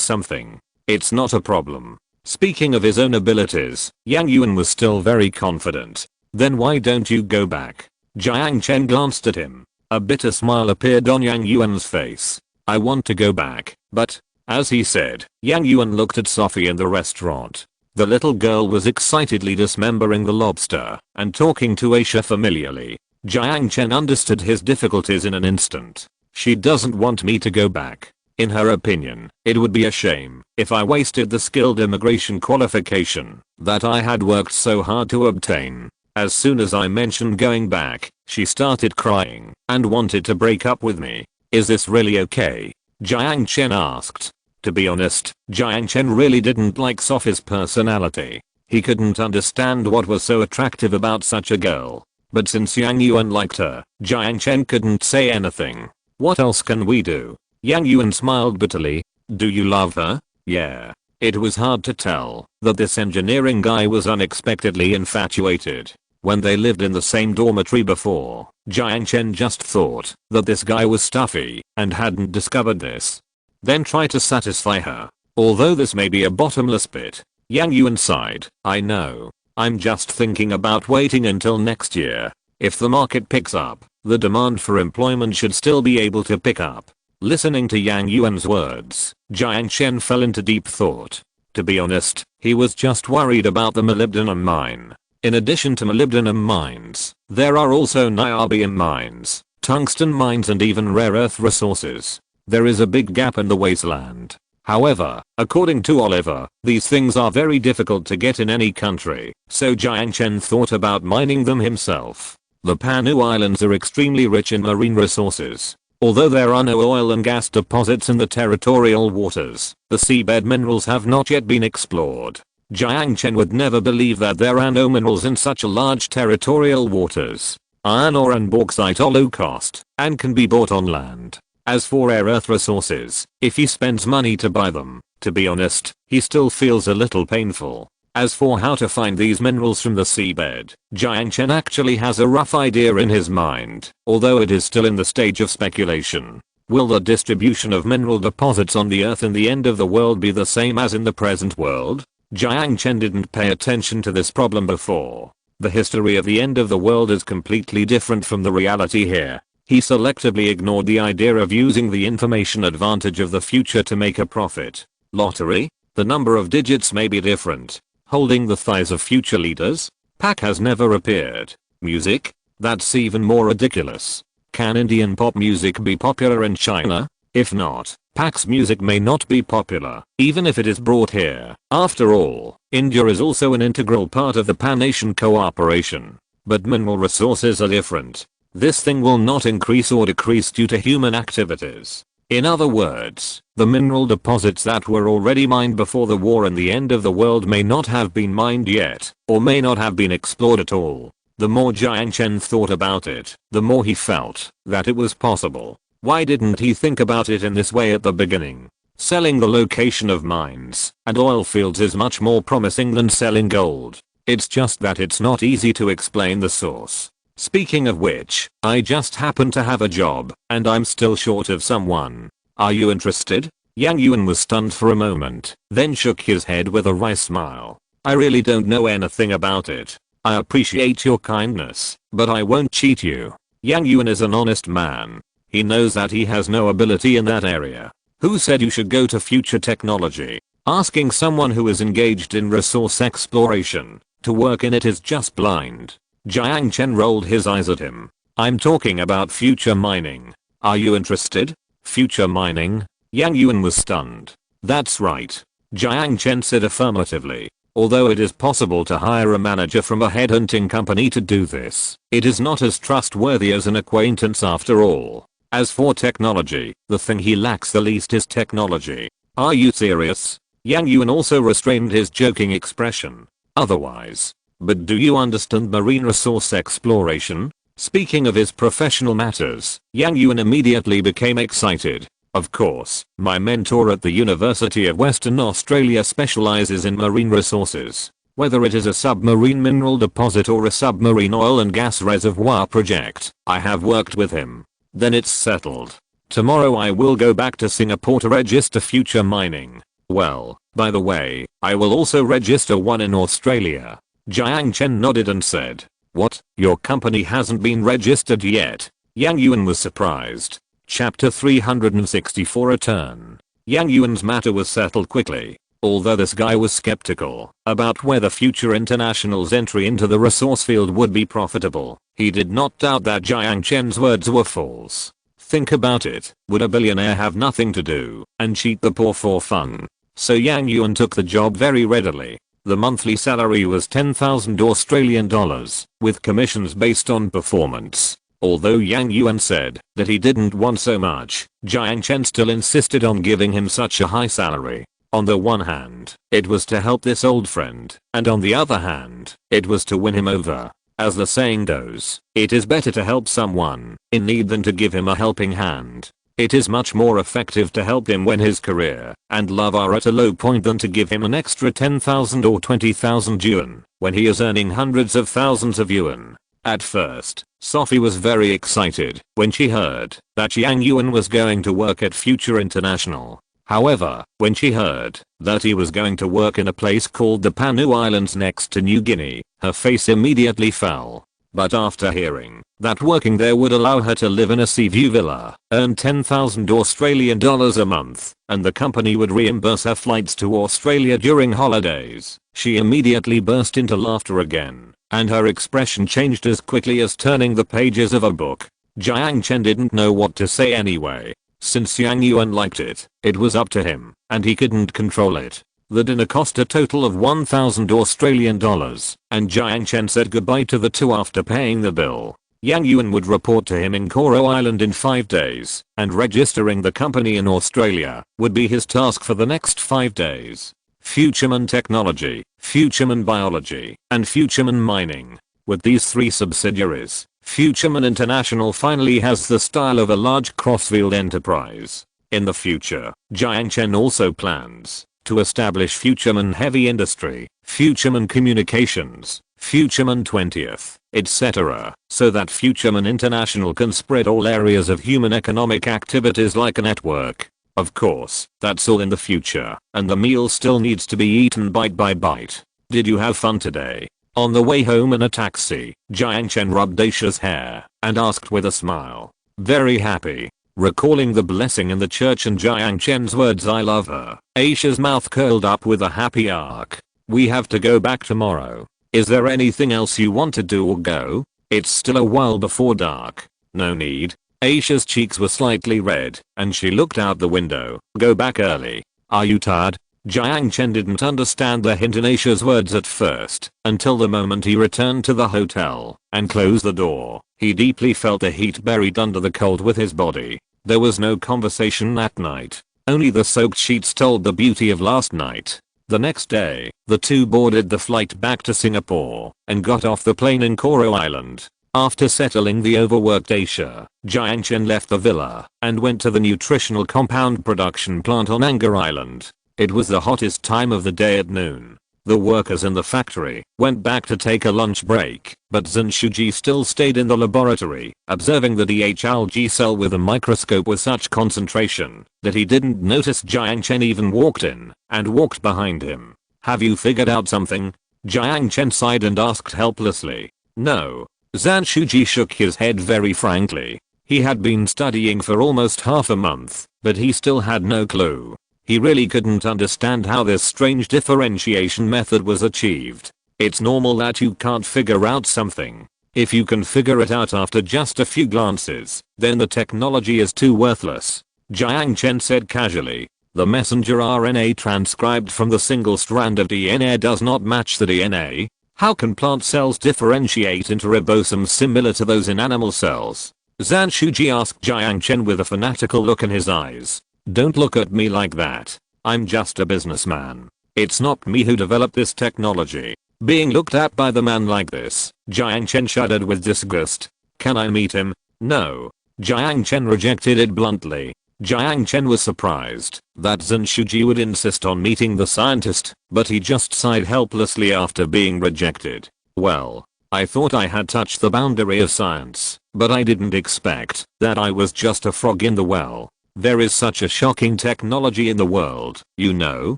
something. It's not a problem. Speaking of his own abilities, Yang Yuan was still very confident. Then why don't you go back? Jiang Chen glanced at him. A bitter smile appeared on Yang Yuan's face. I want to go back, but, as he said, Yang Yuan looked at Sophie in the restaurant. The little girl was excitedly dismembering the lobster and talking to Aisha familiarly. Jiang Chen understood his difficulties in an instant. She doesn't want me to go back. In her opinion, it would be a shame if I wasted the skilled immigration qualification that I had worked so hard to obtain. As soon as I mentioned going back, she started crying and wanted to break up with me. Is this really okay? Jiang Chen asked. To be honest, Jiang Chen really didn't like Sophie's personality. He couldn't understand what was so attractive about such a girl. But since Yang Yuan liked her, Jiang Chen couldn't say anything. What else can we do? Yang Yuan smiled bitterly. Do you love her? Yeah. It was hard to tell that this engineering guy was unexpectedly infatuated. When they lived in the same dormitory before, Jiang Chen just thought that this guy was stuffy and hadn't discovered this. Then try to satisfy her. Although this may be a bottomless pit. Yang Yuan sighed. I know. I'm just thinking about waiting until next year. If the market picks up, the demand for employment should still be able to pick up. Listening to Yang Yuan's words, Jiang Chen fell into deep thought. To be honest, he was just worried about the molybdenum mine. In addition to molybdenum mines, there are also niobium mines, tungsten mines and even rare earth resources. There is a big gap in the wasteland. However, according to Oliver, these things are very difficult to get in any country, so Jiang Chen thought about mining them himself. The Panu Islands are extremely rich in marine resources. Although there are no oil and gas deposits in the territorial waters, the seabed minerals have not yet been explored. Jiang Chen would never believe that there are no minerals in such a large territorial waters. Iron ore and bauxite are low cost and can be bought on land. As for rare earth resources, if he spends money to buy them, to be honest, he still feels a little painful. As for how to find these minerals from the seabed, Jiang Chen actually has a rough idea in his mind, although it is still in the stage of speculation. Will the distribution of mineral deposits on the earth in the end of the world be the same as in the present world? Jiang Chen didn't pay attention to this problem before. The history of the end of the world is completely different from the reality here. He selectively ignored the idea of using the information advantage of the future to make a profit. Lottery? The number of digits may be different. Holding the thighs of future leaders? Pac has never appeared. Music? That's even more ridiculous. Can Indian pop music be popular in China? If not, Pac's music may not be popular, even if it is brought here. After all, India is also an integral part of the Pan-Asian cooperation. But mineral resources are different. This thing will not increase or decrease due to human activities. In other words, the mineral deposits that were already mined before the war and the end of the world may not have been mined yet, or may not have been explored at all. The more Jiang Chen thought about it, the more he felt that it was possible. Why didn't he think about it in this way at the beginning? Selling the location of mines and oil fields is much more promising than selling gold. It's just that it's not easy to explain the source. Speaking of which, I just happen to have a job, and I'm still short of someone. Are you interested? Yang Yuan was stunned for a moment, then shook his head with a wry smile. I really don't know anything about it. I appreciate your kindness, but I won't cheat you. Yang Yuan is an honest man. He knows that he has no ability in that area. Who said you should go to future technology? Asking someone who is engaged in resource exploration to work in it is just blind. Jiang Chen rolled his eyes at him. I'm talking about future mining. Are you interested? Future mining? Yang Yuan was stunned. That's right. Jiang Chen said affirmatively. Although it is possible to hire a manager from a headhunting company to do this, it is not as trustworthy as an acquaintance after all. As for technology, the thing he lacks the least is technology. Are you serious? Yang Yuan also restrained his joking expression. Otherwise. But do you understand marine resource exploration? Speaking of his professional matters, Yang Yuan immediately became excited. Of course, my mentor at the University of Western Australia specializes in marine resources. Whether it is a submarine mineral deposit or a submarine oil and gas reservoir project, I have worked with him. Then it's settled. Tomorrow I will go back to Singapore to register future mining. Well, by the way, I will also register one in Australia. Jiang Chen nodded and said, what? Your company hasn't been registered yet? Yang Yuan was surprised. Chapter 364 A Turn. Yang Yuan's matter was settled quickly. Although this guy was skeptical about whether Future International's entry into the resource field would be profitable, he did not doubt that Jiang Chen's words were false. Think about it, would a billionaire have nothing to do and cheat the poor for fun? So Yang Yuan took the job very readily. The monthly salary was 10,000 Australian dollars, with commissions based on performance. Although Yang Yuan said that he didn't want so much, Jiang Chen still insisted on giving him such a high salary. On the one hand, it was to help this old friend, and on the other hand, it was to win him over. As the saying goes, it is better to help someone in need than to give him a helping hand. It is much more effective to help him when his career and love are at a low point than to give him an extra 10,000 or 20,000 yuan when he is earning hundreds of thousands of yuan. At first, Sophie was very excited when she heard that Yang Yuan was going to work at Future International. However, when she heard that he was going to work in a place called the Panu Islands next to New Guinea, her face immediately fell. But after hearing that working there would allow her to live in a sea view villa, earn 10,000 Australian dollars a month, and the company would reimburse her flights to Australia during holidays, she immediately burst into laughter again, and her expression changed as quickly as turning the pages of a book. Jiang Chen didn't know what to say anyway. Since Yang Yuan liked it, it was up to him, and he couldn't control it. The dinner cost a total of 1,000 Australian dollars, and Jiang Chen said goodbye to the two after paying the bill. Yang Yuan would report to him in Coral Island in 5 days, and registering the company in Australia would be his task for the next 5 days. Futureman Technology, Futureman Biology, and Futureman Mining. With these 3 subsidiaries, Futureman International finally has the style of a large crossfield enterprise. In the future, Jiang Chen also plans to establish Futureman Heavy Industry, Futureman Communications, Futureman 20th, etc., so that Futureman International can spread all areas of human economic activities like a network. Of course, that's all in the future, and the meal still needs to be eaten bite by bite. Did you have fun today? On the way home in a taxi, Jiang Chen rubbed Aisha's hair and asked with a smile. Very happy. Recalling the blessing in the church and Jiang Chen's words I love her, Aisha's mouth curled up with a happy arc. We have to go back tomorrow. Is there anything else you want to do or go? It's still a while before dark. No need. Aisha's cheeks were slightly red, and she looked out the window. Go back early. Are you tired? Jiang Chen didn't understand the hint in Aisha's words at first, until the moment he returned to the hotel and closed the door. He deeply felt the heat buried under the cold with his body. There was no conversation that night. Only the soaked sheets told the beauty of last night. The next day, the two boarded the flight back to Singapore and got off the plane in Coral Island. After settling the overworked Asia, Jiang Chen left the villa and went to the nutritional compound production plant on Anger Island. It was the hottest time of the day at noon. The workers in the factory went back to take a lunch break, but Zhen Shuji still stayed in the laboratory, observing the DH algae cell with a microscope with such concentration that he didn't notice Jiang Chen even walked in and walked behind him. "Have you figured out something?" Jiang Chen sighed and asked helplessly. "No." Zhen Shuji shook his head very frankly. He had been studying for almost half a month, but he still had no clue. He really couldn't understand how this strange differentiation method was achieved. It's normal that you can't figure out something. If you can figure it out after just a few glances, then the technology is too worthless. Jiang Chen said casually. The messenger RNA transcribed from the single strand of DNA does not match the DNA. How can plant cells differentiate into ribosomes similar to those in animal cells? Zhen Shuji asked Jiang Chen with a fanatical look in his eyes. Don't look at me like that. I'm just a businessman. It's not me who developed this technology. Being looked at by the man like this, Jiang Chen shuddered with disgust. Can I meet him? No. Jiang Chen rejected it bluntly. Jiang Chen was surprised that Zhen Shuji would insist on meeting the scientist, but he just sighed helplessly after being rejected. Well, I thought I had touched the boundary of science, but I didn't expect that I was just a frog in the well. There is such a shocking technology in the world, you know?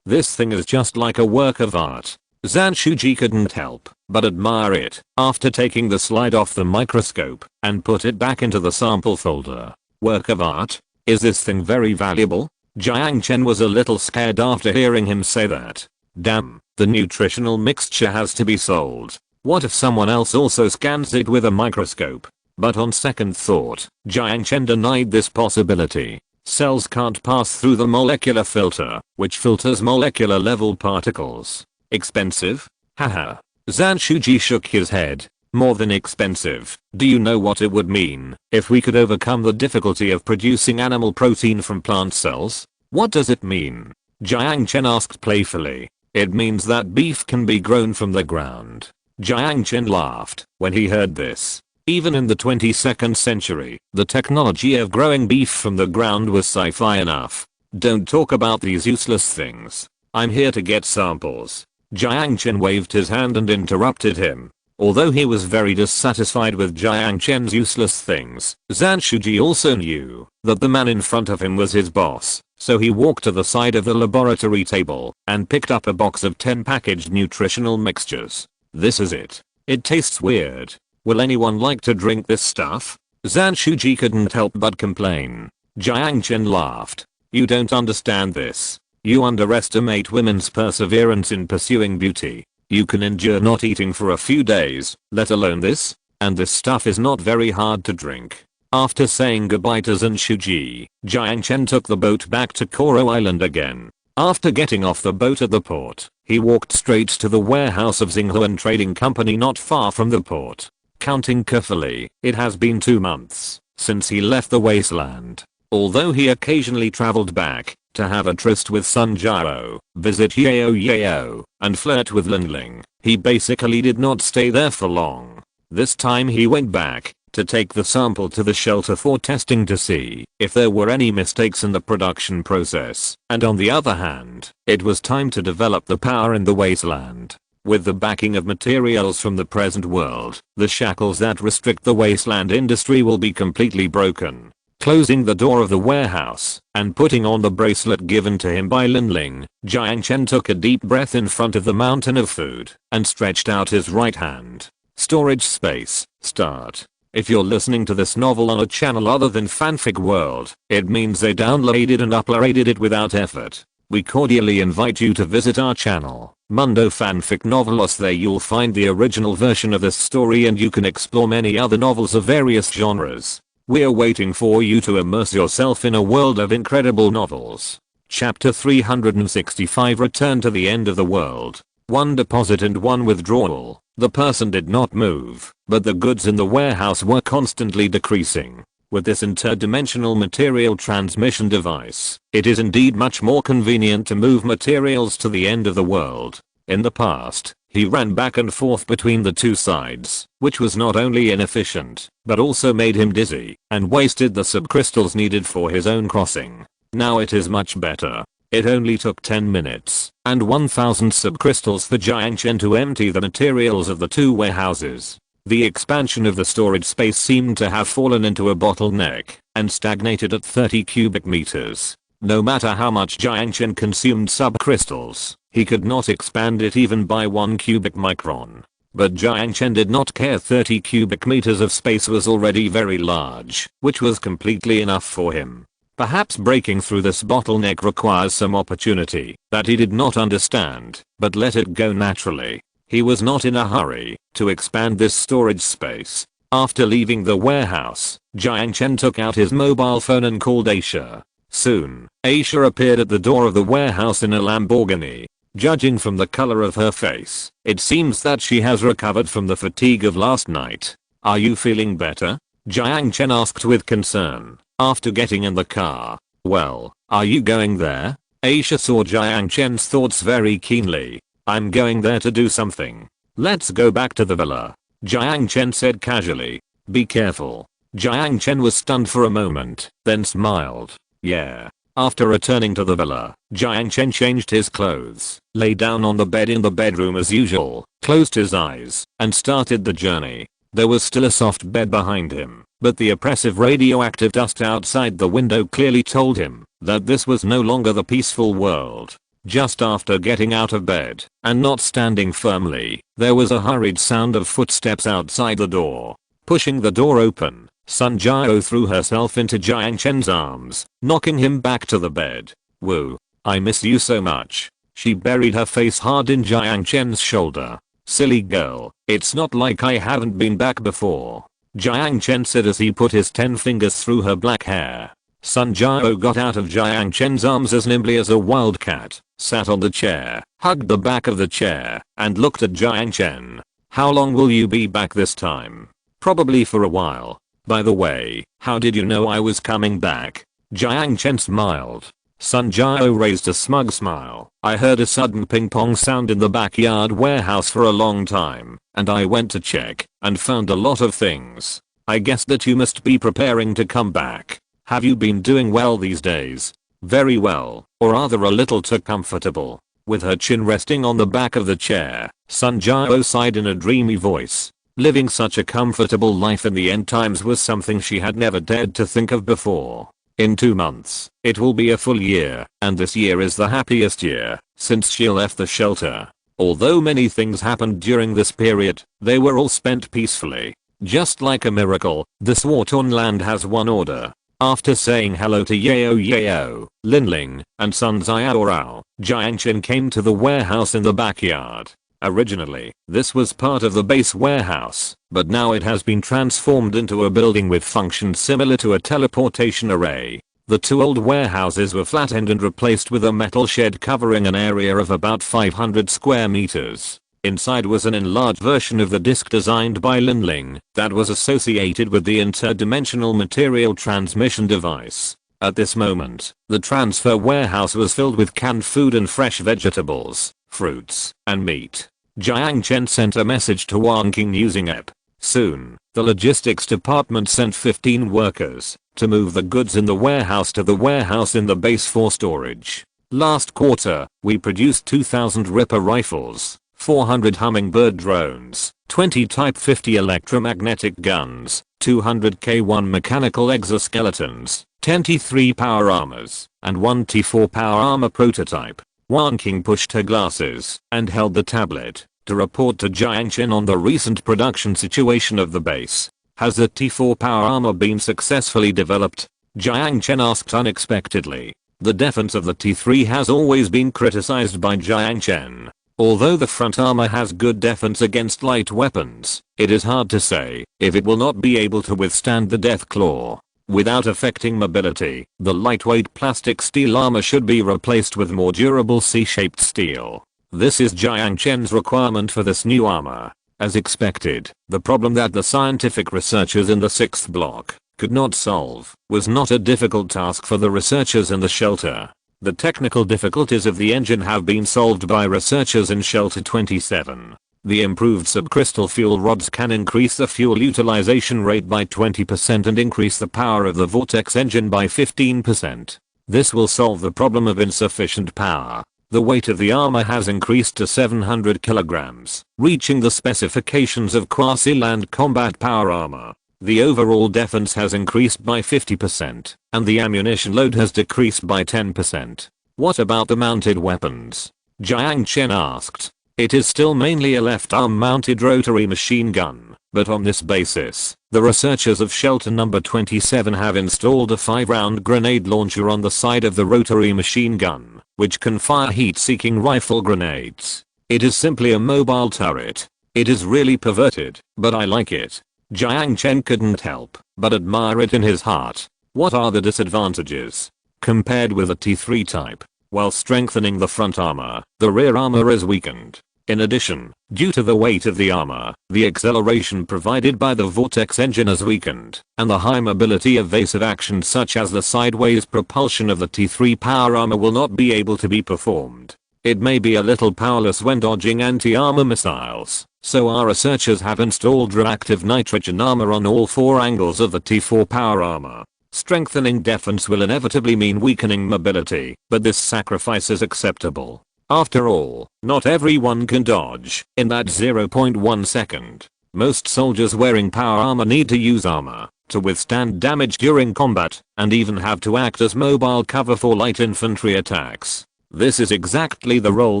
This thing is just like a work of art. Zhen Shuji couldn't help but admire it after taking the slide off the microscope and put it back into the sample folder. Work of art? Is this thing very valuable? Jiang Chen was a little scared after hearing him say that. Damn, the nutritional mixture has to be sold. What if someone else also scans it with a microscope? But on second thought, Jiang Chen denied this possibility. Cells can't pass through the molecular filter, which filters molecular level particles. Expensive? Haha. Zhen Shuji shook his head. More than expensive. Do you know what it would mean if we could overcome the difficulty of producing animal protein from plant cells? What does it mean? Jiang Chen asked playfully. It means that beef can be grown from the ground. Jiang Chen laughed when he heard this. Even in the 22nd century, the technology of growing beef from the ground was sci-fi enough. Don't talk about these useless things. I'm here to get samples. Jiang Chen waved his hand and interrupted him. Although he was very dissatisfied with Jiang Chen's useless things, Zhen Shuji also knew that the man in front of him was his boss, so he walked to the side of the laboratory table and picked up a box of 10 packaged nutritional mixtures. This is it. It tastes weird. Will anyone like to drink this stuff? Zhen Shuji couldn't help but complain. Jiang Chen laughed. You don't understand this. You underestimate women's perseverance in pursuing beauty. You can endure not eating for a few days, let alone this, and this stuff is not very hard to drink. After saying goodbye to Zhen Shuji, Jiang Chen took the boat back to Coral Island again. After getting off the boat at the port, he walked straight to the warehouse of Xinghuan Trading Company not far from the port. Counting carefully, it has been 2 months since he left the wasteland. Although he occasionally traveled back to have a tryst with Sun Jiao, visit Yao, and flirt with Linling, he basically did not stay there for long. This time he went back to take the sample to the shelter for testing to see if there were any mistakes in the production process, and on the other hand, it was time to develop the power in the wasteland. With the backing of materials from the present world, the shackles that restrict the wasteland industry will be completely broken. Closing the door of the warehouse and putting on the bracelet given to him by Linling, Jiang Chen took a deep breath in front of the mountain of food and stretched out his right hand. Storage space, start. If you're listening to this novel on a channel other than Fanfic World, it means they downloaded and uploaded it without effort. We cordially invite you to visit our channel, Mundo Fanfic Novelos. There you'll find the original version of this story and you can explore many other novels of various genres. We're waiting for you to immerse yourself in a world of incredible novels. Chapter 365 Return to the End of the World. one deposit and one withdrawal. The person did not move, but the goods in the warehouse were constantly decreasing. With this interdimensional material transmission device, it is indeed much more convenient to move materials to the end of the world. In the past, he ran back and forth between the two sides, which was not only inefficient, but also made him dizzy and wasted the subcrystals needed for his own crossing. Now it is much better. It only took 10 minutes and 1000 subcrystals for Jiang Chen to empty the materials of the two warehouses. The expansion of the storage space seemed to have fallen into a bottleneck and stagnated at 30 cubic meters. No matter how much Jiang Chen consumed subcrystals, he could not expand it even by 1 cubic micron. But Jiang Chen did not care. 30 cubic meters of space was already very large, which was completely enough for him. Perhaps breaking through this bottleneck requires some opportunity that he did not understand, but let it go naturally. He was not in a hurry to expand this storage space. After leaving the warehouse, Jiang Chen took out his mobile phone and called Aisha. Soon, Aisha appeared at the door of the warehouse in a Lamborghini. Judging from the color of her face, it seems that she has recovered from the fatigue of last night. "Are you feeling better?" Jiang Chen asked with concern, after getting in the car. "Well, are you going there?" Aisha saw Jiang Chen's thoughts very keenly. "I'm going there to do something. Let's go back to the villa," Jiang Chen said casually. "Be careful." Jiang Chen was stunned for a moment, then smiled. "Yeah." After returning to the villa, Jiang Chen changed his clothes, lay down on the bed in the bedroom as usual, closed his eyes, and started the journey. There was still a soft bed behind him, but the oppressive radioactive dust outside the window clearly told him that this was no longer the peaceful world. Just after getting out of bed and not standing firmly, there was a hurried sound of footsteps outside the door. Pushing the door open, Sun Jiao threw herself into Jiang Chen's arms, knocking him back to the bed. "Woo, I miss you so much." She buried her face hard in Jiang Chen's shoulder. "Silly girl, it's not like I haven't been back before," Jiang Chen said as he put his 10 fingers through her black hair. Sun Jiao got out of Jiang Chen's arms as nimbly as a wildcat, sat on the chair, hugged the back of the chair, and looked at Jiang Chen. "How long will you be back this time?" "Probably for a while. By the way, how did you know I was coming back?" Jiang Chen smiled. Sun Jiao raised a smug smile. "I heard a sudden ping pong sound in the backyard warehouse for a long time, and I went to check and found a lot of things. I guessed that you must be preparing to come back. Have you been doing well these days?" "Very well, or rather a little too comfortable." With her chin resting on the back of the chair, Sun Jiao sighed in a dreamy voice. Living such a comfortable life in the end times was something she had never dared to think of before. In 2 months, it will be a full year, and this year is the happiest year since she left the shelter. Although many things happened during this period, they were all spent peacefully. Just like a miracle, this war-torn land has one order. After saying hello to Yao, Linling, and Sun Jiao, Jiang Chen came to the warehouse in the backyard. Originally, this was part of the base warehouse, but now it has been transformed into a building with functions similar to a teleportation array. The two old warehouses were flattened and replaced with a metal shed covering an area of about 500 square meters. Inside was an enlarged version of the disc designed by Linling that was associated with the interdimensional material transmission device. At this moment, the transfer warehouse was filled with canned food and fresh vegetables, fruits, and meat. Jiang Chen sent a message to Wanking using app. Soon, the logistics department sent 15 workers to move the goods in the warehouse to the warehouse in the base for storage. Last quarter, we produced 2,000 Ripper rifles, 400 Hummingbird drones, 20 Type 50 electromagnetic guns, 200 K1 mechanical exoskeletons, 10 T3 power armors, and 1 T4 power armor prototype. Wanking pushed her glasses and held the tablet to report to Jiang Chen on the recent production situation of the base. "Has the T4 power armor been successfully developed?" Jiang Chen asked unexpectedly. The defense of the T3 has always been criticized by Jiang Chen. Although the front armor has good defense against light weapons, it is hard to say if it will not be able to withstand the death claw. Without affecting mobility, the lightweight plastic steel armor should be replaced with more durable C-shaped steel. This is Jiang Chen's requirement for this new armor. As expected, the problem that the scientific researchers in the 6th block could not solve was not a difficult task for the researchers in the shelter. The technical difficulties of the engine have been solved by researchers in Shelter 27. The improved subcrystal fuel rods can increase the fuel utilization rate by 20% and increase the power of the vortex engine by 15%. This will solve the problem of insufficient power. The weight of the armor has increased to 700 kilograms, reaching the specifications of quasi-land combat power armor. The overall defense has increased by 50%, and the ammunition load has decreased by 10%. What about the mounted weapons? Jiang Chen asked. It is still mainly a left-arm mounted rotary machine gun, but on this basis, the researchers of Shelter number 27 have installed a 5-round grenade launcher on the side of the rotary machine gun, which can fire heat-seeking rifle grenades. It is simply a mobile turret. It is really perverted, but I like it. Jiang Chen couldn't help but admire it in his heart. What are the disadvantages? Compared with a T3 type, while strengthening the front armor, the rear armor is weakened. In addition, due to the weight of the armor, the acceleration provided by the vortex engine is weakened, and the high mobility evasive actions such as the sideways propulsion of the T3 power armor will not be able to be performed. It may be a little powerless when dodging anti-armor missiles, so our researchers have installed reactive nitrogen armor on all 4 angles of the T4 power armor. Strengthening defense will inevitably mean weakening mobility, but this sacrifice is acceptable. After all, not everyone can dodge in that 0.1 second. Most soldiers wearing power armor need to use armor to withstand damage during combat, and even have to act as mobile cover for light infantry attacks. This is exactly the role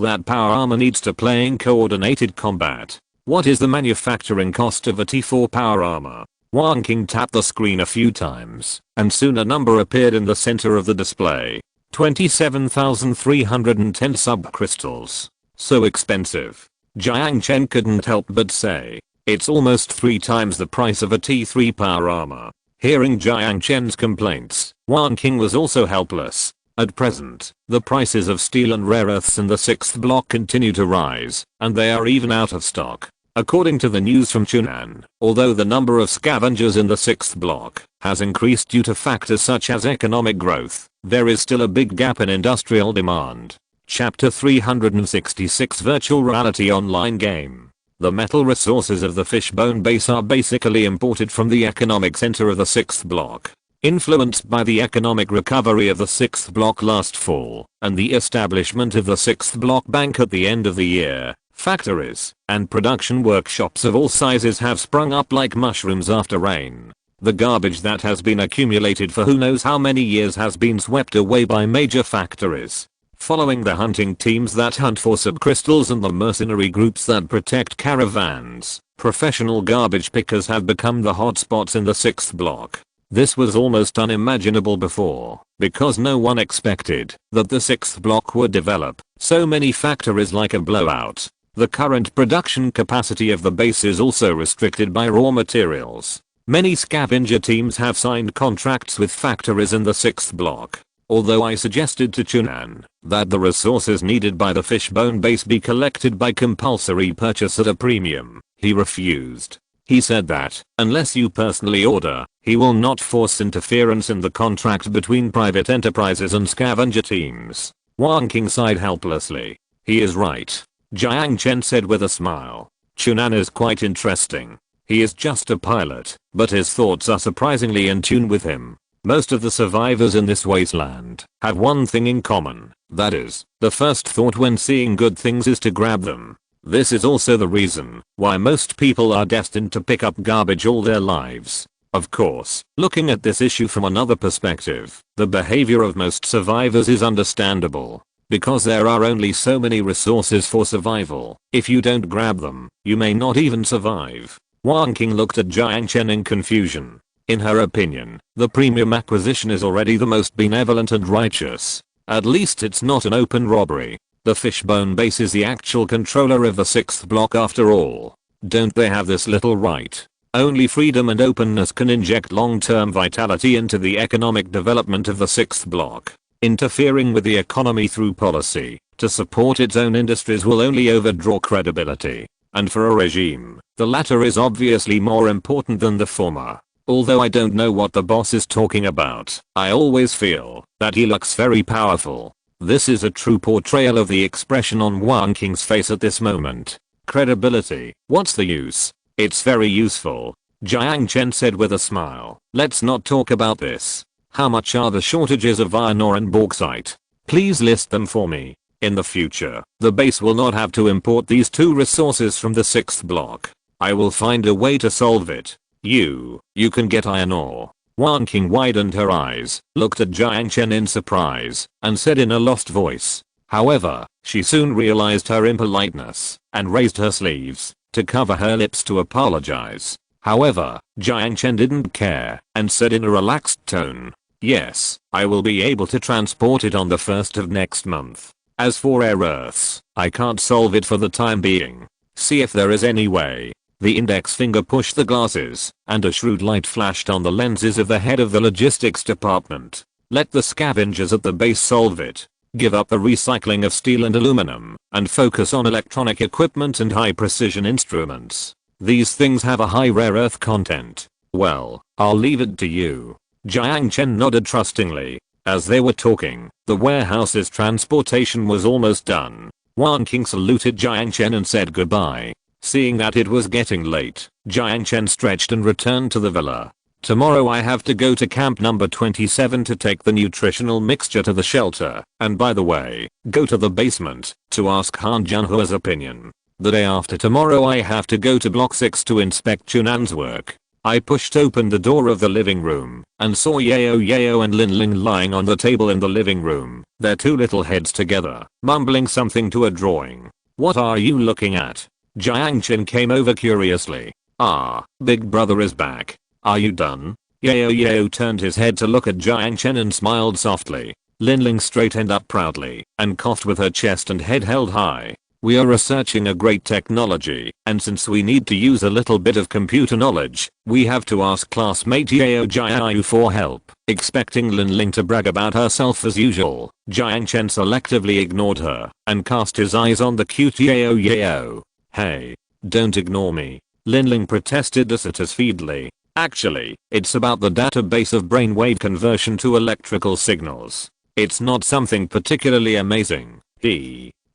that power armor needs to play in coordinated combat. What is the manufacturing cost of a T4 power armor? Wang King tapped the screen a few times, and soon a number appeared in the center of the display. 27,310 subcrystals. So expensive. Jiang Chen couldn't help but say, it's almost 3 times the price of a T3 power armor. Hearing Jiang Chen's complaints, Wang King was also helpless. At present, the prices of steel and rare earths in the 6th block continue to rise, and they are even out of stock. According to the news from Chunan, although the number of scavengers in the 6th block has increased due to factors such as economic growth, there is still a big gap in industrial demand. Chapter 366 Virtual Reality Online Game. The metal resources of the Fishbone base are basically imported from the economic center of the 6th block. Influenced by the economic recovery of the 6th block last fall, and the establishment of the 6th block bank at the end of the year, factories and production workshops of all sizes have sprung up like mushrooms after rain. The garbage that has been accumulated for who knows how many years has been swept away by major factories. Following the hunting teams that hunt for subcrystals and the mercenary groups that protect caravans, professional garbage pickers have become the hotspots in the 6th block. This was almost unimaginable before, because no one expected that the 6th block would develop so many factories like a blowout. The current production capacity of the base is also restricted by raw materials. Many scavenger teams have signed contracts with factories in the 6th block. Although I suggested to Chunan that the resources needed by the Fishbone base be collected by compulsory purchase at a premium, he refused. He said that, unless you personally order, he will not force interference in the contract between private enterprises and scavenger teams. Wang King sighed helplessly. He is right. Jiang Chen said with a smile. Chunan is quite interesting. He is just a pilot, but his thoughts are surprisingly in tune with him. Most of the survivors in this wasteland have one thing in common. That is, the first thought when seeing good things is to grab them. This is also the reason why most people are destined to pick up garbage all their lives. Of course, looking at this issue from another perspective, the behavior of most survivors is understandable. Because there are only so many resources for survival, if you don't grab them, you may not even survive. Wang King looked at Jiang Chen in confusion. In her opinion, the premium acquisition is already the most benevolent and righteous. At least it's not an open robbery. The Fishbone base is the actual controller of the 6th block after all. Don't they have this little right? Only freedom and openness can inject long-term vitality into the economic development of the 6th block. Interfering with the economy through policy to support its own industries will only overdraw credibility. And for a regime, the latter is obviously more important than the former. Although I don't know what the boss is talking about, I always feel that he looks very powerful. This is a true portrayal of the expression on Wang Qing's face at this moment. Credibility, what's the use? It's very useful, Jiang Chen said with a smile. Let's not talk about this. How much are the shortages of iron ore and bauxite? Please list them for me. In the future, the base will not have to import these two resources from the 6th block. I will find a way to solve it. You can get iron ore. Wang Qing widened her eyes, looked at Jiang Chen in surprise, and said in a lost voice. However, she soon realized her impoliteness, and raised her sleeves, to cover her lips to apologize. However, Jiang Chen didn't care, and said in a relaxed tone. Yes, I will be able to transport it on the 1st of next month. As for rare earths, I can't solve it for the time being. See if there is any way. The index finger pushed the glasses, and a shrewd light flashed on the lenses of the head of the logistics department. Let the scavengers at the base solve it. Give up the recycling of steel and aluminum, and focus on electronic equipment and high precision instruments. These things have a high rare earth content. Well, I'll leave it to you. Jiang Chen nodded trustingly. As they were talking, the warehouse's transportation was almost done. Wang Qing saluted Jiang Chen and said goodbye. Seeing that it was getting late, Jiang Chen stretched and returned to the villa. Tomorrow I have to go to camp number 27 to take the nutritional mixture to the shelter, and by the way, go to the basement to ask Han Jianhua's opinion. The day after tomorrow I have to go to block 6 to inspect Chunan's work. I pushed open the door of the living room and saw Yao and Lin Ling lying on the table in the living room, their two little heads together, mumbling something to a drawing. What are you looking at? Jiang Chen came over curiously. Ah, big brother is back. Are you done? Yao turned his head to look at Jiang Chen and smiled softly. Lin Ling straightened up proudly and coughed with her chest and head held high. We are researching a great technology, and since we need to use a little bit of computer knowledge, we have to ask classmate Yao Jiao for help. Expecting Lin Ling to brag about herself as usual, Jiang Chen selectively ignored her and cast his eyes on the cute Yao. Hey, don't ignore me. Lin Ling protested dissatisfiedly. Actually, it's about the database of brainwave conversion to electrical signals. It's not something particularly amazing.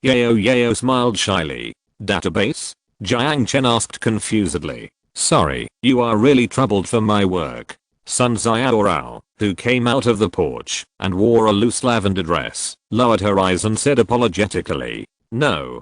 Yao smiled shyly. Database? Jiang Chen asked confusedly. Sorry, you are really troubled for my work. Sun Jiao, who came out of the porch and wore a loose lavender dress, lowered her eyes and said apologetically. No,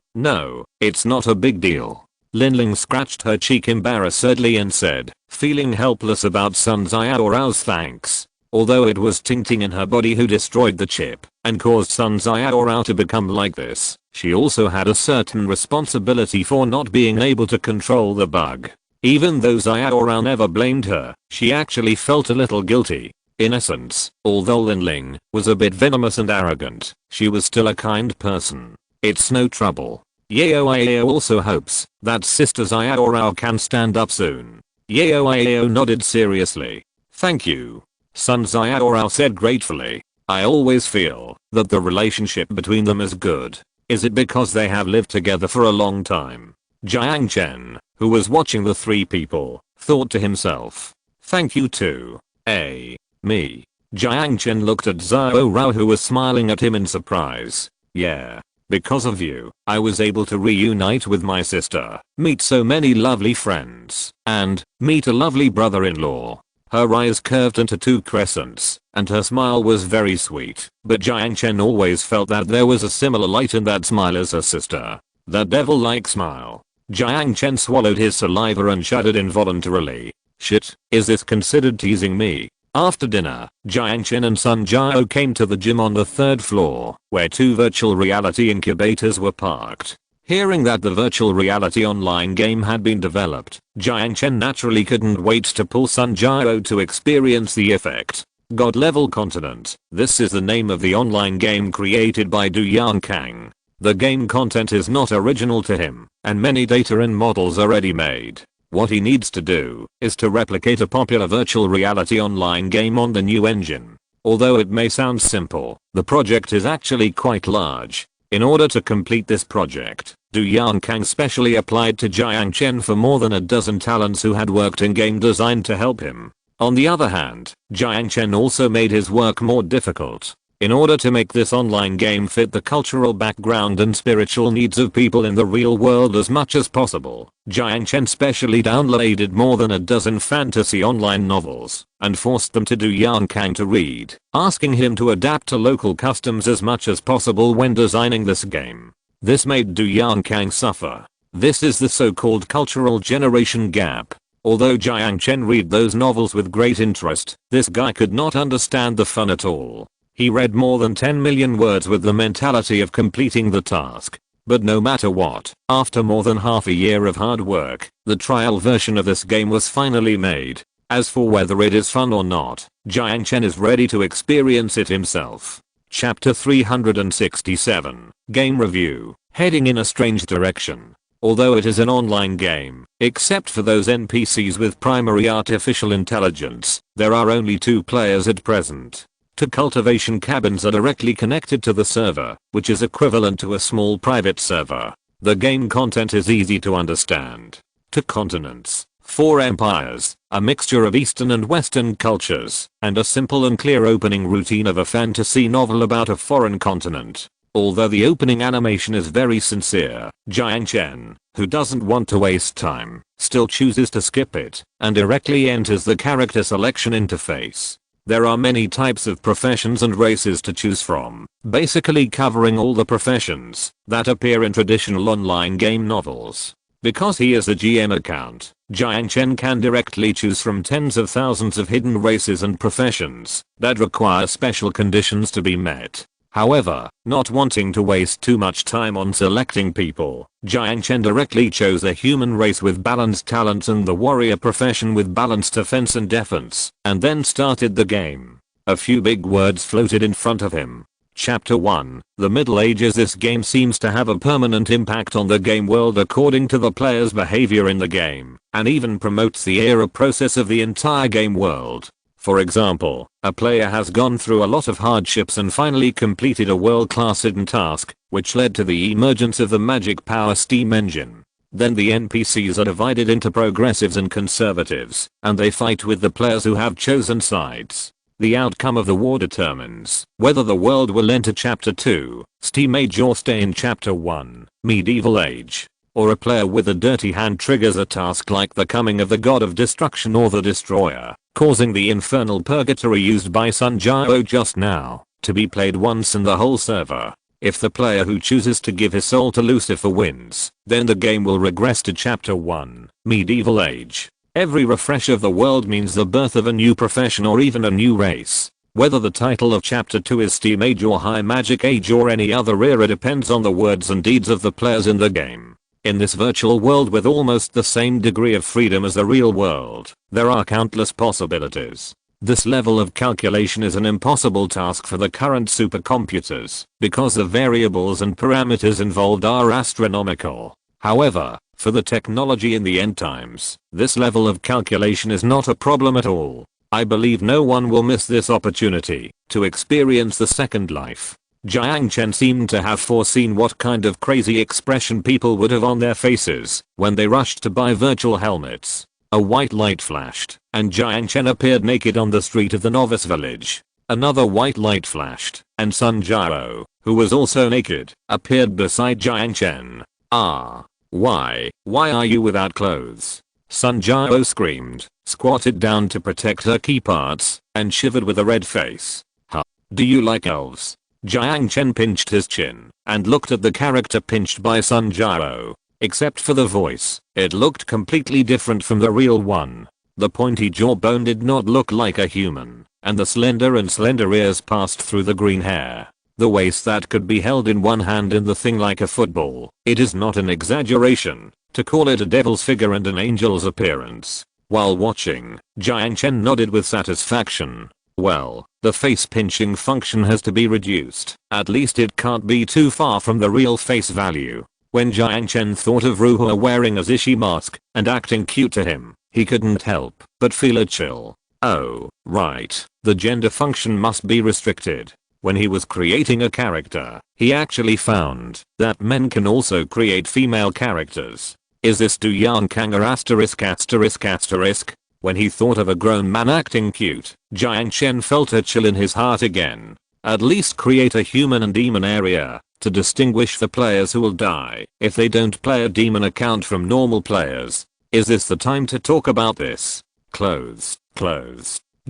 it's not a big deal. Lin Ling scratched her cheek embarrassedly and said, feeling helpless about Sun Jiao's thanks. Although it was Ting Ting in her body who destroyed the chip and caused Sun Jiao to become like this, she also had a certain responsibility for not being able to control the bug. Even though Jiao never blamed her, she actually felt a little guilty. In essence, although Lin Ling was a bit venomous and arrogant, she was still a kind person. It's no trouble. Yao also hopes that Sister Jiao can stand up soon. Yao nodded seriously. Thank you. Sun Jiao said gratefully. I always feel that the relationship between them is good. Is it because they have lived together for a long time? Jiang Chen, who was watching the three people, thought to himself. Thank you too. Me. Jiang Chen looked at Zhao who was smiling at him in surprise. Yeah. Because of you, I was able to reunite with my sister, meet so many lovely friends, and meet a lovely brother-in-law. Her eyes curved into two crescents, and her smile was very sweet, but Jiang Chen always felt that there was a similar light in that smile as her sister. The devil-like smile. Jiang Chen swallowed his saliva and shuddered involuntarily. Shit, is this considered teasing me? After dinner, Jiang Chen and Sun Jiao came to the gym on the 3rd floor, where two virtual reality incubators were parked. Hearing that the virtual reality online game had been developed, Jiang Chen naturally couldn't wait to pull Sun Jiao to experience the effect. God Level Continent. This is the name of the online game created by Du Yankang. The game content is not original to him, and many data and models are already made. What he needs to do is to replicate a popular virtual reality online game on the new engine. Although it may sound simple, the project is actually quite large. In order to complete this project, Jiang Chen specially applied to Jiang Chen for more than a dozen talents who had worked in game design to help him. On the other hand, Jiang Chen also made his work more difficult. In order to make this online game fit the cultural background and spiritual needs of people in the real world as much as possible, Jiang Chen specially downloaded more than a dozen fantasy online novels and forced them to Jiang Chen to read, asking him to adapt to local customs as much as possible when designing this game. This made Jiang Chen suffer. This is the so-called cultural generation gap. Although Jiang Chen read those novels with great interest, this guy could not understand the fun at all. He read more than 10 million words with the mentality of completing the task. But no matter what, after more than half a year of hard work, the trial version of this game was finally made. As for whether it is fun or not, Jiang Chen is ready to experience it himself. Chapter 367, Game Review, Heading in a Strange Direction. Although it is an online game, except for those NPCs with primary artificial intelligence, there are only 2 players at present. 2 cultivation cabins are directly connected to the server, which is equivalent to a small private server. The game content is easy to understand. 2 continents, 4 empires, a mixture of Eastern and Western cultures, and a simple and clear opening routine of a fantasy novel about a foreign continent. Although the opening animation is very sincere, Jiang Chen, who doesn't want to waste time, still chooses to skip it and directly enters the character selection interface. There are many types of professions and races to choose from, basically covering all the professions that appear in traditional online game novels. Because he is a GM account, Jiang Chen can directly choose from tens of thousands of hidden races and professions that require special conditions to be met. However, not wanting to waste too much time on selecting people, Jiang Chen directly chose a human race with balanced talents and the warrior profession with balanced offense and defense, and then started the game. A few big words floated in front of him. Chapter 1, The Middle Ages. This game seems to have a permanent impact on the game world according to the player's behavior in the game, and even promotes the era process of the entire game world. For example, a player has gone through a lot of hardships and finally completed a world-class hidden task, which led to the emergence of the magic power steam engine. Then the NPCs are divided into progressives and conservatives, and they fight with the players who have chosen sides. The outcome of the war determines whether the world will enter Chapter 2, Steam Age, or stay in Chapter 1, Medieval Age. Or a player with a dirty hand triggers a task like the coming of the God of Destruction or the Destroyer, causing the infernal purgatory used by Sun Jiao just now to be played once in the whole server. If the player who chooses to give his soul to Lucifer wins, then the game will regress to Chapter 1, Medieval Age. Every refresh of the world means the birth of a new profession or even a new race. Whether the title of Chapter 2 is Steam Age or High Magic Age or any other era depends on the words and deeds of the players in the game. In this virtual world with almost the same degree of freedom as the real world, there are countless possibilities. This level of calculation is an impossible task for the current supercomputers, because the variables and parameters involved are astronomical. However, for the technology in the end times, this level of calculation is not a problem at all. I believe no one will miss this opportunity to experience the second life. Jiang Chen seemed to have foreseen what kind of crazy expression people would have on their faces when they rushed to buy virtual helmets. A white light flashed, and Jiang Chen appeared naked on the street of the novice village. Another white light flashed, and Sun Jiao, who was also naked, appeared beside Jiang Chen. Ah. Why are you without clothes? Sun Jiao screamed, squatted down to protect her key parts, and shivered with a red face. Huh? Do you like elves? Jiang Chen pinched his chin and looked at the character pinched by Sun Jiao. Except for the voice, it looked completely different from the real one. The pointy jawbone did not look like a human, and the slender ears passed through the green hair. The waist that could be held in one hand in the thing like a football. It is not an exaggeration to call it a devil's figure and an angel's appearance. While watching, Jiang Chen nodded with satisfaction. Well, the face pinching function has to be reduced. At least it can't be too far from the real face value. When Jiang Chen thought of Ruhua wearing a Zishi mask and acting cute to him, he couldn't help but feel a chill. Oh, right, the gender function must be restricted. when he was creating a character, he actually found that men can also create female characters. Is this Jiang Chen ? When he thought of a grown man acting cute, Jiang Chen felt a chill in his heart again. At least create a human and demon area to distinguish the players who will die if they don't play a demon account from normal players. Is this the time to talk about this? Clothes.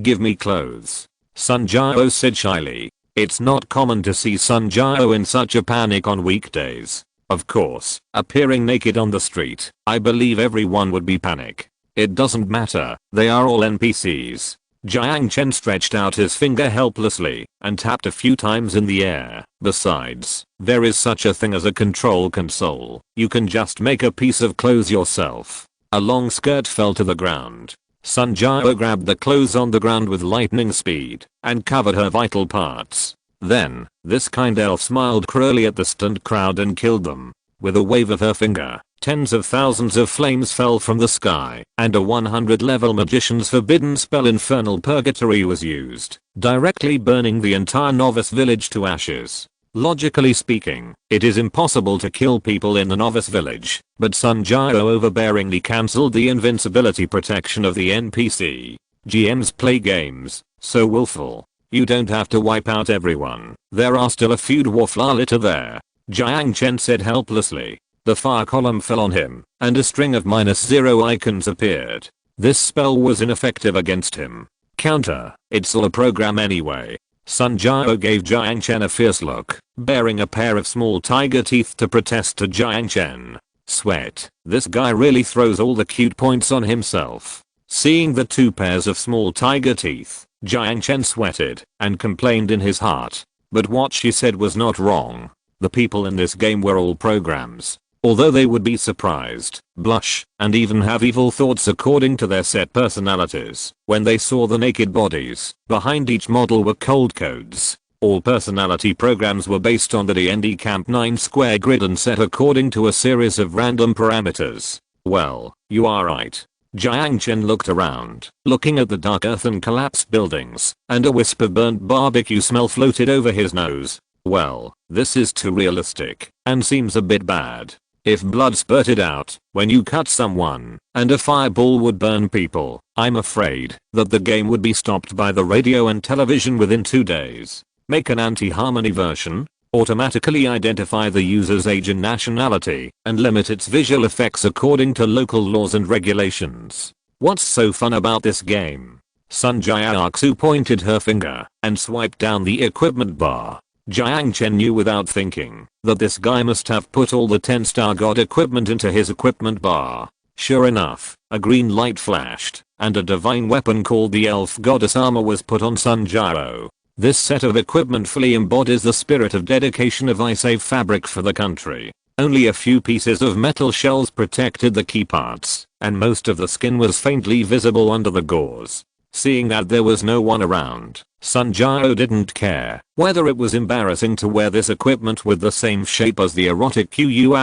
Give me clothes. Sun Jiao said shyly. It's not common to see Sun Jiao in such a panic on weekdays. Of course, appearing naked on the street, I believe everyone would be panic. It doesn't matter, they are all NPCs. Jiang Chen stretched out his finger helplessly and tapped a few times in the air. Besides, there is such a thing as a control console. You can just make a piece of clothes yourself. A long skirt fell to the ground. Sun Jiao grabbed the clothes on the ground with lightning speed and covered her vital parts. Then, this kind elf smiled cruelly at the stunned crowd and killed them. With a wave of her finger, tens of thousands of flames fell from the sky, and a 100-level magician's forbidden spell Infernal Purgatory was used, directly burning the entire novice village to ashes. Logically speaking, it is impossible to kill people in the novice village, but Sun Jiao overbearingly cancelled the invincibility protection of the NPC. GMs play games, so willful. You don't have to wipe out everyone. There are still a few dwarf Lalita there. Jiang Chen said helplessly. The fire column fell on him, and a string of -0 icons appeared. This spell was ineffective against him. Counter, it's all a program anyway. Sun Jiao gave Jiang Chen a fierce look, baring a pair of small tiger teeth to protest to Jiang Chen. Sweat, this guy really throws all the cute points on himself. Seeing the two pairs of small tiger teeth, Jiang Chen sweated and complained in his heart. But what she said was not wrong. The people in this game were all programs. Although they would be surprised, blush, and even have evil thoughts according to their set personalities, when they saw the naked bodies, behind each model were cold codes. All personality programs were based on the D&D Camp 9 square grid and set according to a series of random parameters. Well, you are right. Jiang Chen looked around, looking at the dark earth and collapsed buildings, and a wisp of burnt barbecue smell floated over his nose. Well, this is too realistic, and seems a bit bad. If blood spurted out when you cut someone, and a fireball would burn people, I'm afraid that the game would be stopped by the radio and television within 2 days. Make an anti-harmony version, automatically identify the user's age and nationality, and limit its visual effects according to local laws and regulations. What's so fun about this game? Sun Jiao pointed her finger and swiped down the equipment bar. Jiang Chen knew without thinking that this guy must have put all the 10-star god equipment into his equipment bar. Sure enough, a green light flashed, and a divine weapon called the Elf Goddess Armor was put on Sun Jiao. This set of equipment fully embodies the spirit of dedication of I save fabric for the country. Only a few pieces of metal shells protected the key parts, and most of the skin was faintly visible under the gauze. Seeing that there was no one around, Sun Jiao didn't care whether it was embarrassing to wear this equipment with the same shape as the erotic QU***.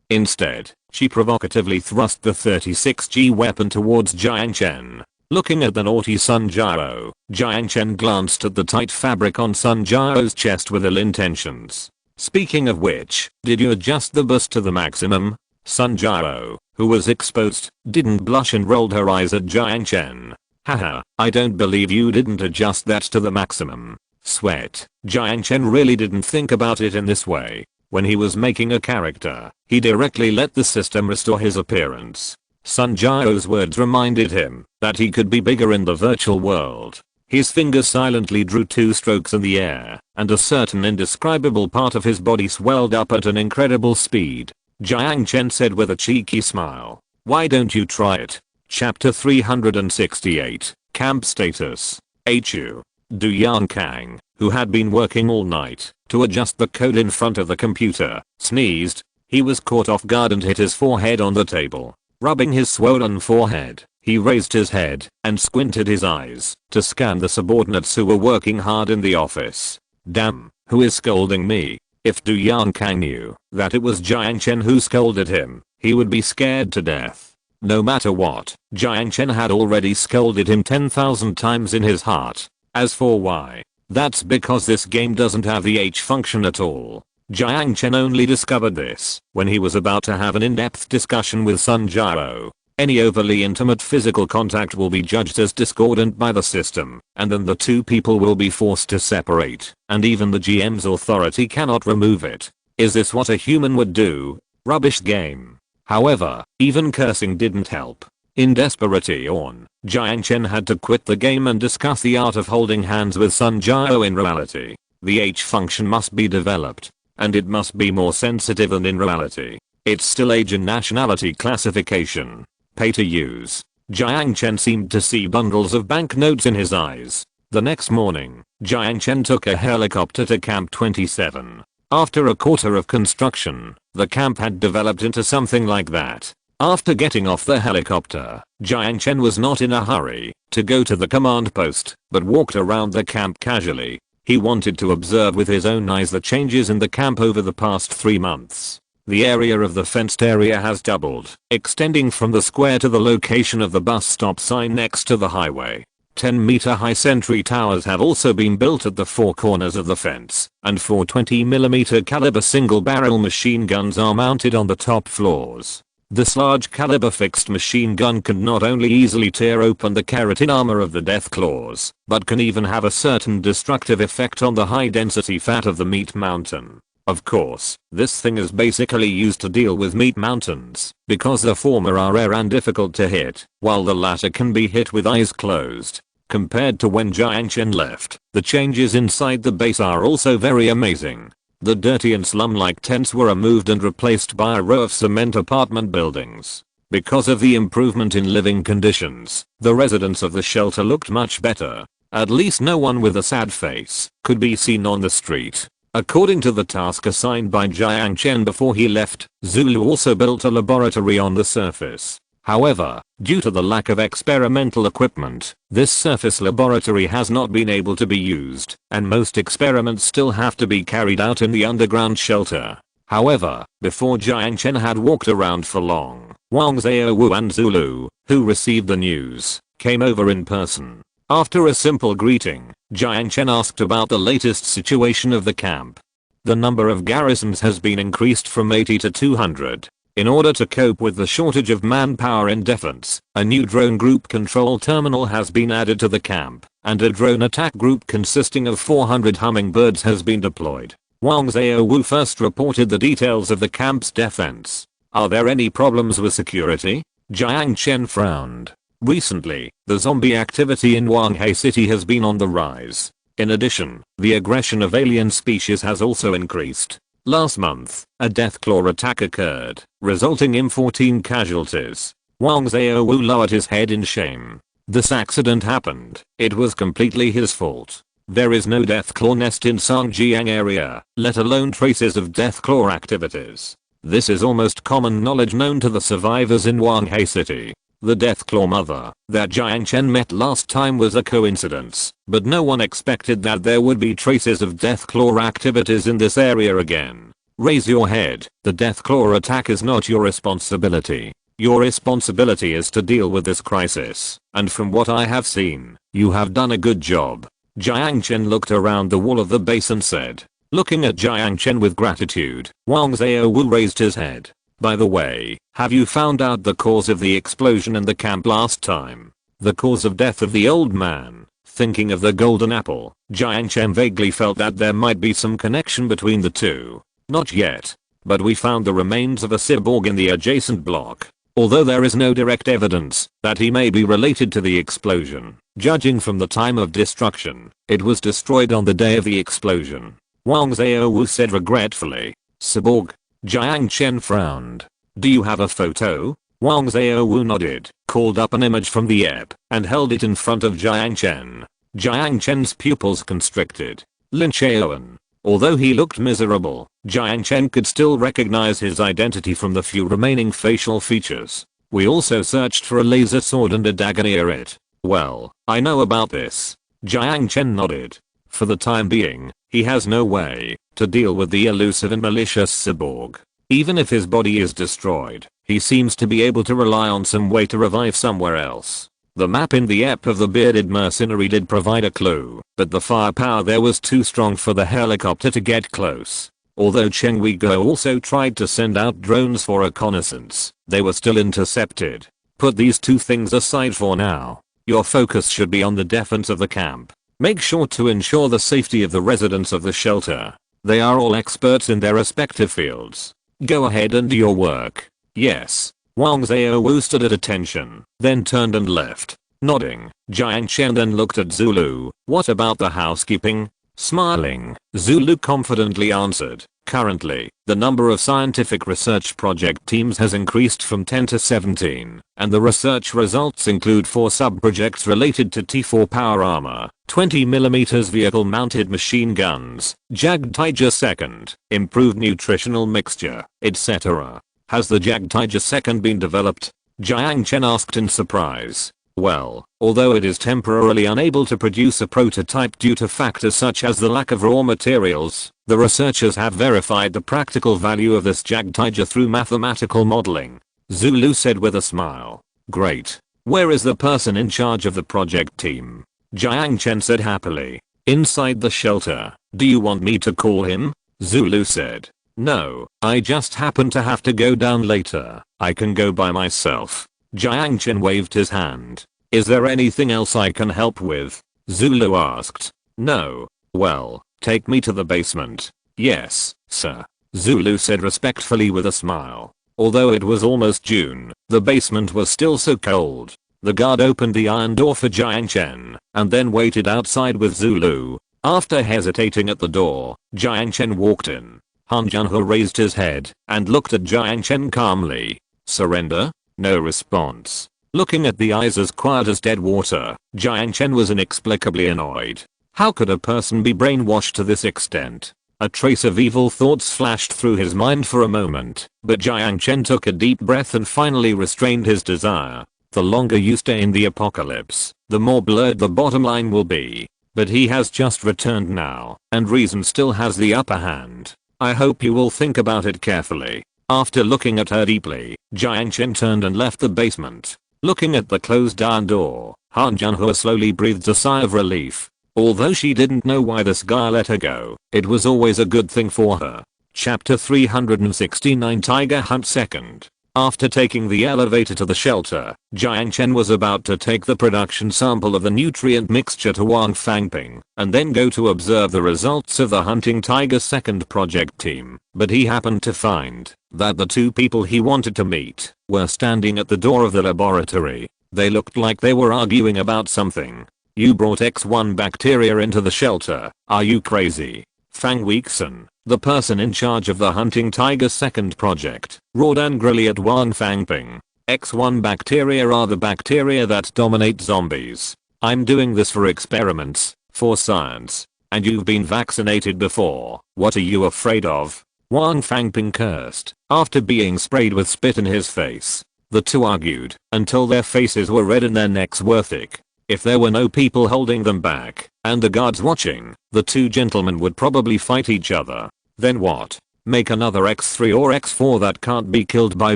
Instead, she provocatively thrust the 36G weapon towards Jiang Chen. Looking at the naughty Sun Jiao, Jiang Chen glanced at the tight fabric on Sun Jiao's chest with ill intentions. Speaking of which, did you adjust the bust to the maximum? Sun Jiao, who was exposed, didn't blush and rolled her eyes at Jiang Chen. Haha, I don't believe you didn't adjust that to the maximum. Sweat. Jiang Chen really didn't think about it in this way. When he was making a character, he directly let the system restore his appearance. Sun Jiao's words reminded him that he could be bigger in the virtual world. His fingers silently drew 2 strokes in the air, and a certain indescribable part of his body swelled up at an incredible speed. Jiang Chen said with a cheeky smile, "Why don't you try it?" Chapter 368, Camp Status. HU. Jiang Chen, who had been working all night to adjust the code in front of the computer, sneezed. He was caught off guard and hit his forehead on the table. Rubbing his swollen forehead, he raised his head and squinted his eyes to scan the subordinates who were working hard in the office. Damn, who is scolding me? If Jiang Chen knew that it was Jiang Chen who scolded him, he would be scared to death. No matter what, Jiang Chen had already scolded him 10,000 times in his heart. As for why That's because this game doesn't have the H function at all. Jiang Chen only discovered this when he was about to have an in-depth discussion with Sun Jiao. Any overly intimate physical contact will be judged as discordant by the system, and then the two people will be forced to separate, and even the GM's authority cannot remove it. Is this what a human would do? Rubbish game. However, even cursing didn't help. In desperation, Jiang Chen had to quit the game and discuss the art of holding hands with Sun Jiao in reality. The H function must be developed, and it must be more sensitive than in reality. It's still age and nationality classification. Pay to use. Jiang Chen seemed to see bundles of banknotes in his eyes. The next morning, Jiang Chen took a helicopter to Camp 27. After a quarter of construction, the camp had developed into something like that. After getting off the helicopter, Jiang Chen was not in a hurry to go to the command post, but walked around the camp casually. He wanted to observe with his own eyes the changes in the camp over the past 3 months. The area of the fenced area has doubled, extending from the square to the location of the bus stop sign next to the highway. 10-meter high sentry towers have also been built at the 4 corners of the fence, and 4 20mm caliber single barrel machine guns are mounted on the top floors. This large caliber fixed machine gun can not only easily tear open the keratin armor of the death claws, but can even have a certain destructive effect on the high density fat of the meat mountain. Of course, this thing is basically used to deal with meat mountains, because the former are rare and difficult to hit, while the latter can be hit with eyes closed. Compared to when Jiang Chen left, the changes inside the base are also very amazing. The dirty and slum-like tents were removed and replaced by a row of cement apartment buildings. Because of the improvement in living conditions, the residents of the shelter looked much better. At least no one with a sad face could be seen on the street. According to the task assigned by Jiang Chen before he left, Zulu also built a laboratory on the surface. However, due to the lack of experimental equipment, this surface laboratory has not been able to be used, and most experiments still have to be carried out in the underground shelter. However, before Jiang Chen had walked around for long, Wang Xiaowu and Zulu, who received the news, came over in person. After a simple greeting, Jiang Chen asked about the latest situation of the camp. The number of garrisons has been increased from 80 to 200. In order to cope with the shortage of manpower in defense, a new drone group control terminal has been added to the camp, and a drone attack group consisting of 400 hummingbirds has been deployed. Wang Xiaowu first reported the details of the camp's defense. Are there any problems with security? Jiang Chen frowned. Recently, the zombie activity in Wanghai City has been on the rise. In addition, the aggression of alien species has also increased. Last month, a deathclaw attack occurred, resulting in 14 casualties. Wang Xiaowu lowered his head in shame. This accident happened. It was completely his fault. There is no deathclaw nest in Sun Jiao area, let alone traces of deathclaw activities. This is almost common knowledge known to the survivors in Wanghai City. The Deathclaw mother that Jiang Chen met last time was a coincidence, but no one expected that there would be traces of Deathclaw activities in this area again. Raise your head, the Deathclaw attack is not your responsibility. Your responsibility is to deal with this crisis, and from what I have seen, you have done a good job. Jiang Chen looked around the wall of the base and said. Looking at Jiang Chen with gratitude, Wang Xiaowu raised his head. By the way, have you found out the cause of the explosion in the camp last time? The cause of death of the old man? Thinking of the golden apple, Jiang Chen vaguely felt that there might be some connection between the two. Not yet. But we found the remains of a cyborg in the adjacent block. Although there is no direct evidence that he may be related to the explosion, judging from the time of destruction, it was destroyed on the day of the explosion. Wang Xiaowu said regretfully. Cyborg? Jiang Chen frowned. Do you have a photo? Wang Xiaowu nodded, called up an image from the app, and held it in front of Jiang Chen. Jiang Chen's pupils constricted. Lin Xiaoan. Although he looked miserable, Jiang Chen could still recognize his identity from the few remaining facial features. We also searched for a laser sword and a dagger near it. Well, I know about this. Jiang Chen nodded. For the time being, he has no way to deal with the elusive and malicious cyborg. Even if his body is destroyed, he seems to be able to rely on some way to revive somewhere else. The map in the ep of the bearded mercenary did provide a clue, but the firepower there was too strong for the helicopter to get close. Although Cheng Weiguo also tried to send out drones for reconnaissance, they were still intercepted. Put these two things aside for now. Your focus should be on the defense of the camp. Make sure to ensure the safety of the residents of the shelter. They are all experts in their respective fields. Go ahead and do your work. Yes. Wang Xiaowu stood at attention, then turned and left. Nodding, Jiang Chen then looked at Zulu. What about the housekeeping? Smiling, Zulu confidently answered. Currently, the number of scientific research project teams has increased from 10 to 17, and the research results include 4 sub-projects related to T4 power armor, 20mm vehicle-mounted machine guns, Jagdtiger II, improved nutritional mixture, etc. Has the Jagdtiger II been developed? Jiang Chen asked in surprise. Well, although it is temporarily unable to produce a prototype due to factors such as the lack of raw materials, the researchers have verified the practical value of this Jagdtiger through mathematical modeling. Zulu said with a smile. Great. Where is the person in charge of the project team? Jiang Chen said happily. Inside the shelter. Do you want me to call him? Zulu said. No, I just happen to have to go down later. I can go by myself. Jiang Chen waved his hand. Is there anything else I can help with? Zulu asked. No. Well, take me to the basement. Yes, sir. Zulu said respectfully with a smile. Although it was almost June, the basement was still so cold. The guard opened the iron door for Jiang Chen, and then waited outside with Zulu. After hesitating at the door, Jiang Chen walked in. Han Junho raised his head and looked at Jiang Chen calmly. Surrender? No response. Looking at the eyes as quiet as dead water, Jiang Chen was inexplicably annoyed. How could a person be brainwashed to this extent? A trace of evil thoughts flashed through his mind for a moment, but Jiang Chen took a deep breath and finally restrained his desire. The longer you stay in the apocalypse, the more blurred the bottom line will be. But he has just returned now, and reason still has the upper hand. I hope you will think about it carefully. After looking at her deeply, Jiang Chen turned and left the basement. Looking at the closed iron door, Han Junho slowly breathed a sigh of relief. Although she didn't know why this guy let her go, it was always a good thing for her. Chapter 369 Tiger Hunt 2nd. After taking the elevator to the shelter, Jiang Chen was about to take the production sample of the nutrient mixture to Wang Fangping, and then go to observe the results of the Hunting Tiger 2nd project team, but he happened to find that the two people he wanted to meet were standing at the door of the laboratory. They looked like they were arguing about something. You brought X1 bacteria into the shelter, are you crazy? Fang Weixin, the person in charge of the Hunting Tiger 2nd project, roared angrily at Wang Fangping. X1 bacteria are the bacteria that dominate zombies. I'm doing this for experiments, for science. And you've been vaccinated before. What are you afraid of? Wang Fangping cursed, after being sprayed with spit in his face. The two argued, until their faces were red and their necks were thick. If there were no people holding them back, and the guards watching, the two gentlemen would probably fight each other. Then what? Make another X3 or X4 that can't be killed by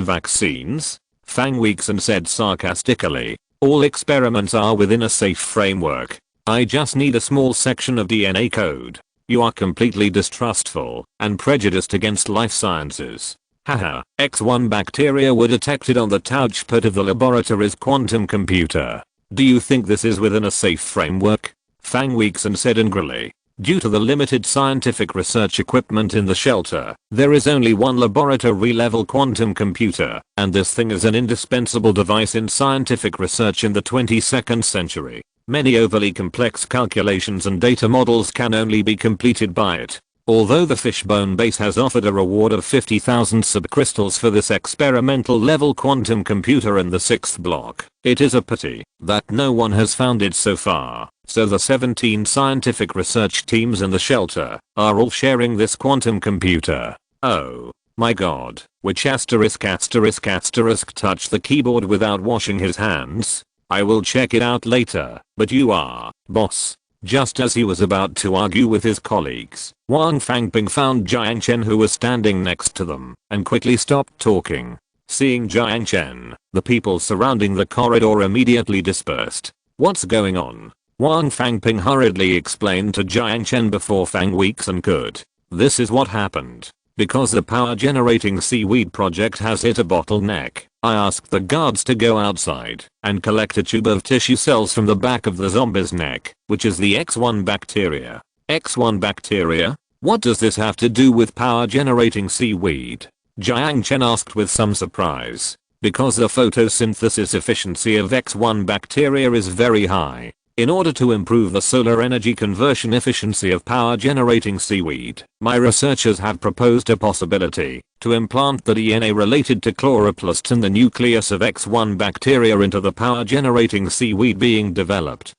vaccines? Fang Weixin said sarcastically. All experiments are within a safe framework. I just need a small section of DNA code. You are completely distrustful and prejudiced against life sciences. Haha, X1 bacteria were detected on the touchpad of the laboratory's quantum computer. Do you think this is within a safe framework? Fang Weixin said angrily. Due to the limited scientific research equipment in the shelter, there is only one laboratory-level quantum computer, and this thing is an indispensable device in scientific research in the 22nd century. Many overly complex calculations and data models can only be completed by it. Although the Fishbone base has offered a reward of 50,000 subcrystals for this experimental level quantum computer in the 6th block, it is a pity that no one has found it so far. So the 17 scientific research teams in the shelter are all sharing this quantum computer. Oh my god, which asterisk touched the keyboard without washing his hands? I will check it out later, but you are, boss. Just as he was about to argue with his colleagues, Wang Fangping found Jiang Chen who was standing next to them and quickly stopped talking. Seeing Jiang Chen, the people surrounding the corridor immediately dispersed. What's going on? Wang Fangping hurriedly explained to Jiang Chen before Fang Weixin could. This is what happened. Because the power generating seaweed project has hit a bottleneck, I asked the guards to go outside and collect a tube of tissue cells from the back of the zombie's neck, which is the X1 bacteria. X1 bacteria? What does this have to do with power generating seaweed? Jiang Chen asked with some surprise. Because the photosynthesis efficiency of X1 bacteria is very high. In order to improve the solar energy conversion efficiency of power generating seaweed, my researchers have proposed a possibility to implant the DNA related to chloroplast in the nucleus of X1 bacteria into the power generating seaweed being developed.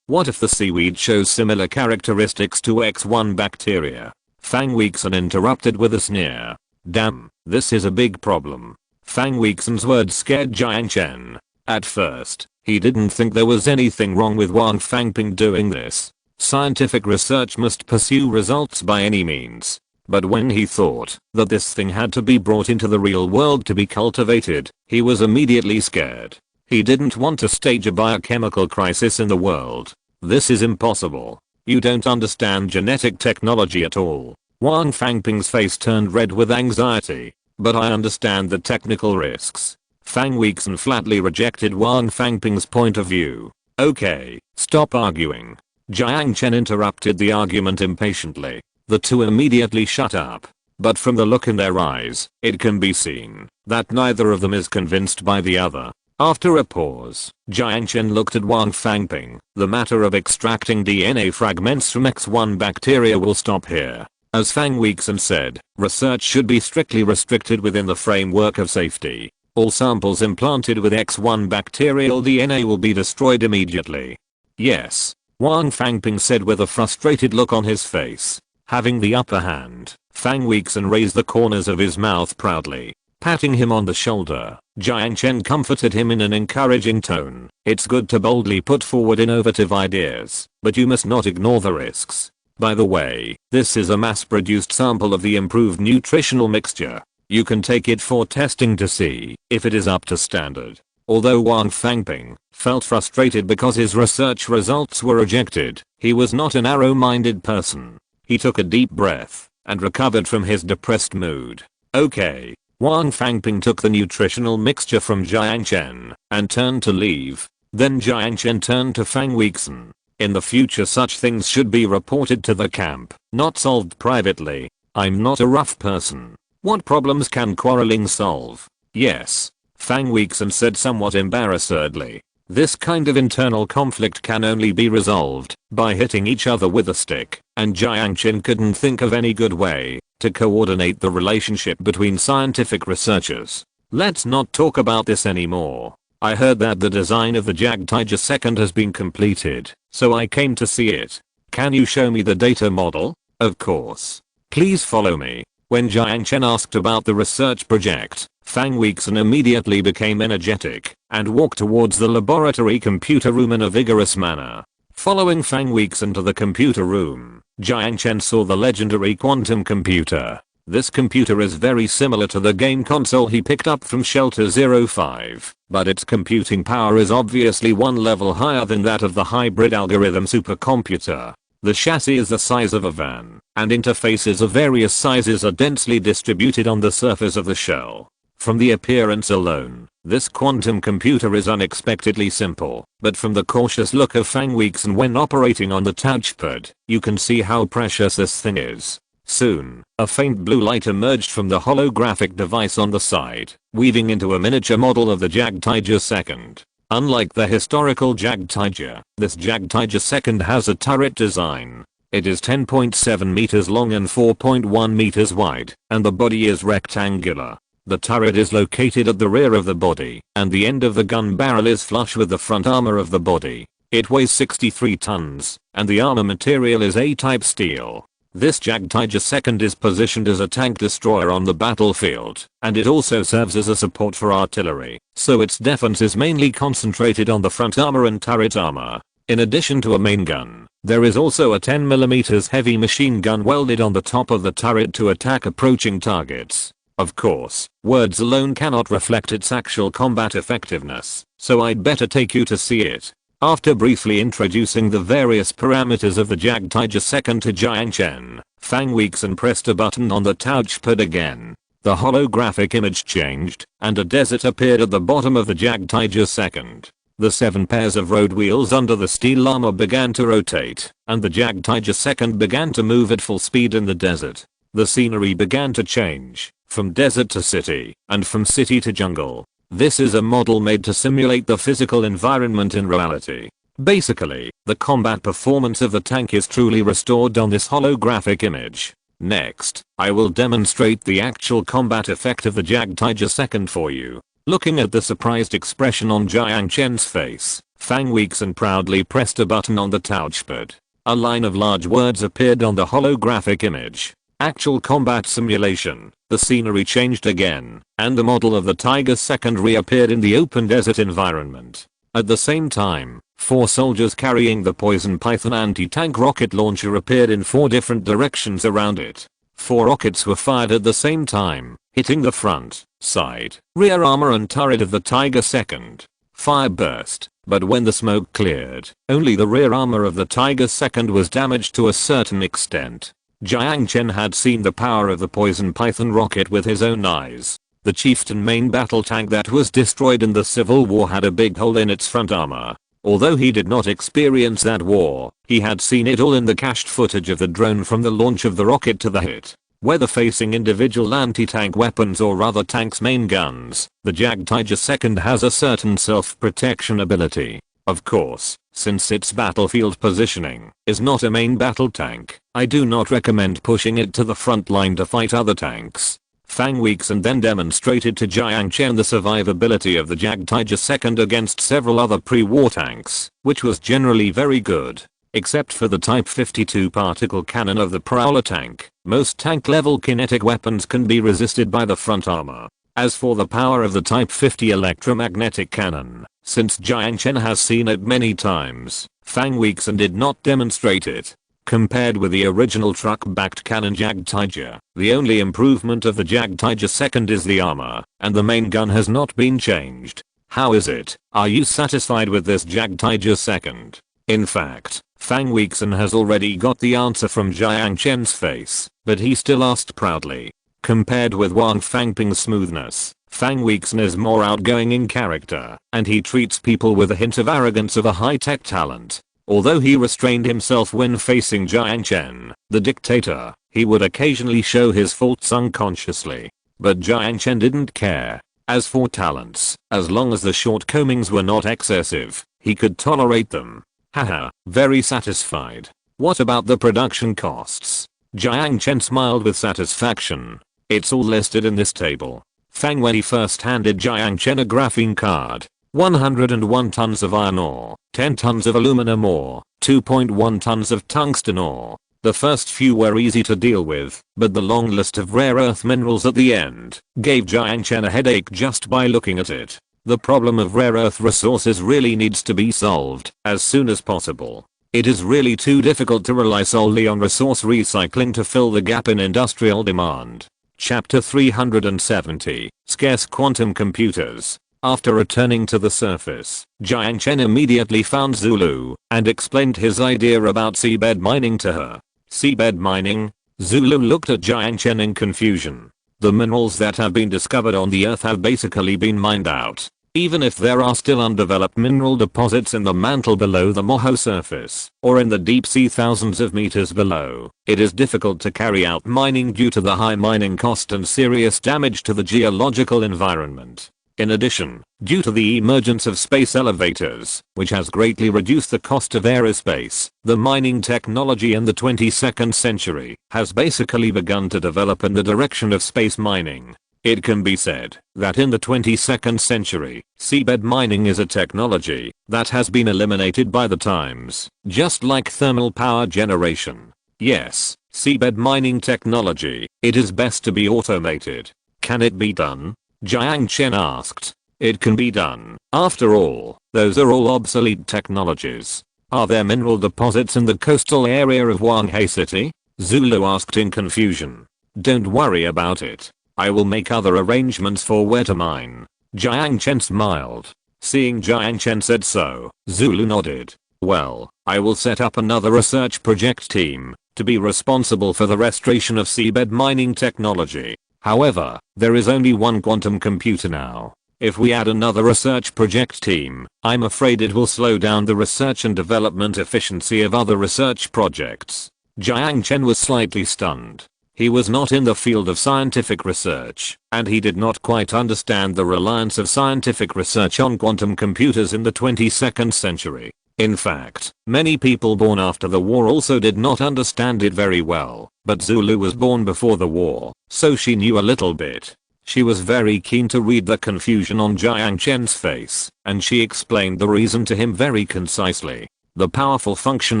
What if the seaweed shows similar characteristics to X1 bacteria? Fang Weixin interrupted with a sneer. Damn, this is a big problem. Fang Weixin's words scared Jiang Chen. At first, he didn't think there was anything wrong with Wang Fangping doing this. Scientific research must pursue results by any means. But when he thought that this thing had to be brought into the real world to be cultivated, he was immediately scared. He didn't want to stage a biochemical crisis in the world. This is impossible. You don't understand genetic technology at all. Wang Fangping's face turned red with anxiety. But I understand the technical risks. Fang Weixin flatly rejected Wang Fangping's point of view. Okay, stop arguing. Jiang Chen interrupted the argument impatiently. The two immediately shut up. But from the look in their eyes, it can be seen that neither of them is convinced by the other. After a pause, Jiang Chen looked at Wang Fangping. The matter of extracting DNA fragments from X1 bacteria will stop here. As Fang Weixin said, research should be strictly restricted within the framework of safety. All samples implanted with X1 bacterial DNA will be destroyed immediately. Yes, Wang Fangping said with a frustrated look on his face. Having the upper hand, Fang Weixin raised the corners of his mouth proudly. Patting him on the shoulder, Jiang Chen comforted him in an encouraging tone. It's good to boldly put forward innovative ideas, but you must not ignore the risks. By the way, this is a mass-produced sample of the improved nutritional mixture. You can take it for testing to see if it is up to standard. Although Wang Fangping felt frustrated because his research results were rejected, he was not a narrow-minded person. He took a deep breath and recovered from his depressed mood. Okay. Wang Fangping took the nutritional mixture from Jiang Chen and turned to leave. Then Jiang Chen turned to Fang Weixin. In the future such things should be reported to the camp, not solved privately. I'm not a rough person. What problems can quarreling solve? Yes. Fang Weixin said somewhat embarrassedly. This kind of internal conflict can only be resolved by hitting each other with a stick, and Jiang Chen couldn't think of any good way to coordinate the relationship between scientific researchers. Let's not talk about this anymore. I heard that the design of the Jag Tiger II has been completed, so I came to see it. Can you show me the data model? Of course. Please follow me. When Jiang Chen asked about the research project, Fang Weixin immediately became energetic and walked towards the laboratory computer room in a vigorous manner. Following Fang Weixin to the computer room, Jiang Chen saw the legendary quantum computer. This computer is very similar to the game console he picked up from Shelter 05, but its computing power is obviously one level higher than that of the hybrid algorithm supercomputer. The chassis is the size of a van, and interfaces of various sizes are densely distributed on the surface of the shell. From the appearance alone, this quantum computer is unexpectedly simple, but from the cautious look of Fang Weixin when operating on the touchpad, you can see how precious this thing is. Soon, a faint blue light emerged from the holographic device on the side, weaving into a miniature model of the Jag Tiger II. Unlike the historical Jag Tiger, this Jag Tiger II has a turret design. It is 10.7 meters long and 4.1 meters wide, and the body is rectangular. The turret is located at the rear of the body, and the end of the gun barrel is flush with the front armor of the body. It weighs 63 tons, and the armor material is A-type steel. This Jag Tiger II is positioned as a tank destroyer on the battlefield, and it also serves as a support for artillery, so its defense is mainly concentrated on the front armor and turret armor. In addition to a main gun, there is also a 10mm heavy machine gun welded on the top of the turret to attack approaching targets. Of course, words alone cannot reflect its actual combat effectiveness, so I'd better take you to see it. After briefly introducing the various parameters of the Jag Tiger II to Jiang Chen, Fang Weixin pressed a button on the touchpad again. The holographic image changed, and a desert appeared at the bottom of the Jag Tiger II. The 7 pairs of road wheels under the steel armor began to rotate, and the Jag Tiger II began to move at full speed in the desert. The scenery began to change, from desert to city, and from city to jungle. This is a model made to simulate the physical environment in reality. Basically, the combat performance of the tank is truly restored on this holographic image. Next, I will demonstrate the actual combat effect of the Jag Tiger II for you. Looking at the surprised expression on Jiang Chen's face, Fang Weixin proudly pressed a button on the touchpad. A line of large words appeared on the holographic image. Actual combat simulation. The scenery changed again, and the model of the Tiger II reappeared in the open desert environment. At the same time, 4 soldiers carrying the Poison Python anti-tank rocket launcher appeared in 4 different directions around it. 4 rockets were fired at the same time, hitting the front, side, rear armor and turret of the Tiger II. Fire burst, but when the smoke cleared, only the rear armor of the Tiger II was damaged to a certain extent. Jiang Chen had seen the power of the Poison Python rocket with his own eyes. The chieftain main battle tank that was destroyed in the Civil War had a big hole in its front armor. Although he did not experience that war, he had seen it all in the cached footage of the drone from the launch of the rocket to the hit. Whether facing individual anti-tank weapons or other tanks' main guns, the Jag Tiger II has a certain self-protection ability. Of course, since its battlefield positioning is not a main battle tank, I do not recommend pushing it to the front line to fight other tanks. Fang Weixin then demonstrated to Jiang Chen the survivability of the Jag Tiger II against several other pre-war tanks, which was generally very good. Except for the Type 52 particle cannon of the Prowler tank, most tank-level kinetic weapons can be resisted by the front armor. As for the power of the Type 50 electromagnetic cannon, since Jiang Chen has seen it many times, Fang Weixin did not demonstrate it. Compared with the original truck-backed cannon Jag Tiger, the only improvement of the Jag Tiger II is the armor, and the main gun has not been changed. How is it? Are you satisfied with this Jag Tiger II? In fact, Fang Weixin has already got the answer from Jiang Chen's face, but he still asked proudly. Compared with Wang Fangping's smoothness, Fang Weixin is more outgoing in character, and he treats people with a hint of arrogance of a high-tech talent. Although he restrained himself when facing Jiang Chen, the dictator, he would occasionally show his faults unconsciously. But Jiang Chen didn't care. As for talents, as long as the shortcomings were not excessive, he could tolerate them. Haha, very satisfied. What about the production costs? Jiang Chen smiled with satisfaction. It's all listed in this table. Fang Wei first handed Jiang Chen a graphene card. 101 tons of iron ore, 10 tons of aluminum ore, 2.1 tons of tungsten ore. The first few were easy to deal with, but the long list of rare earth minerals at the end gave Jiang Chen a headache just by looking at it. The problem of rare earth resources really needs to be solved as soon as possible. It is really too difficult to rely solely on resource recycling to fill the gap in industrial demand. Chapter 370, Scarce Quantum Computers. After returning to the surface, Jiang Chen immediately found Zulu and explained his idea about seabed mining to her. Seabed mining? Zulu looked at Jiang Chen in confusion. The minerals that have been discovered on the Earth have basically been mined out. Even if there are still undeveloped mineral deposits in the mantle below the Moho surface, or in the deep sea thousands of meters below, it is difficult to carry out mining due to the high mining cost and serious damage to the geological environment. In addition, due to the emergence of space elevators, which has greatly reduced the cost of aerospace, the mining technology in the 22nd century has basically begun to develop in the direction of space mining. It can be said that in the 22nd century, seabed mining is a technology that has been eliminated by the times, just like thermal power generation. Yes, seabed mining technology, it is best to be automated. Can it be done? Jiang Chen asked. It can be done. After all, those are all obsolete technologies. Are there mineral deposits in the coastal area of Wanghai City? Zulu asked in confusion. Don't worry about it. I will make other arrangements for where to mine. Jiang Chen smiled. Seeing Jiang Chen said so, Zulu nodded. Well, I will set up another research project team to be responsible for the restoration of seabed mining technology. However, there is only one quantum computer now. If we add another research project team, I'm afraid it will slow down the research and development efficiency of other research projects. Jiang Chen was slightly stunned. He was not in the field of scientific research, and he did not quite understand the reliance of scientific research on quantum computers in the 22nd century. In fact, many people born after the war also did not understand it very well, but Zulu was born before the war, so she knew a little bit. She was very keen to read the confusion on Jiang Chen's face, and she explained the reason to him very concisely. The powerful function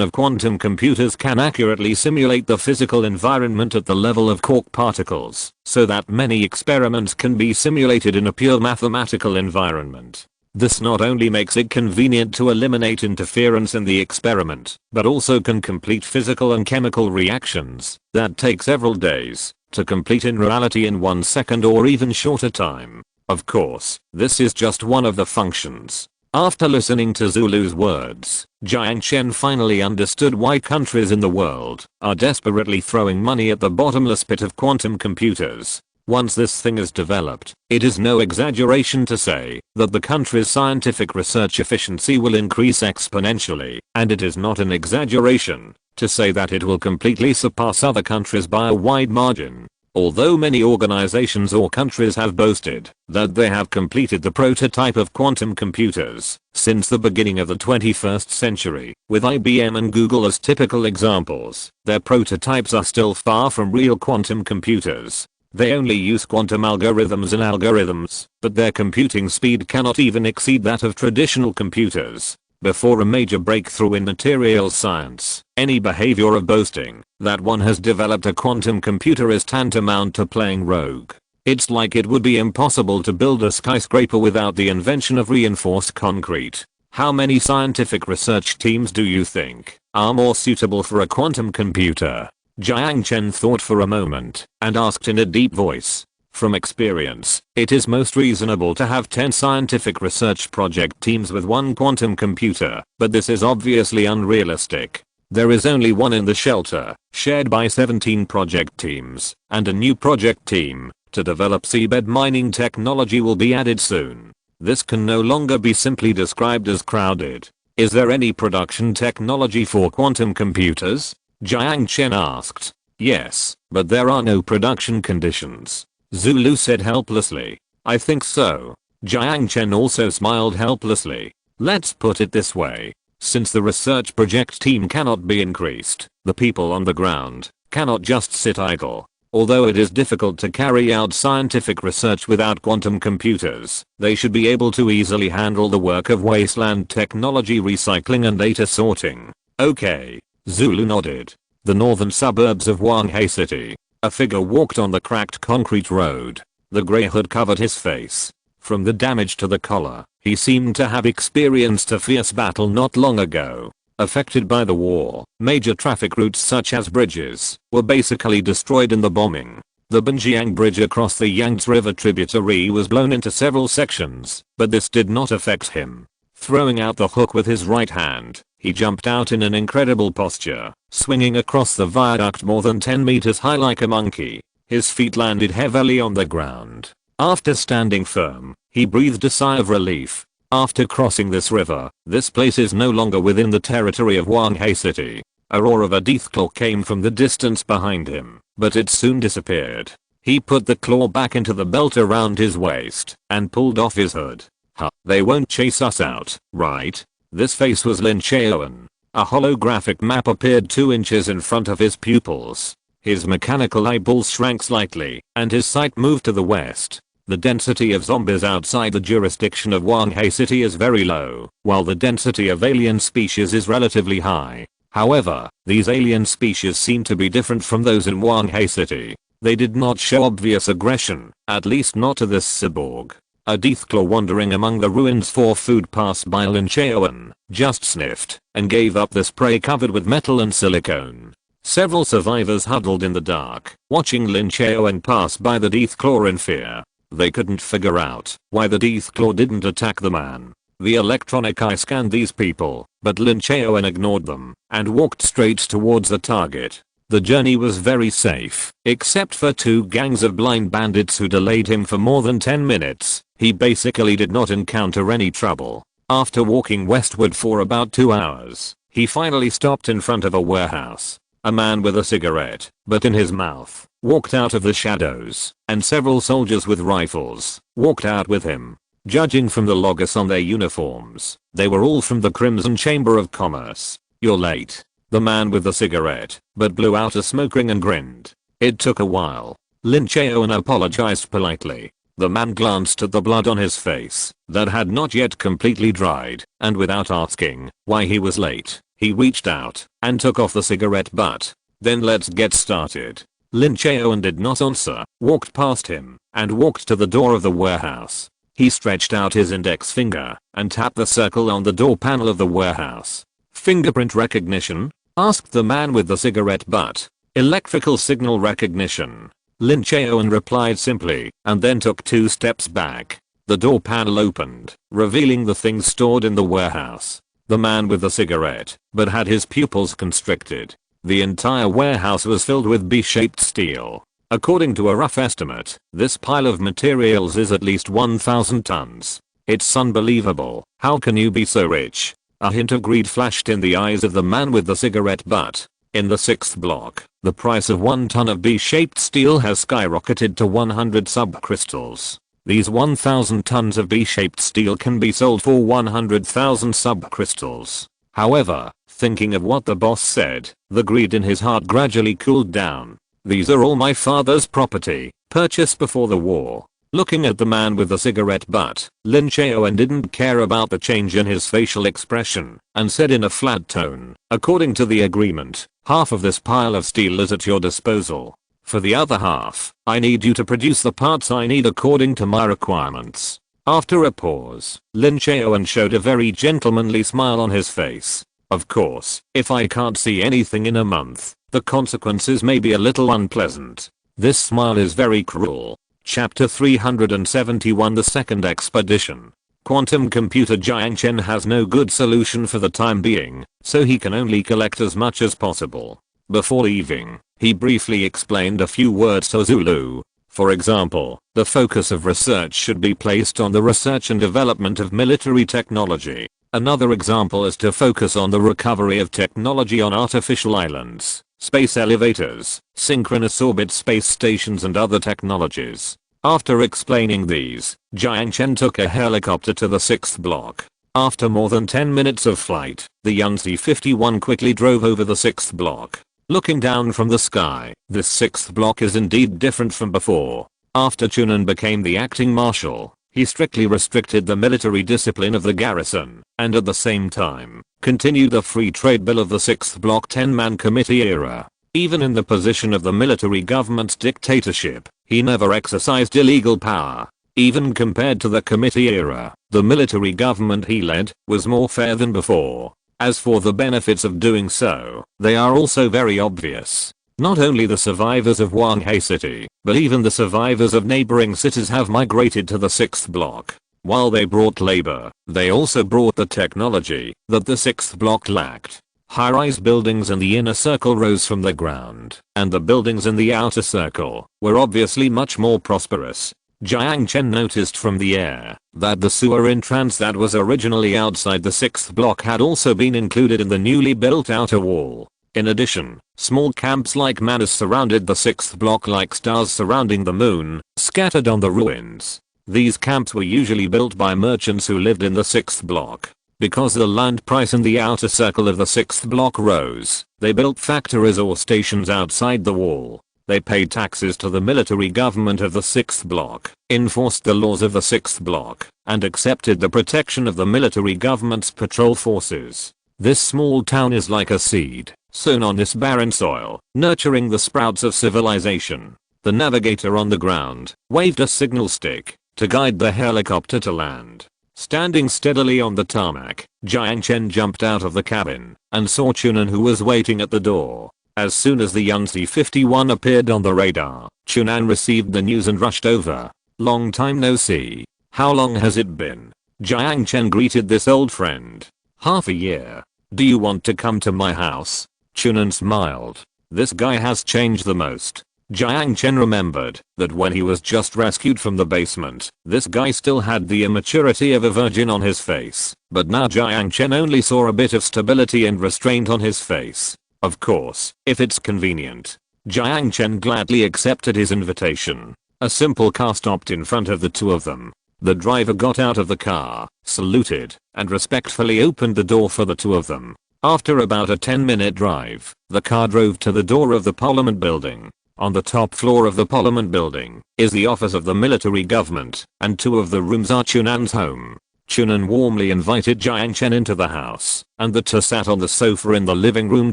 of quantum computers can accurately simulate the physical environment at the level of quark particles, so that many experiments can be simulated in a pure mathematical environment. This not only makes it convenient to eliminate interference in the experiment, but also can complete physical and chemical reactions that take several days to complete in reality in 1 second or even shorter time. Of course, this is just one of the functions. After listening to Zulu's words, Jiang Chen finally understood why countries in the world are desperately throwing money at the bottomless pit of quantum computers. Once this thing is developed, it is no exaggeration to say that the country's scientific research efficiency will increase exponentially, and it is not an exaggeration to say that it will completely surpass other countries by a wide margin. Although many organizations or countries have boasted that they have completed the prototype of quantum computers since the beginning of the 21st century, with IBM and Google as typical examples, their prototypes are still far from real quantum computers. They only use quantum algorithms, but their computing speed cannot even exceed that of traditional computers. Before a major breakthrough in materials science, any behavior of boasting that one has developed a quantum computer is tantamount to playing rogue. It's like it would be impossible to build a skyscraper without the invention of reinforced concrete. How many scientific research teams do you think are more suitable for a quantum computer? Jiang Chen thought for a moment and asked in a deep voice. From experience, it is most reasonable to have 10 scientific research project teams with one quantum computer, but this is obviously unrealistic. There is only one in the shelter, shared by 17 project teams, and a new project team to develop seabed mining technology will be added soon. This can no longer be simply described as crowded. Is there any production technology for quantum computers? Jiang Chen asked. Yes, but there are no production conditions. Zulu said helplessly. I think so. Jiang Chen also smiled helplessly. Let's put it this way. Since the research project team cannot be increased, the people on the ground cannot just sit idle. Although it is difficult to carry out scientific research without quantum computers, they should be able to easily handle the work of wasteland technology recycling and data sorting. Okay. Zulu nodded. The northern suburbs of Wanghai City. A figure walked on the cracked concrete road. The grey hood covered his face. From the damage to the collar, he seemed to have experienced a fierce battle not long ago. Affected by the war, major traffic routes such as bridges were basically destroyed in the bombing. The Binjiang Bridge across the Yangtze River tributary was blown into several sections, but this did not affect him. Throwing out the hook with his right hand, he jumped out in an incredible posture, swinging across the viaduct more than 10 meters high like a monkey. His feet landed heavily on the ground. After standing firm, he breathed a sigh of relief. After crossing this river, this place is no longer within the territory of Wanghai City. A roar of a death claw came from the distance behind him, but it soon disappeared. He put the claw back into the belt around his waist and pulled off his hood. Huh, they won't chase us out, right? This face was Lin Cheoan. A holographic map appeared 2 inches in front of his pupils. His mechanical eyeballs shrank slightly, and his sight moved to the west. The density of zombies outside the jurisdiction of Wanghai City is very low, while the density of alien species is relatively high. However, these alien species seem to be different from those in Wanghai City. They did not show obvious aggression, at least not to this cyborg. A deathclaw wandering among the ruins for food passed by Lin Cheoan, just sniffed, and gave up the spray covered with metal and silicone. Several survivors huddled in the dark, watching Lin Chaoen pass by the Death Claw in fear. They couldn't figure out why the Death Claw didn't attack the man. The electronic eye scanned these people, but Lin Chaoen ignored them and walked straight towards the target. The journey was very safe, except for 2 gangs of blind bandits who delayed him for more than 10 minutes. He basically did not encounter any trouble. After walking westward for about 2 hours, he finally stopped in front of a warehouse. A man with a cigarette, but in his mouth, walked out of the shadows, and several soldiers with rifles walked out with him. Judging from the logos on their uniforms, they were all from the Crimson Chamber of Commerce. "You're late." The man with the cigarette, but blew out a smoke ring and grinned. It took a while. Lin Chaoen apologized politely. The man glanced at the blood on his face that had not yet completely dried, and without asking why he was late, he reached out and took off the cigarette butt. "Then let's get started." Lin Chaoen did not answer, walked past him, and walked to the door of the warehouse. He stretched out his index finger and tapped the circle on the door panel of the warehouse. "Fingerprint recognition?" asked the man with the cigarette butt. "Electrical signal recognition." Lin Chaoen replied simply, and then took 2 steps back. The door panel opened, revealing the things stored in the warehouse. The man with the cigarette, but had his pupils constricted. The entire warehouse was filled with B-shaped steel. According to a rough estimate, this pile of materials is at least 1,000 tons. "It's unbelievable. How can you be so rich?" A hint of greed flashed in the eyes of the man with the cigarette butt. In the 6th block, the price of 1 ton of B-shaped steel has skyrocketed to 100 subcrystals. These 1,000 tons of B-shaped steel can be sold for 100,000 subcrystals. However, thinking of what the boss said, the greed in his heart gradually cooled down. "These are all my father's property, purchased before the war." Looking at the man with the cigarette butt, Lin Chaoen didn't care about the change in his facial expression, and said in a flat tone, "According to the agreement, half of this pile of steel is at your disposal. For the other half, I need you to produce the parts I need according to my requirements." After a pause, Lin Chaoen showed a very gentlemanly smile on his face. "Of course, if I can't see anything in a month, the consequences may be a little unpleasant." This smile is very cruel. Chapter 371 The Second Expedition. Quantum computer Jiang Chen has no good solution for the time being, so he can only collect as much as possible. Before leaving, he briefly explained a few words to Zulu. For example, the focus of research should be placed on the research and development of military technology. Another example is to focus on the recovery of technology on artificial islands, space elevators, synchronous orbit space stations and other technologies. After explaining these, Jiang Chen took a helicopter to the 6th block. After more than 10 minutes of flight, the Yunzi 51 quickly drove over the 6th block. Looking down from the sky, this 6th block is indeed different from before. After Chunan became the acting marshal, he strictly restricted the military discipline of the garrison, and at the same time, continued the free trade bill of the 6th block 10-man committee era. Even in the position of the military government's dictatorship, he never exercised illegal power. Even compared to the committee era, the military government he led was more fair than before. As for the benefits of doing so, they are also very obvious. Not only the survivors of Wanghai City, but even the survivors of neighboring cities have migrated to the 6th block. While they brought labor, they also brought the technology that the 6th block lacked. High-rise buildings in the inner circle rose from the ground, and the buildings in the outer circle were obviously much more prosperous. Jiang Chen noticed from the air that the sewer entrance that was originally outside the 6th block had also been included in the newly built outer wall. In addition, small camps like manors surrounded the 6th block like stars surrounding the moon, scattered on the ruins. These camps were usually built by merchants who lived in the 6th block. Because the land price in the outer circle of the 6th block rose, they built factories or stations outside the wall. They paid taxes to the military government of the 6th block, enforced the laws of the 6th block, and accepted the protection of the military government's patrol forces. This small town is like a seed, sown on this barren soil, nurturing the sprouts of civilization. The navigator on the ground waved a signal stick to guide the helicopter to land. Standing steadily on the tarmac, Jiang Chen jumped out of the cabin and saw Chunan, who was waiting at the door. As soon as the young C-51 appeared on the radar, Chunan received the news and rushed over. Long time no see. How long has it been? Jiang Chen greeted this old friend. Half a year. Do you want to come to my house? Chunan smiled. This guy has changed the most. Jiang Chen remembered that when he was just rescued from the basement, this guy still had the immaturity of a virgin on his face, but now Jiang Chen only saw a bit of stability and restraint on his face. Of course, if it's convenient. Jiang Chen gladly accepted his invitation. A simple car stopped in front of the two of them. The driver got out of the car, saluted, and respectfully opened the door for the two of them. After about a 10-minute drive, the car drove to the door of the Parliament building. On the top floor of the Parliament building is the office of the military government, and two of the rooms are Chunan's home. Chunan warmly invited Jiang Chen into the house, and the two sat on the sofa in the living room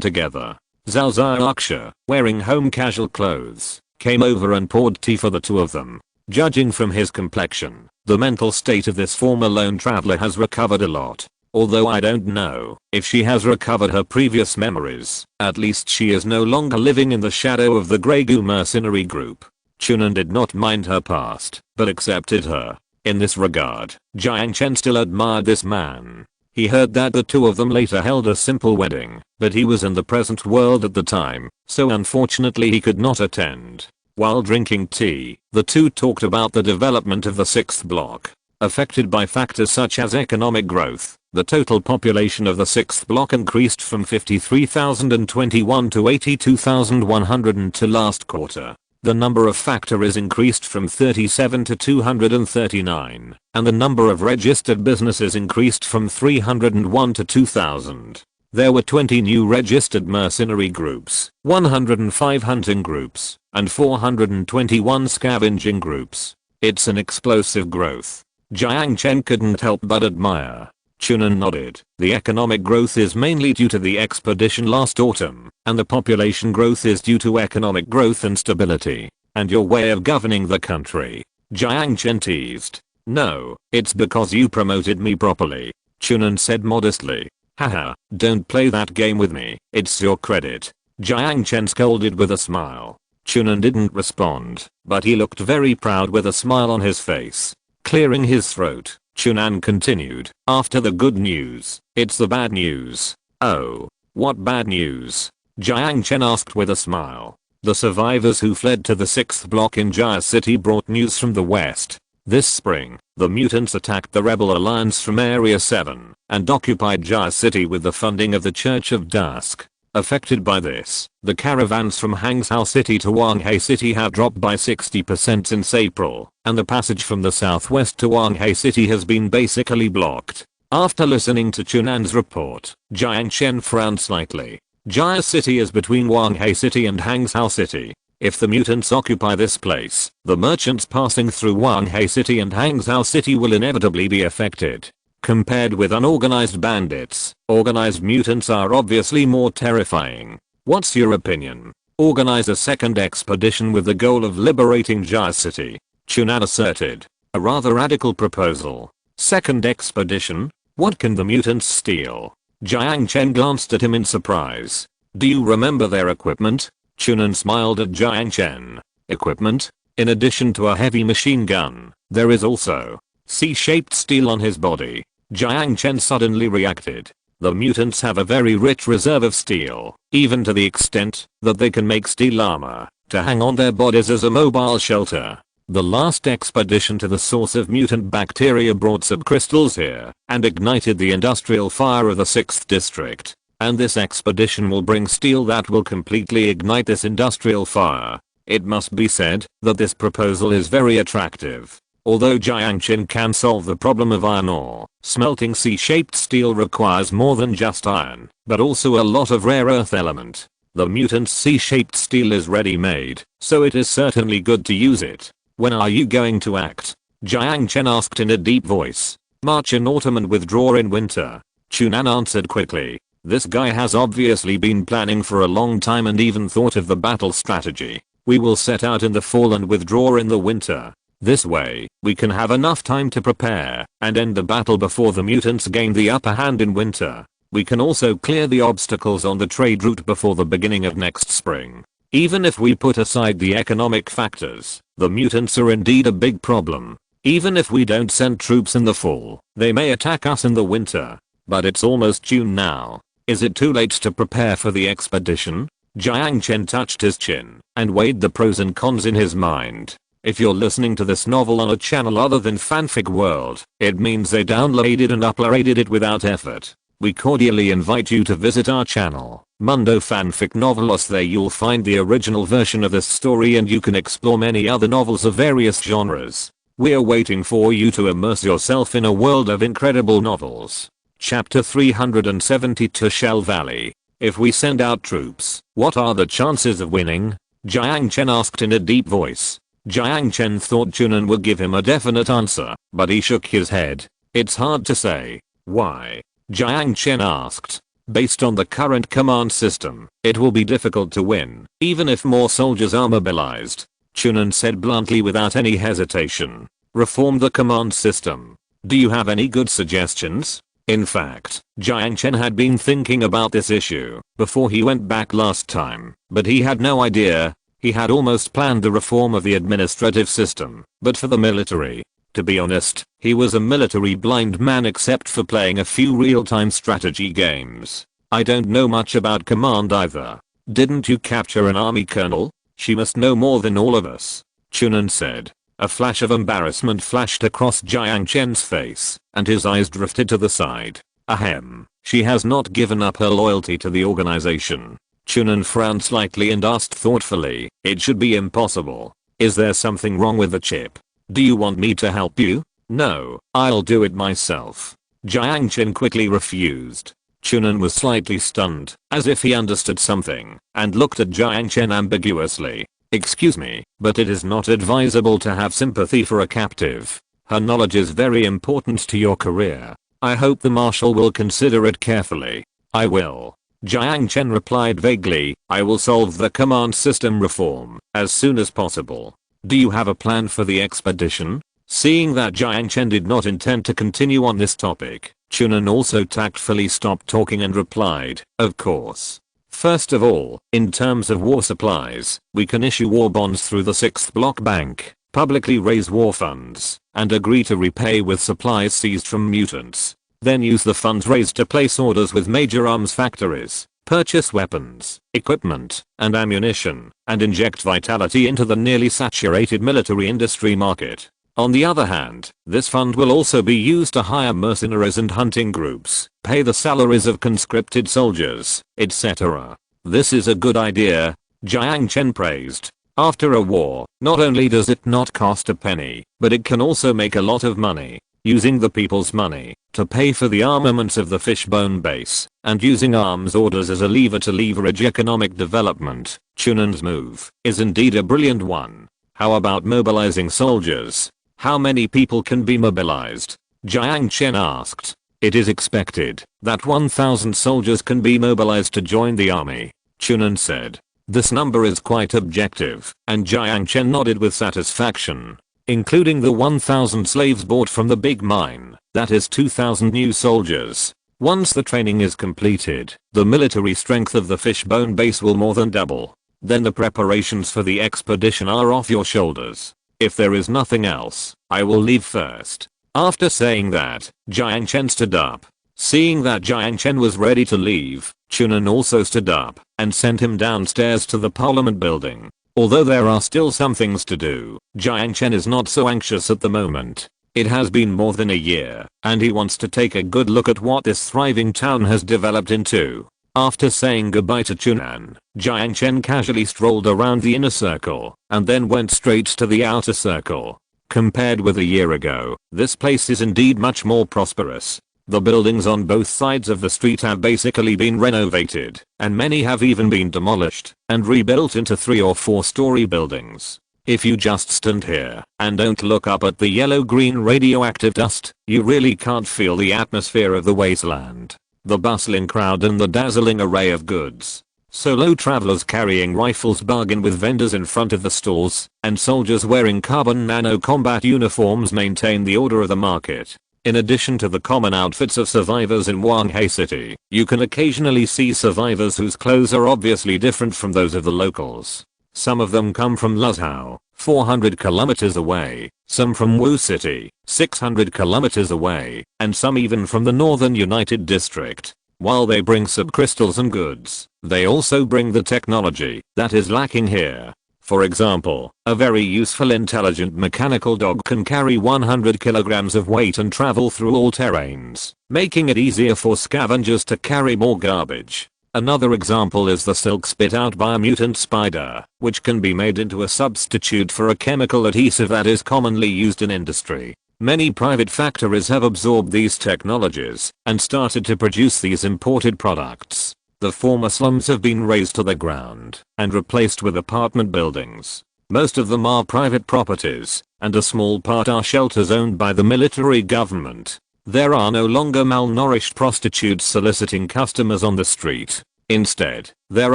together. Zhao Aksha, wearing home casual clothes, came over and poured tea for the two of them. Judging from his complexion, the mental state of this former lone traveler has recovered a lot. Although I don't know if she has recovered her previous memories, at least she is no longer living in the shadow of the Grey Goo mercenary group. Chunan did not mind her past, but accepted her. In this regard, Jiang Chen still admired this man. He heard that the two of them later held a simple wedding, but he was in the present world at the time, so unfortunately he could not attend. While drinking tea, the two talked about the development of the sixth block. Affected by factors such as economic growth, the total population of the sixth block increased from 53,021 to 82,102 last quarter. The number of factories increased from 37 to 239, and the number of registered businesses increased from 301 to 2,000. There were 20 new registered mercenary groups, 105 hunting groups, and 421 scavenging groups. It's an explosive growth. Jiang Chen couldn't help but admire. Chunan nodded. The economic growth is mainly due to the expedition last autumn, and the population growth is due to economic growth and stability. And your way of governing the country. Jiang Chen teased. No, it's because you promoted me properly. Chunan said modestly. Haha, don't play that game with me, it's your credit. Jiang Chen scolded with a smile. Chunan didn't respond, but he looked very proud with a smile on his face. Clearing his throat, Chunan continued, after the good news, it's the bad news. Oh, what bad news? Jiang Chen asked with a smile. The survivors who fled to the 6th block in Jia City brought news from the west. This spring, the mutants attacked the rebel alliance from Area 7 and occupied Jia City with the funding of the Church of Dusk. Affected by this, the caravans from Hangzhou City to Wanghei City have dropped by 60% since April, and the passage from the southwest to Wanghei City has been basically blocked. After listening to Chunan's report, Jiang Chen frowned slightly. Jia City is between Wanghei City and Hangzhou City. If the mutants occupy this place, the merchants passing through Wanghei City and Hangzhou City will inevitably be affected. Compared with unorganized bandits, organized mutants are obviously more terrifying. What's your opinion? Organize a second expedition with the goal of liberating Jia City, Chunan asserted. A rather radical proposal. Second expedition? What can the mutants steal? Jiang Chen glanced at him in surprise. Do you remember their equipment? Chunan smiled at Jiang Chen. Equipment? In addition to a heavy machine gun, there is also C-shaped steel on his body. Jiang Chen suddenly reacted. The mutants have a very rich reserve of steel, even to the extent that they can make steel armor to hang on their bodies as a mobile shelter. The last expedition to the source of mutant bacteria brought subcrystals here and ignited the industrial fire of the 6th district. And this expedition will bring steel that will completely ignite this industrial fire. It must be said that this proposal is very attractive. Although Jiang Chen can solve the problem of iron ore, smelting C-shaped steel requires more than just iron, but also a lot of rare earth element. The mutant's C-shaped steel is ready-made, so it is certainly good to use it. When are you going to act? Jiang Chen asked in a deep voice. March in autumn and withdraw in winter. Chunan answered quickly. This guy has obviously been planning for a long time and even thought of the battle strategy. We will set out in the fall and withdraw in the winter. This way, we can have enough time to prepare and end the battle before the mutants gain the upper hand in winter. We can also clear the obstacles on the trade route before the beginning of next spring. Even if we put aside the economic factors, the mutants are indeed a big problem. Even if we don't send troops in the fall, they may attack us in the winter. But it's almost June now. Is it too late to prepare for the expedition? Jiang Chen touched his chin and weighed the pros and cons in his mind. If you're listening to this novel on a channel other than Fanfic World, it means they downloaded and uploaded it without effort. We cordially invite you to visit our channel, Mundo Fanfic Novelos. There you'll find the original version of this story and you can explore many other novels of various genres. We're waiting for you to immerse yourself in a world of incredible novels. Chapter 372 Shell Valley. If we send out troops, what are the chances of winning? Jiang Chen asked in a deep voice. Jiang Chen thought Chunan would give him a definite answer, but he shook his head. It's hard to say. Why? Jiang Chen asked. Based on the current command system, it will be difficult to win, even if more soldiers are mobilized. Chunan said bluntly without any hesitation. Reform the command system. Do you have any good suggestions? In fact, Jiang Chen had been thinking about this issue before he went back last time, but he had no idea. He had almost planned the reform of the administrative system, but for the military. To be honest, he was a military blind man except for playing a few real-time strategy games. I don't know much about command either. Didn't you capture an army colonel? She must know more than all of us. Chunan said. A flash of embarrassment flashed across Jiang Chen's face, and his eyes drifted to the side. Ahem. She has not given up her loyalty to the organization. Chunan frowned slightly and asked thoughtfully, it should be impossible. Is there something wrong with the chip? Do you want me to help you? No, I'll do it myself. Jiang Chen quickly refused. Chunan was slightly stunned, as if he understood something, and looked at Jiang Chen ambiguously. Excuse me, but it is not advisable to have sympathy for a captive. Her knowledge is very important to your career. I hope the marshal will consider it carefully. I will. Jiang Chen replied vaguely, I will solve the command system reform as soon as possible. Do you have a plan for the expedition? Seeing that Jiang Chen did not intend to continue on this topic, Chunan also tactfully stopped talking and replied, of course. First of all, in terms of war supplies, we can issue war bonds through the 6th block bank, publicly raise war funds, and agree to repay with supplies seized from mutants. Then use the funds raised to place orders with major arms factories, purchase weapons, equipment, and ammunition, and inject vitality into the nearly saturated military industry market. On the other hand, this fund will also be used to hire mercenaries and hunting groups, pay the salaries of conscripted soldiers, etc. This is a good idea, Jiang Chen praised. After a war, not only does it not cost a penny, but it can also make a lot of money. Using the people's money to pay for the armaments of the Fishbone base, and using arms orders as a lever to leverage economic development, Chunan's move is indeed a brilliant one. How about mobilizing soldiers? How many people can be mobilized? Jiang Chen asked. It is expected that 1,000 soldiers can be mobilized to join the army, Chunan said. This number is quite objective, and Jiang Chen nodded with satisfaction. Including the 1,000 slaves bought from the big mine, that is 2,000 new soldiers. Once the training is completed, the military strength of the Fishbone base will more than double. Then the preparations for the expedition are off your shoulders. If there is nothing else, I will leave first. After saying that, Jiang Chen stood up. Seeing that Jiang Chen was ready to leave, Chunan also stood up and sent him downstairs to the Parliament building. Although there are still some things to do, Jiang Chen is not so anxious at the moment. It has been more than a year, and he wants to take a good look at what this thriving town has developed into. After saying goodbye to Chunan, Jiang Chen casually strolled around the inner circle, and then went straight to the outer circle. Compared with a year ago, this place is indeed much more prosperous. The buildings on both sides of the street have basically been renovated, and many have even been demolished and rebuilt into 3 or 4-story buildings. If you just stand here and don't look up at the yellow-green radioactive dust, you really can't feel the atmosphere of the wasteland. The bustling crowd and the dazzling array of goods. Solo travelers carrying rifles bargain with vendors in front of the stalls, and soldiers wearing carbon nano combat uniforms maintain the order of the market. In addition to the common outfits of survivors in Wanhei City, you can occasionally see survivors whose clothes are obviously different from those of the locals. Some of them come from Luzhou, 400 kilometers away, some from Wu City, 600 kilometers away, and some even from the northern United District. While they bring subcrystals and goods, they also bring the technology that is lacking here. For example, a very useful intelligent mechanical dog can carry 100 kilograms of weight and travel through all terrains, making it easier for scavengers to carry more garbage. Another example is the silk spit out by a mutant spider, which can be made into a substitute for a chemical adhesive that is commonly used in industry. Many private factories have absorbed these technologies and started to produce these imported products. The former slums have been razed to the ground and replaced with apartment buildings. Most of them are private properties, and a small part are shelters owned by the military government. There are no longer malnourished prostitutes soliciting customers on the street. Instead, there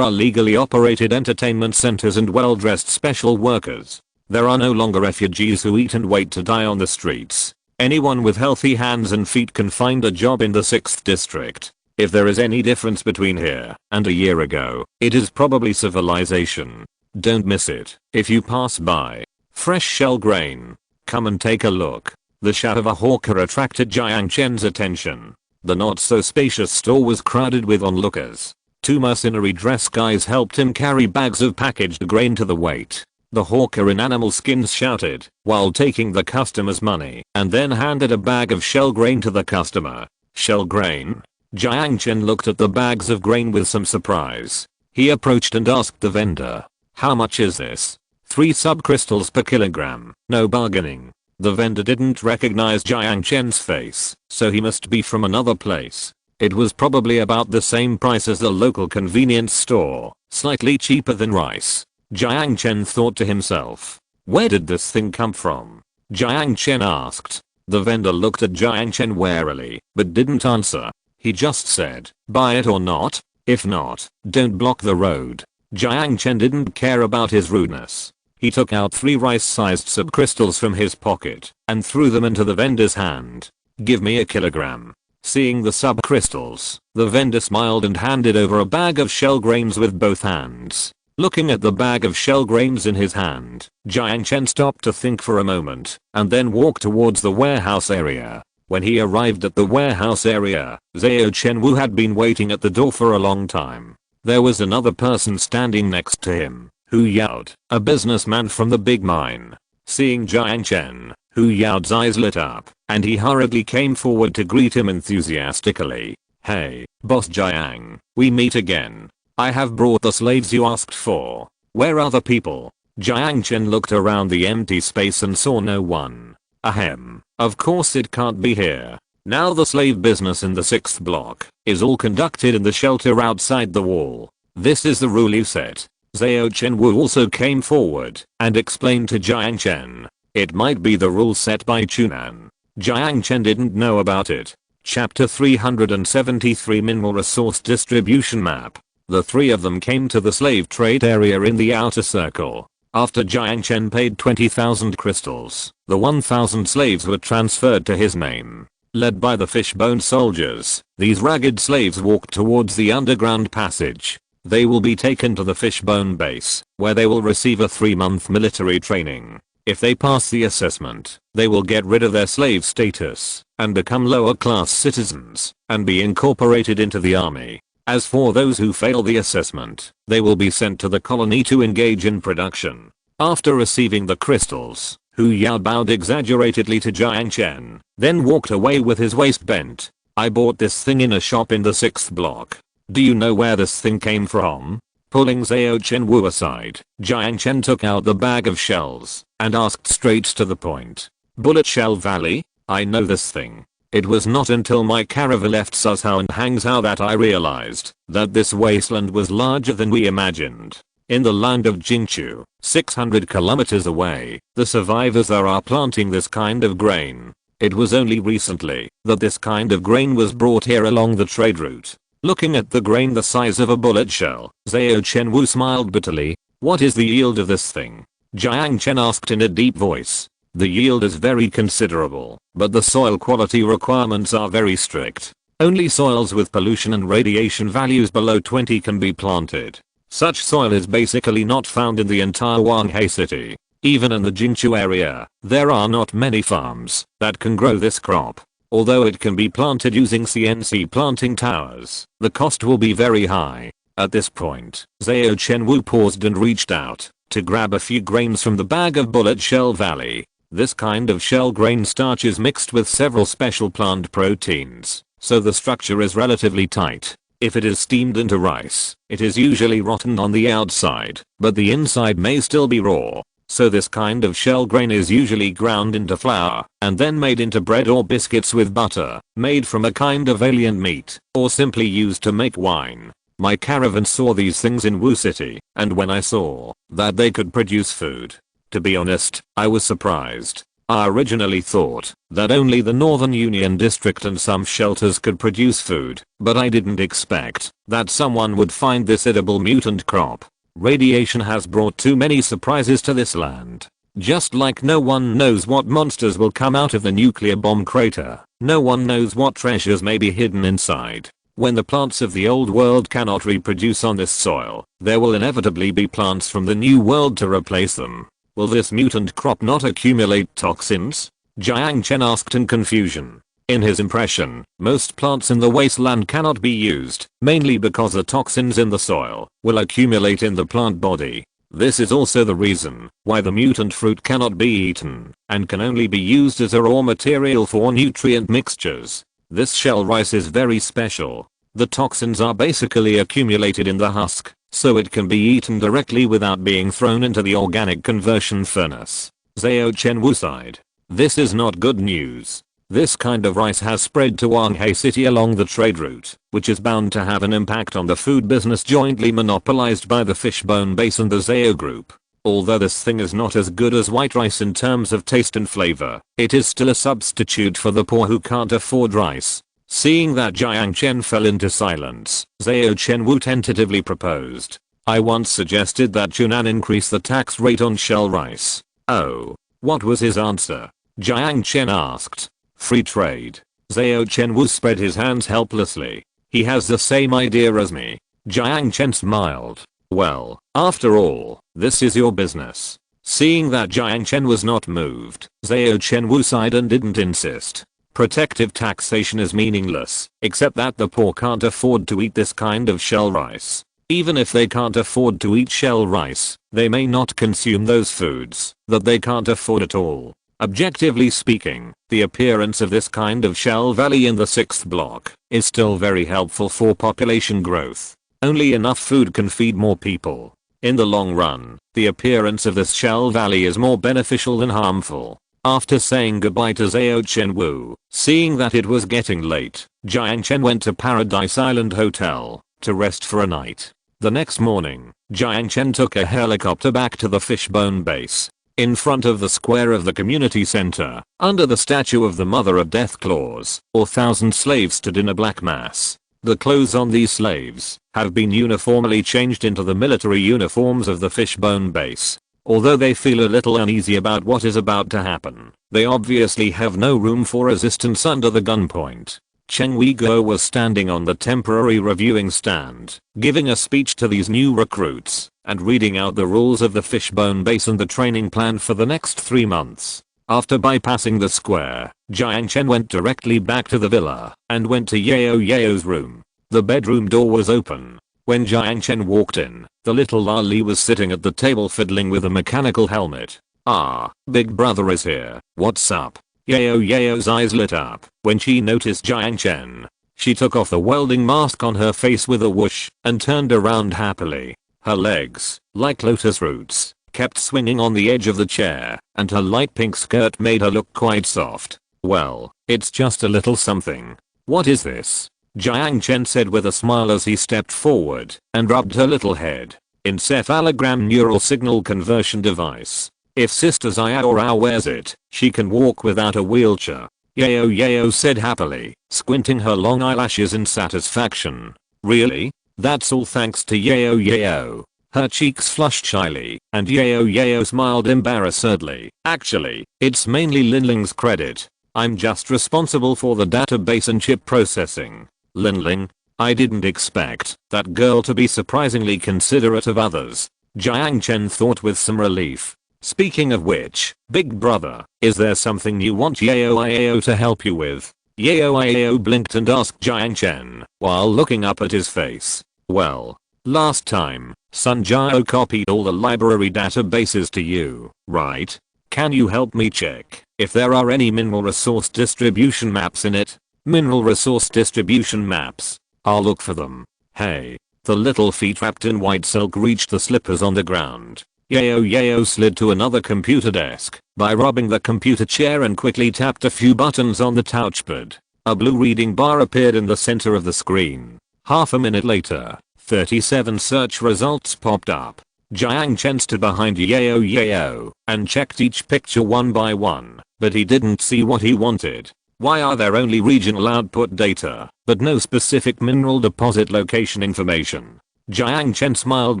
are legally operated entertainment centers and well-dressed special workers. There are no longer refugees who eat and wait to die on the streets. Anyone with healthy hands and feet can find a job in the 6th district. If there is any difference between here and a year ago, it is probably civilization. Don't miss it if you pass by. Fresh shell grain. Come and take a look. The shout of a hawker attracted Jiang Chen's attention. The not so spacious store was crowded with onlookers. Two mercenary dress guys helped him carry bags of packaged grain to the wait. The hawker in animal skins shouted while taking the customer's money and then handed a bag of shell grain to the customer. Shell grain? Jiang Chen looked at the bags of grain with some surprise. He approached and asked the vendor, "How much is this?" 3 subcrystals per kilogram. No bargaining. The vendor didn't recognize Jiang Chen's face, so he must be from another place. It was probably about the same price as the local convenience store, slightly cheaper than rice. Jiang Chen thought to himself, "Where did this thing come from?" Jiang Chen asked. The vendor looked at Jiang Chen warily, but didn't answer. He just said, "Buy it or not? If not, don't block the road." Jiang Chen didn't care about his rudeness. He took out 3 rice-sized subcrystals from his pocket and threw them into the vendor's hand. "Give me a kilogram." Seeing the subcrystals, the vendor smiled and handed over a bag of shell grains with both hands. Looking at the bag of shell grains in his hand, Jiang Chen stopped to think for a moment and then walked towards the warehouse area. When he arrived at the warehouse area, Zhao Chenwu had been waiting at the door for a long time. There was another person standing next to him, Hu Yaoed, a businessman from the big mine. Seeing Jiang Chen, Hu Yaoed's eyes lit up, and he hurriedly came forward to greet him enthusiastically. "Hey, Boss Jiang, we meet again. I have brought the slaves you asked for. Where are the people?" Jiang Chen looked around the empty space and saw no one. Ahem, of course it can't be here. Now the slave business in the 6th block is all conducted in the shelter outside the wall. This is the rule you set. Zhao Chenwu also came forward and explained to Jiang Chen. It might be the rule set by Chunan. Jiang Chen didn't know about it. Chapter 373 Mineral Resource Distribution Map. The 3 of them came to the slave trade area in the outer circle. After Jiang Chen paid 20,000 crystals, the 1,000 slaves were transferred to his name. Led by the fishbone soldiers, these ragged slaves walked towards the underground passage. They will be taken to the fishbone base, where they will receive a 3-month military training. If they pass the assessment, they will get rid of their slave status and become lower class citizens and be incorporated into the army. As for those who fail the assessment, they will be sent to the colony to engage in production. After receiving the crystals, Hu Yaoed bowed exaggeratedly to Jiang Chen, then walked away with his waist bent. "I bought this thing in a shop in the 6th block. Do you know where this thing came from?" Pulling Zhao Chenwu aside, Jiang Chen took out the bag of shells and asked straight to the point. "Bullet Shell Valley? I know this thing. It was not until my caravan left Suzhou and Hangzhou that I realized that this wasteland was larger than we imagined. In the land of Jingchu, 600 kilometers away, the survivors are planting this kind of grain. It was only recently that this kind of grain was brought here along the trade route." Looking at the grain the size of a bullet shell, Zhao Chenwu smiled bitterly. "What is the yield of this thing?" Jiang Chen asked in a deep voice. The yield is very considerable, but the soil quality requirements are very strict. Only soils with pollution and radiation values below 20 can be planted. Such soil is basically not found in the entire Wanghai city. Even in the Jingchu area, there are not many farms that can grow this crop. Although it can be planted using CNC planting towers, the cost will be very high. At this point, Jiang Chen paused and reached out to grab a few grains from the bag of bullet shell valley. This kind of shell grain starch is mixed with several special plant proteins, so the structure is relatively tight. If it is steamed into rice, it is usually rotten on the outside, but the inside may still be raw. So this kind of shell grain is usually ground into flour and then made into bread or biscuits with butter, made from a kind of alien meat, or simply used to make wine. My caravan saw these things in Wu City, and when I saw that they could produce food, to be honest, I was surprised. I originally thought that only the Northern Union District and some shelters could produce food, but I didn't expect that someone would find this edible mutant crop. Radiation has brought too many surprises to this land. Just like no one knows what monsters will come out of the nuclear bomb crater, no one knows what treasures may be hidden inside. When the plants of the old world cannot reproduce on this soil, there will inevitably be plants from the new world to replace them. Will this mutant crop not accumulate toxins? Jiang Chen asked in confusion. In his impression, most plants in the wasteland cannot be used, mainly because the toxins in the soil will accumulate in the plant body. This is also the reason why the mutant fruit cannot be eaten and can only be used as a raw material for nutrient mixtures. This shell rice is very special. The toxins are basically accumulated in the husk, so it can be eaten directly without being thrown into the organic conversion furnace. Jiang Chen sighed. This is not good news. This kind of rice has spread to Wanghai City along the trade route, which is bound to have an impact on the food business jointly monopolized by the Fishbone Base and the Jiao Group. Although this thing is not as good as white rice in terms of taste and flavor, it is still a substitute for the poor who can't afford rice. Seeing that Jiang Chen fell into silence, Jiang Chen tentatively proposed. I once suggested that Yunnan increase the tax rate on shell rice. Oh. What was his answer? Jiang Chen asked. Free trade. Jiang Chen spread his hands helplessly. He has the same idea as me. Jiang Chen smiled. Well, after all, this is your business. Seeing that Jiang Chen was not moved, Jiang Chen sighed and didn't insist. Protective taxation is meaningless, except that the poor can't afford to eat this kind of shell rice. Even if they can't afford to eat shell rice, they may not consume those foods that they can't afford at all. Objectively speaking, the appearance of this kind of shell valley in the 6th block is still very helpful for population growth. Only enough food can feed more people. In the long run, the appearance of this shell valley is more beneficial than harmful. After saying goodbye to Jiang Chen, seeing that it was getting late, Jiang Chen went to Paradise Island Hotel to rest for a night. The next morning, Jiang Chen took a helicopter back to the Fishbone Base. In front of the square of the community center, under the statue of the Mother of Death Claws, 1,000 slaves stood in a black mass. The clothes on these slaves have been uniformly changed into the military uniforms of the Fishbone Base. Although they feel a little uneasy about what is about to happen, they obviously have no room for resistance under the gunpoint. Cheng Weiguo was standing on the temporary reviewing stand, giving a speech to these new recruits, and reading out the rules of the Fishbone Base and the training plan for the next 3 months. After bypassing the square, Jiang Chen went directly back to the villa, and went to Yao's room. The bedroom door was open. When Jiang Chen walked in, the little Lali was sitting at the table fiddling with a mechanical helmet. Ah, big brother is here, what's up? Yao's eyes lit up when she noticed Jiang Chen. She took off the welding mask on her face with a whoosh and turned around happily. Her legs, like lotus roots, kept swinging on the edge of the chair, and her light pink skirt made her look quite soft. Well, it's just a little something. What is this? Jiang Chen said with a smile as he stepped forward and rubbed her little head. Encephalogram neural signal conversion device. If Sister Xiao wears it, she can walk without a wheelchair. Yao said happily, squinting her long eyelashes in satisfaction. Really? That's all thanks to Yao. Her cheeks flushed shyly, and Yao smiled embarrassedly. Actually, it's mainly Linling's credit. I'm just responsible for the database and chip processing. Linling? I didn't expect that girl to be surprisingly considerate of others. Jiang Chen thought with some relief. Speaking of which, big brother, is there something you want Yao to help you with? Yao blinked and asked Jiang Chen while looking up at his face. Well, last time, Sun Jiao copied all the library databases to you, right? Can you help me check if there are any mineral resource distribution maps in it? Mineral resource distribution maps. I'll look for them. Hey. The little feet wrapped in white silk reached the slippers on the ground. Yao slid to another computer desk by rubbing the computer chair and quickly tapped a few buttons on the touchpad. A blue reading bar appeared in the center of the screen. Half a minute later, 37 search results popped up. Jiang Chen stood behind Yao and checked each picture one by one, but he didn't see what he wanted. Why are there only regional output data, but no specific mineral deposit location information? Jiang Chen smiled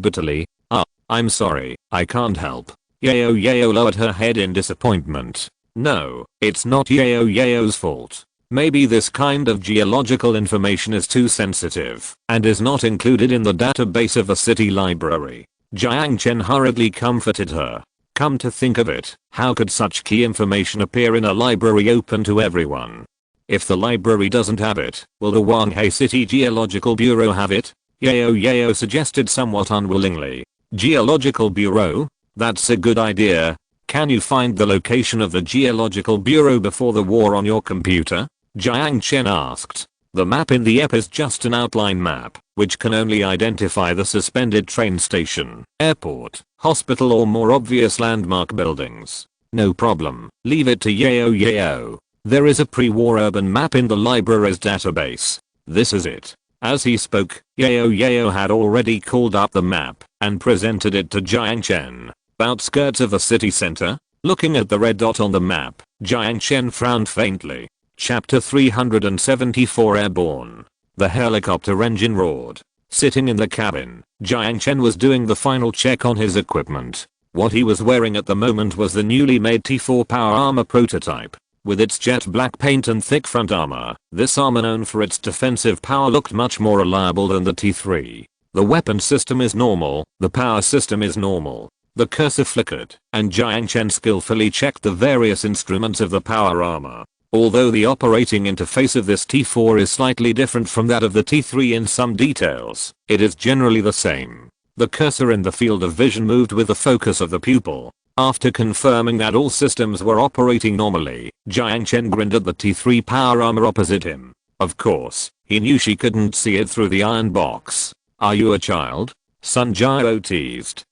bitterly. I'm sorry, I can't help. Yao lowered her head in disappointment. No, it's not Yao's fault. Maybe this kind of geological information is too sensitive and is not included in the database of the city library. Jiang Chen hurriedly comforted her. Come to think of it, how could such key information appear in a library open to everyone? If the library doesn't have it, will the Wanghei City Geological Bureau have it? Yao suggested somewhat unwillingly. Geological Bureau? That's a good idea. Can you find the location of the Geological Bureau before the war on your computer? Jiang Chen asked. The map in the app is just an outline map, which can only identify the suspended train station, airport, hospital or more obvious landmark buildings. No problem, leave it to Yao. There is a pre-war urban map in the library's database. This is it. As he spoke, Yao had already called up the map and presented it to Jiang Chen. Outskirts of the city center? Looking at the red dot on the map, Jiang Chen frowned faintly. Chapter 374 Airborne. The helicopter engine roared. Sitting in the cabin, Jiang Chen was doing the final check on his equipment. What he was wearing at the moment was the newly made T4 power armor prototype. With its jet black paint and thick front armor, this armor known for its defensive power looked much more reliable than the T3. The weapon system is normal, the power system is normal. The cursor flickered, and Jiang Chen skillfully checked the various instruments of the power armor. Although the operating interface of this T4 is slightly different from that of the T3 in some details, it is generally the same. The cursor in the field of vision moved with the focus of the pupil. After confirming that all systems were operating normally, Jiang Chen grinned at the T3 power armor opposite him. Of course, he knew she couldn't see it through the iron box. Are you a child? Sun Jiao teased.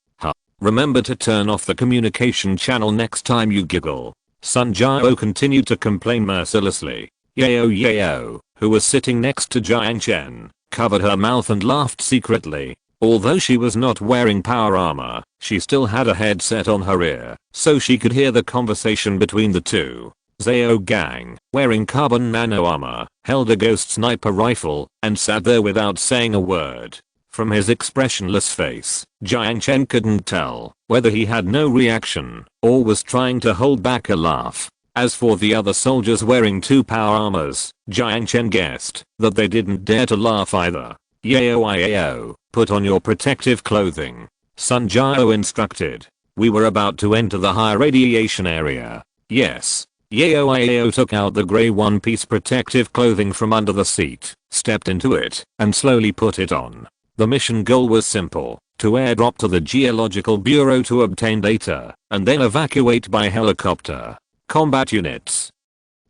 Remember to turn off the communication channel next time you giggle. Sun Jiao continued to complain mercilessly. Yao, who was sitting next to Jiang Chen, covered her mouth and laughed secretly. Although she was not wearing power armor, she still had a headset on her ear, so she could hear the conversation between the two. Zhao Gang, wearing carbon nano armor, held a ghost sniper rifle and sat there without saying a word. From his expressionless face, Jiang Chen couldn't tell whether he had no reaction or was trying to hold back a laugh. As for the other soldiers wearing two power armors, Jiang Chen guessed that they didn't dare to laugh either. Yao, put on your protective clothing. Sun Jiao instructed. We were about to enter the high radiation area. Yes. Yao took out the grey one-piece protective clothing from under the seat, stepped into it, and slowly put it on. The mission goal was simple, to airdrop to the Geological Bureau to obtain data, and then evacuate by helicopter. Combat units.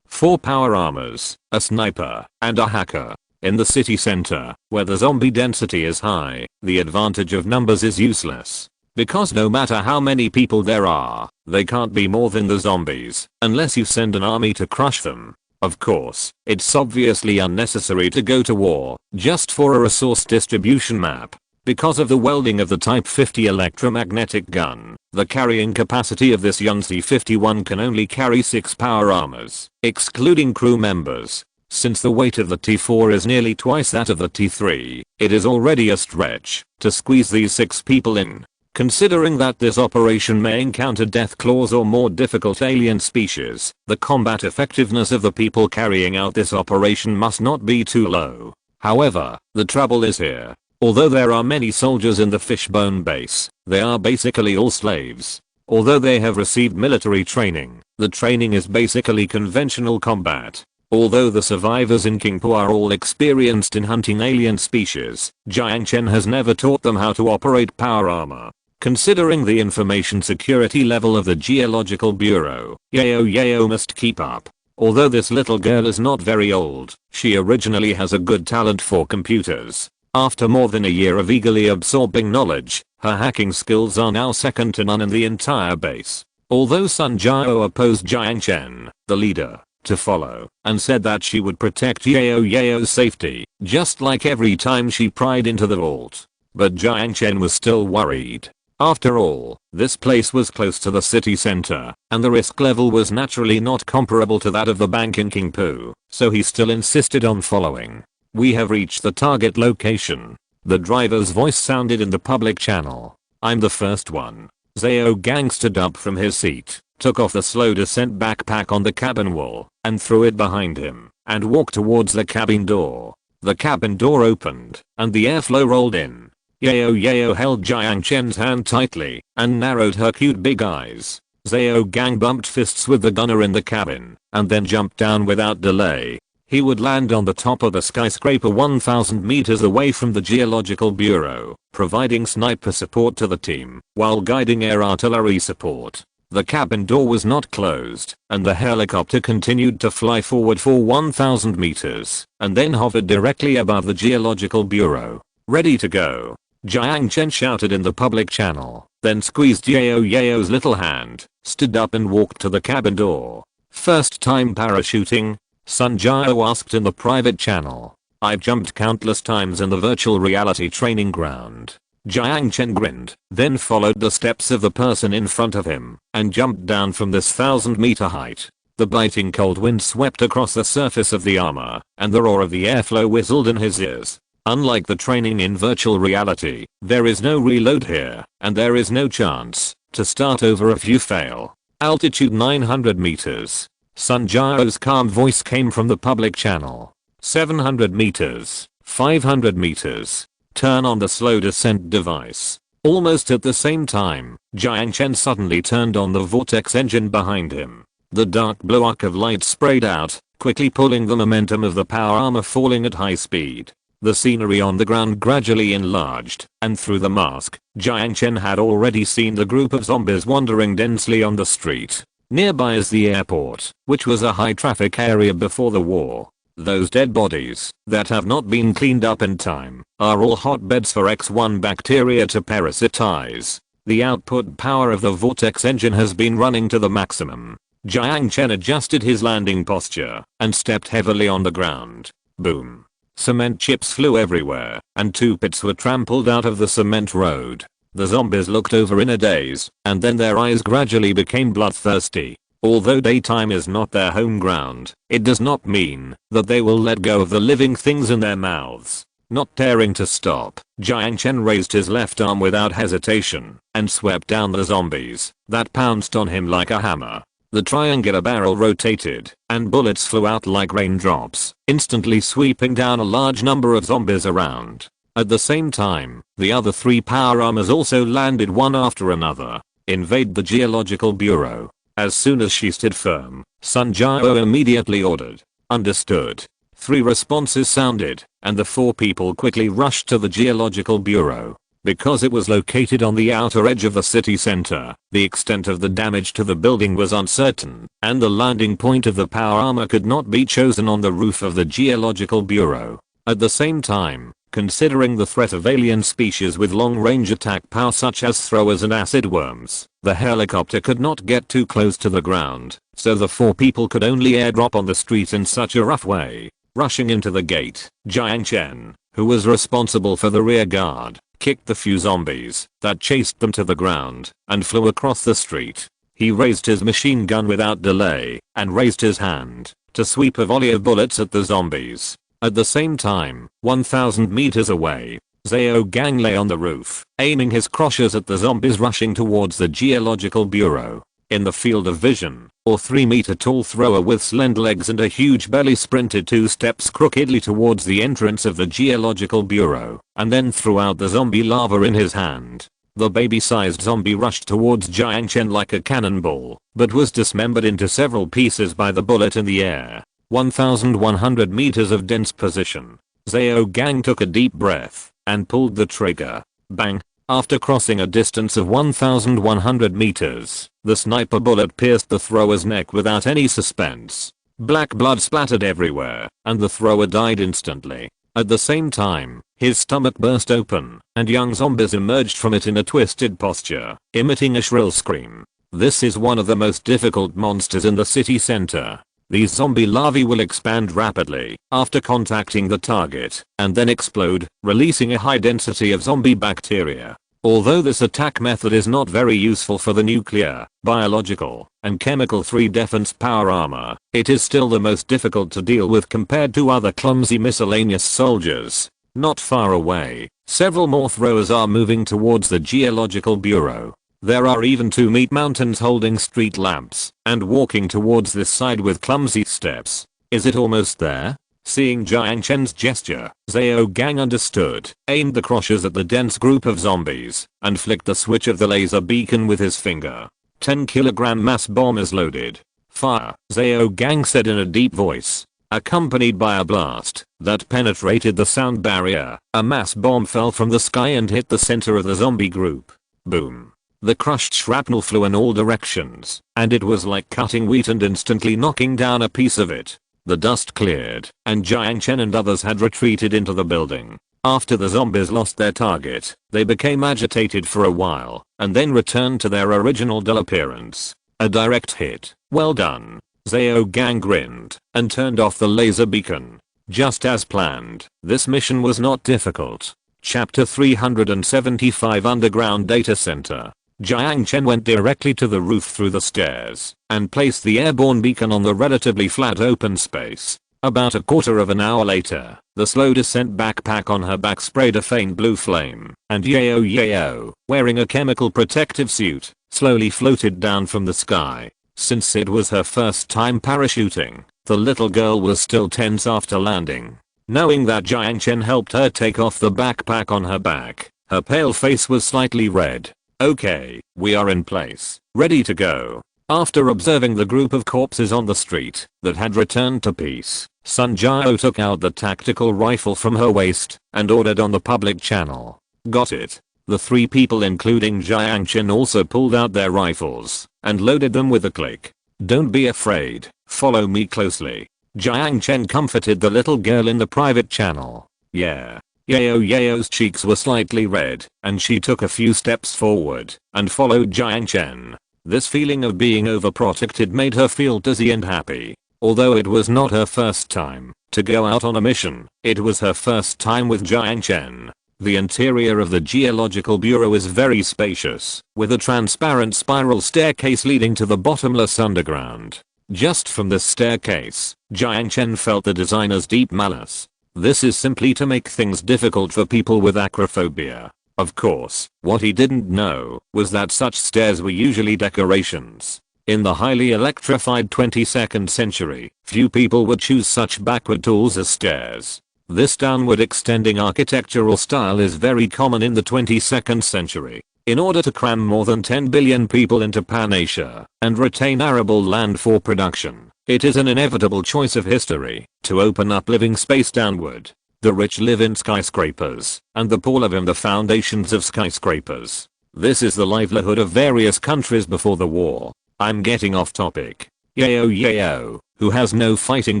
4 power armors, a sniper, and a hacker. In the city center, where the zombie density is high, the advantage of numbers is useless. Because no matter how many people there are, they can't be more than the zombies, unless you send an army to crush them. Of course, it's obviously unnecessary to go to war, just for a resource distribution map. Because of the welding of the Type 50 electromagnetic gun, the carrying capacity of this Yunzi 51 can only carry 6 power armors, excluding crew members. Since the weight of the T4 is nearly twice that of the T3, it is already a stretch to squeeze these 6 people in. Considering that this operation may encounter death claws or more difficult alien species, the combat effectiveness of the people carrying out this operation must not be too low. However, the trouble is here. Although there are many soldiers in the Fishbone base, they are basically all slaves. Although they have received military training, the training is basically conventional combat. Although the survivors in Kingpo are all experienced in hunting alien species, Jiang Chen has never taught them how to operate power armor. Considering the information security level of the Geological Bureau, Yao must keep up. Although this little girl is not very old, she originally has a good talent for computers. After more than a year of eagerly absorbing knowledge, her hacking skills are now second to none in the entire base. Although Sun Jiao opposed Jiang Chen, the leader, to follow, and said that she would protect Yao's safety, just like every time she pried into the vault. But Jiang Chen was still worried. After all, this place was close to the city center, and the risk level was naturally not comparable to that of the bank in Kingpo, so he still insisted on following. We have reached the target location. The driver's voice sounded in the public channel. I'm the first one. Zhao Gang stood up from his seat, took off the slow descent backpack on the cabin wall, and threw it behind him, and walked towards the cabin door. The cabin door opened, and the airflow rolled in. Yao held Jiang Chen's hand tightly, and narrowed her cute big eyes. Zhao Gang bumped fists with the gunner in the cabin, and then jumped down without delay. He would land on the top of the skyscraper 1,000 meters away from the Geological Bureau, providing sniper support to the team, while guiding air artillery support. The cabin door was not closed, and the helicopter continued to fly forward for 1,000 meters, and then hovered directly above the Geological Bureau. Ready to go. Jiang Chen shouted in the public channel, then squeezed Yao's little hand, stood up and walked to the cabin door. First time parachuting? Sun Jiao asked in the private channel. I've jumped countless times in the virtual reality training ground. Jiang Chen grinned, then followed the steps of the person in front of him, and jumped down from this 1,000-meter height. The biting cold wind swept across the surface of the armor, and the roar of the airflow whistled in his ears. Unlike the training in virtual reality, there is no reload here, and there is no chance to start over if you fail. Altitude 900 meters. Sun Jiao's calm voice came from the public channel. 700 meters. 500 meters. Turn on the slow descent device. Almost at the same time, Jiang Chen suddenly turned on the vortex engine behind him. The dark blue arc of light sprayed out, quickly pulling the momentum of the power armor falling at high speed. The scenery on the ground gradually enlarged, and through the mask, Jiang Chen had already seen the group of zombies wandering densely on the street. Nearby is the airport, which was a high traffic area before the war. Those dead bodies, that have not been cleaned up in time, are all hotbeds for X1 bacteria to parasitize. The output power of the vortex engine has been running to the maximum. Jiang Chen adjusted his landing posture, and stepped heavily on the ground. Boom. Cement chips flew everywhere, and 2 pits were trampled out of the cement road. The zombies looked over in a daze, and then their eyes gradually became bloodthirsty. Although daytime is not their home ground, it does not mean that they will let go of the living things in their mouths. Not daring to stop, Jiang Chen raised his left arm without hesitation, and swept down the zombies that pounced on him like a hammer. The triangular barrel rotated, and bullets flew out like raindrops, instantly sweeping down a large number of zombies around. At the same time, the other 3 power armors also landed one after another. Invade the Geological Bureau. As soon as she stood firm, Sun Jiao immediately ordered. Understood. 3 responses sounded, and the 4 people quickly rushed to the Geological Bureau. Because it was located on the outer edge of the city center, the extent of the damage to the building was uncertain, and the landing point of the power armor could not be chosen on the roof of the Geological Bureau. At the same time, considering the threat of alien species with long-range attack power such as throwers and acid worms, the helicopter could not get too close to the ground, so the 4 people could only airdrop on the street in such a rough way. Rushing into the gate, Jiang Chen, who was responsible for the rear guard, kicked the few zombies that chased them to the ground, and flew across the street. He raised his machine gun without delay, and raised his hand to sweep a volley of bullets at the zombies. At the same time, 1,000 meters away, Jiao Gang lay on the roof, aiming his crosses at the zombies rushing towards the Geological Bureau. In the field of vision, a 3-meter tall thrower with slender legs and a huge belly sprinted 2 steps crookedly towards the entrance of the Geological Bureau, and then threw out the zombie lava in his hand. The baby-sized zombie rushed towards Jiang Chen like a cannonball, but was dismembered into several pieces by the bullet in the air. 1,100 meters of dense position. Jiao Gang took a deep breath and pulled the trigger. Bang! After crossing a distance of 1,100 meters, the sniper bullet pierced the thrower's neck without any suspense. Black blood splattered everywhere, and the thrower died instantly. At the same time, his stomach burst open, and young zombies emerged from it in a twisted posture, emitting a shrill scream. This is one of the most difficult monsters in the city center. These zombie larvae will expand rapidly after contacting the target, and then explode, releasing a high density of zombie bacteria. Although this attack method is not very useful for the nuclear, biological, and chemical 3 defense power armor, it is still the most difficult to deal with compared to other clumsy miscellaneous soldiers. Not far away, several more throwers are moving towards the Geological Bureau. There are even 2 meat mountains holding street lamps and walking towards this side with clumsy steps. Is it almost there? Seeing Jiang Chen's gesture, Jiao Gang understood, aimed the crosses at the dense group of zombies, and flicked the switch of the laser beacon with his finger. 10-kilogram mass bomb is loaded. Fire, Jiao Gang said in a deep voice. Accompanied by a blast that penetrated the sound barrier, a mass bomb fell from the sky and hit the center of the zombie group. Boom. The crushed shrapnel flew in all directions, and it was like cutting wheat and instantly knocking down a piece of it. The dust cleared, and Jiang Chen and others had retreated into the building. After the zombies lost their target, they became agitated for a while, and then returned to their original dull appearance. A direct hit. Well done. Jiao Gang grinned, and turned off the laser beacon. Just as planned, this mission was not difficult. Chapter 375 Underground Data Center. Jiang Chen went directly to the roof through the stairs and placed the airborne beacon on the relatively flat open space. About a quarter of an hour later, the slow descent backpack on her back sprayed a faint blue flame, and Jiao, wearing a chemical protective suit, slowly floated down from the sky. Since it was her first time parachuting, the little girl was still tense after landing. Knowing that Jiang Chen helped her take off the backpack on her back, her pale face was slightly red. Okay, we are in place, ready to go. After observing the group of corpses on the street that had returned to peace, Sun Jiao took out the tactical rifle from her waist and ordered on the public channel. Got it. The 3 people including Jiang Chen also pulled out their rifles and loaded them with a click. Don't be afraid, follow me closely. Jiang Chen comforted the little girl in the private channel. Yeah. Yao's cheeks were slightly red, and she took a few steps forward and followed Jiang Chen. This feeling of being overprotected made her feel dizzy and happy. Although it was not her first time to go out on a mission, it was her first time with Jiang Chen. The interior of the Geological Bureau is very spacious, with a transparent spiral staircase leading to the bottomless underground. Just from this staircase, Jiang Chen felt the designer's deep malice. This is simply to make things difficult for people with acrophobia. Of course, what he didn't know was that such stairs were usually decorations. In the highly electrified 22nd century, few people would choose such backward tools as stairs. This downward extending architectural style is very common in the 22nd century. In order to cram more than 10 billion people into Pan-Asia and retain arable land for production, it is an inevitable choice of history to open up living space downward. The rich live in skyscrapers, and the poor live in the foundations of skyscrapers. This is the livelihood of various countries before the war. I'm getting off topic. Yao, who has no fighting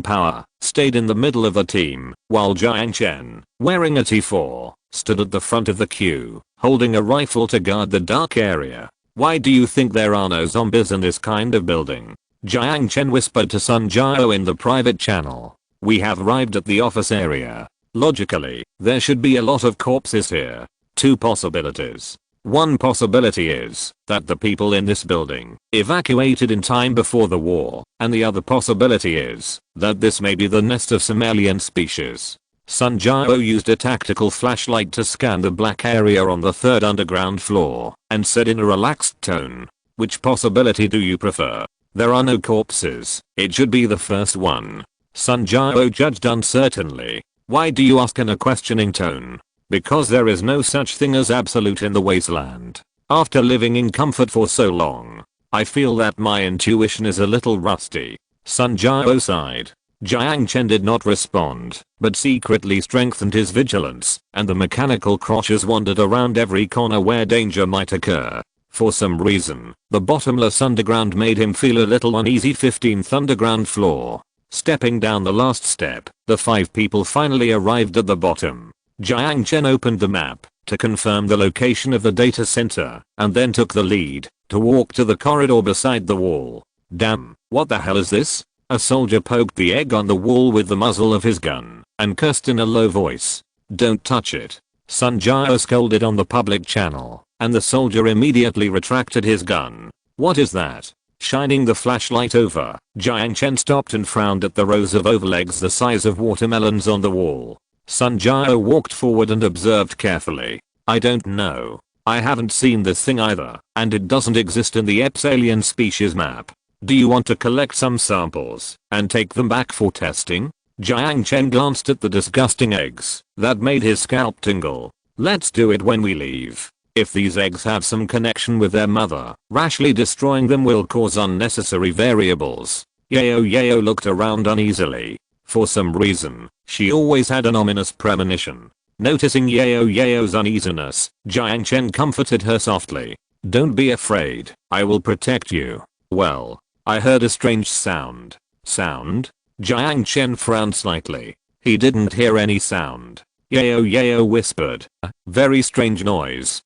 power, stayed in the middle of the team, while Jiang Chen, wearing a T4, stood at the front of the queue, holding a rifle to guard the dark area. Why do you think there are no zombies in this kind of building? Jiang Chen whispered to Sun Jiao in the private channel. We have arrived at the office area. Logically, there should be a lot of corpses here. 2 possibilities. One possibility is that the people in this building evacuated in time before the war, and the other possibility is that this may be the nest of some alien species. Sun Jiao used a tactical flashlight to scan the black area on the third underground floor and said in a relaxed tone, "Which possibility do you prefer? There are no corpses. It should be the first one." Sun Jiao judged uncertainly. "Why do you ask in a questioning tone?" "Because there is no such thing as absolute in the wasteland. After living in comfort for so long, I feel that my intuition is a little rusty." Sun Jiao sighed. Jiang Chen did not respond, but secretly strengthened his vigilance, and the mechanical crotches wandered around every corner where danger might occur. For some reason, the bottomless underground made him feel a little uneasy. 15th underground floor. Stepping down the last step, the 5 people finally arrived at the bottom. Jiang Chen opened the map to confirm the location of the data center, and then took the lead to walk to the corridor beside the wall. "Damn, what the hell is this?" A soldier poked the egg on the wall with the muzzle of his gun and cursed in a low voice. "Don't touch it." Sun Jiao scolded on the public channel, and the soldier immediately retracted his gun. "What is that?" Shining the flashlight over, Jiang Chen stopped and frowned at the rows of overlegs the size of watermelons on the wall. Sun Jiao walked forward and observed carefully. "I don't know. I haven't seen this thing either, and it doesn't exist in the EPS alien species map. Do you want to collect some samples and take them back for testing?" Jiang Chen glanced at the disgusting eggs that made his scalp tingle. "Let's do it when we leave. If these eggs have some connection with their mother, rashly destroying them will cause unnecessary variables." Yao looked around uneasily. For some reason, she always had an ominous premonition. Noticing Yao's uneasiness, Jiang Chen comforted her softly. "Don't be afraid, I will protect you." "Well, I heard a strange sound." "Sound?" Jiang Chen frowned slightly. He didn't hear any sound. Yao whispered. "A very strange noise.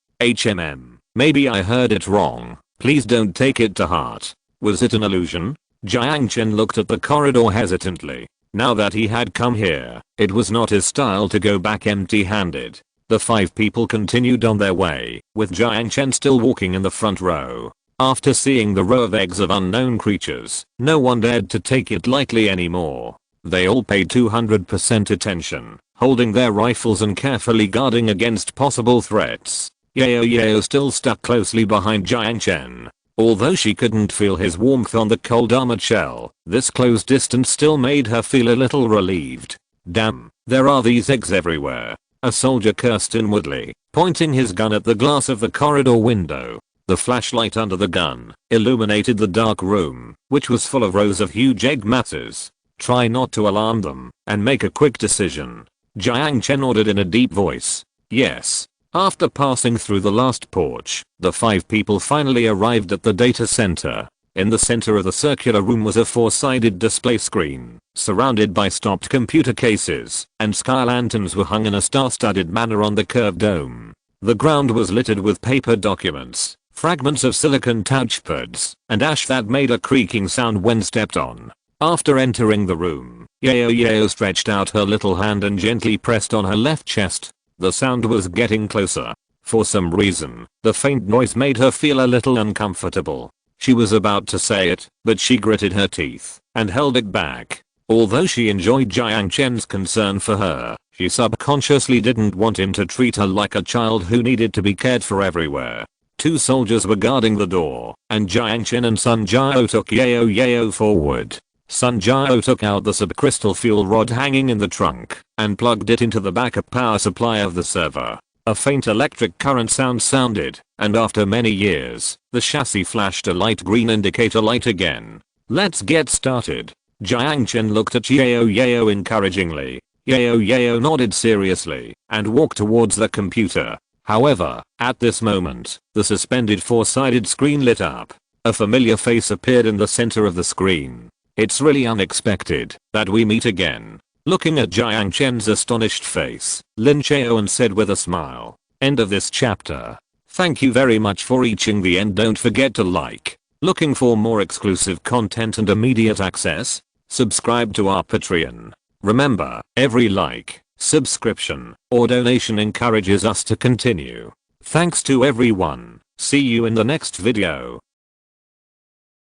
Maybe I heard it wrong. Please don't take it to heart." "Was it an illusion?" Jiang Chen looked at the corridor hesitantly. Now that he had come here, it was not his style to go back empty-handed. The 5 people continued on their way, with Jiang Chen still walking in the front row. After seeing the row of eggs of unknown creatures, no one dared to take it lightly anymore. They all paid 200% attention, holding their rifles and carefully guarding against possible threats. Yao still stuck closely behind Jiang Chen. Although she couldn't feel his warmth on the cold armored shell, this close distance still made her feel a little relieved. "Damn, there are these eggs everywhere." A soldier cursed inwardly, pointing his gun at the glass of the corridor window. The flashlight under the gun illuminated the dark room, which was full of rows of huge egg masses. "Try not to alarm them, and make a quick decision." Jiang Chen ordered in a deep voice. "Yes." After passing through the last porch, the 5 people finally arrived at the data center. In the center of the circular room was a 4-sided display screen, surrounded by stopped computer cases, and sky lanterns were hung in a star-studded manner on the curved dome. The ground was littered with paper documents, fragments of silicon touchpads, and ash that made a creaking sound when stepped on. After entering the room, Yao stretched out her little hand and gently pressed on her left chest. The sound was getting closer. For some reason, the faint noise made her feel a little uncomfortable. She was about to say it, but she gritted her teeth and held it back. Although she enjoyed Jiang Chen's concern for her, she subconsciously didn't want him to treat her like a child who needed to be cared for everywhere. 2 soldiers were guarding the door, and Jiang Chen and Sun Jiao took Yao forward. Sun Jiao took out the subcrystal fuel rod hanging in the trunk and plugged it into the backup power supply of the server. A faint electric current sounded, and after many years, the chassis flashed a light green indicator light again. "Let's get started." Jiang Chen looked at Yao encouragingly. Yao nodded seriously and walked towards the computer. However, at this moment, the suspended 4-sided screen lit up. A familiar face appeared in the center of the screen. "It's really unexpected that we meet again." Looking at Jiang Chen's astonished face, Lin Cheoan said with a smile. End of this chapter. Thank you very much for reaching the end. Don't forget to like. Looking for more exclusive content and immediate access? Subscribe to our Patreon. Remember, every like, subscription, or donation encourages us to continue. Thanks to everyone. See you in the next video.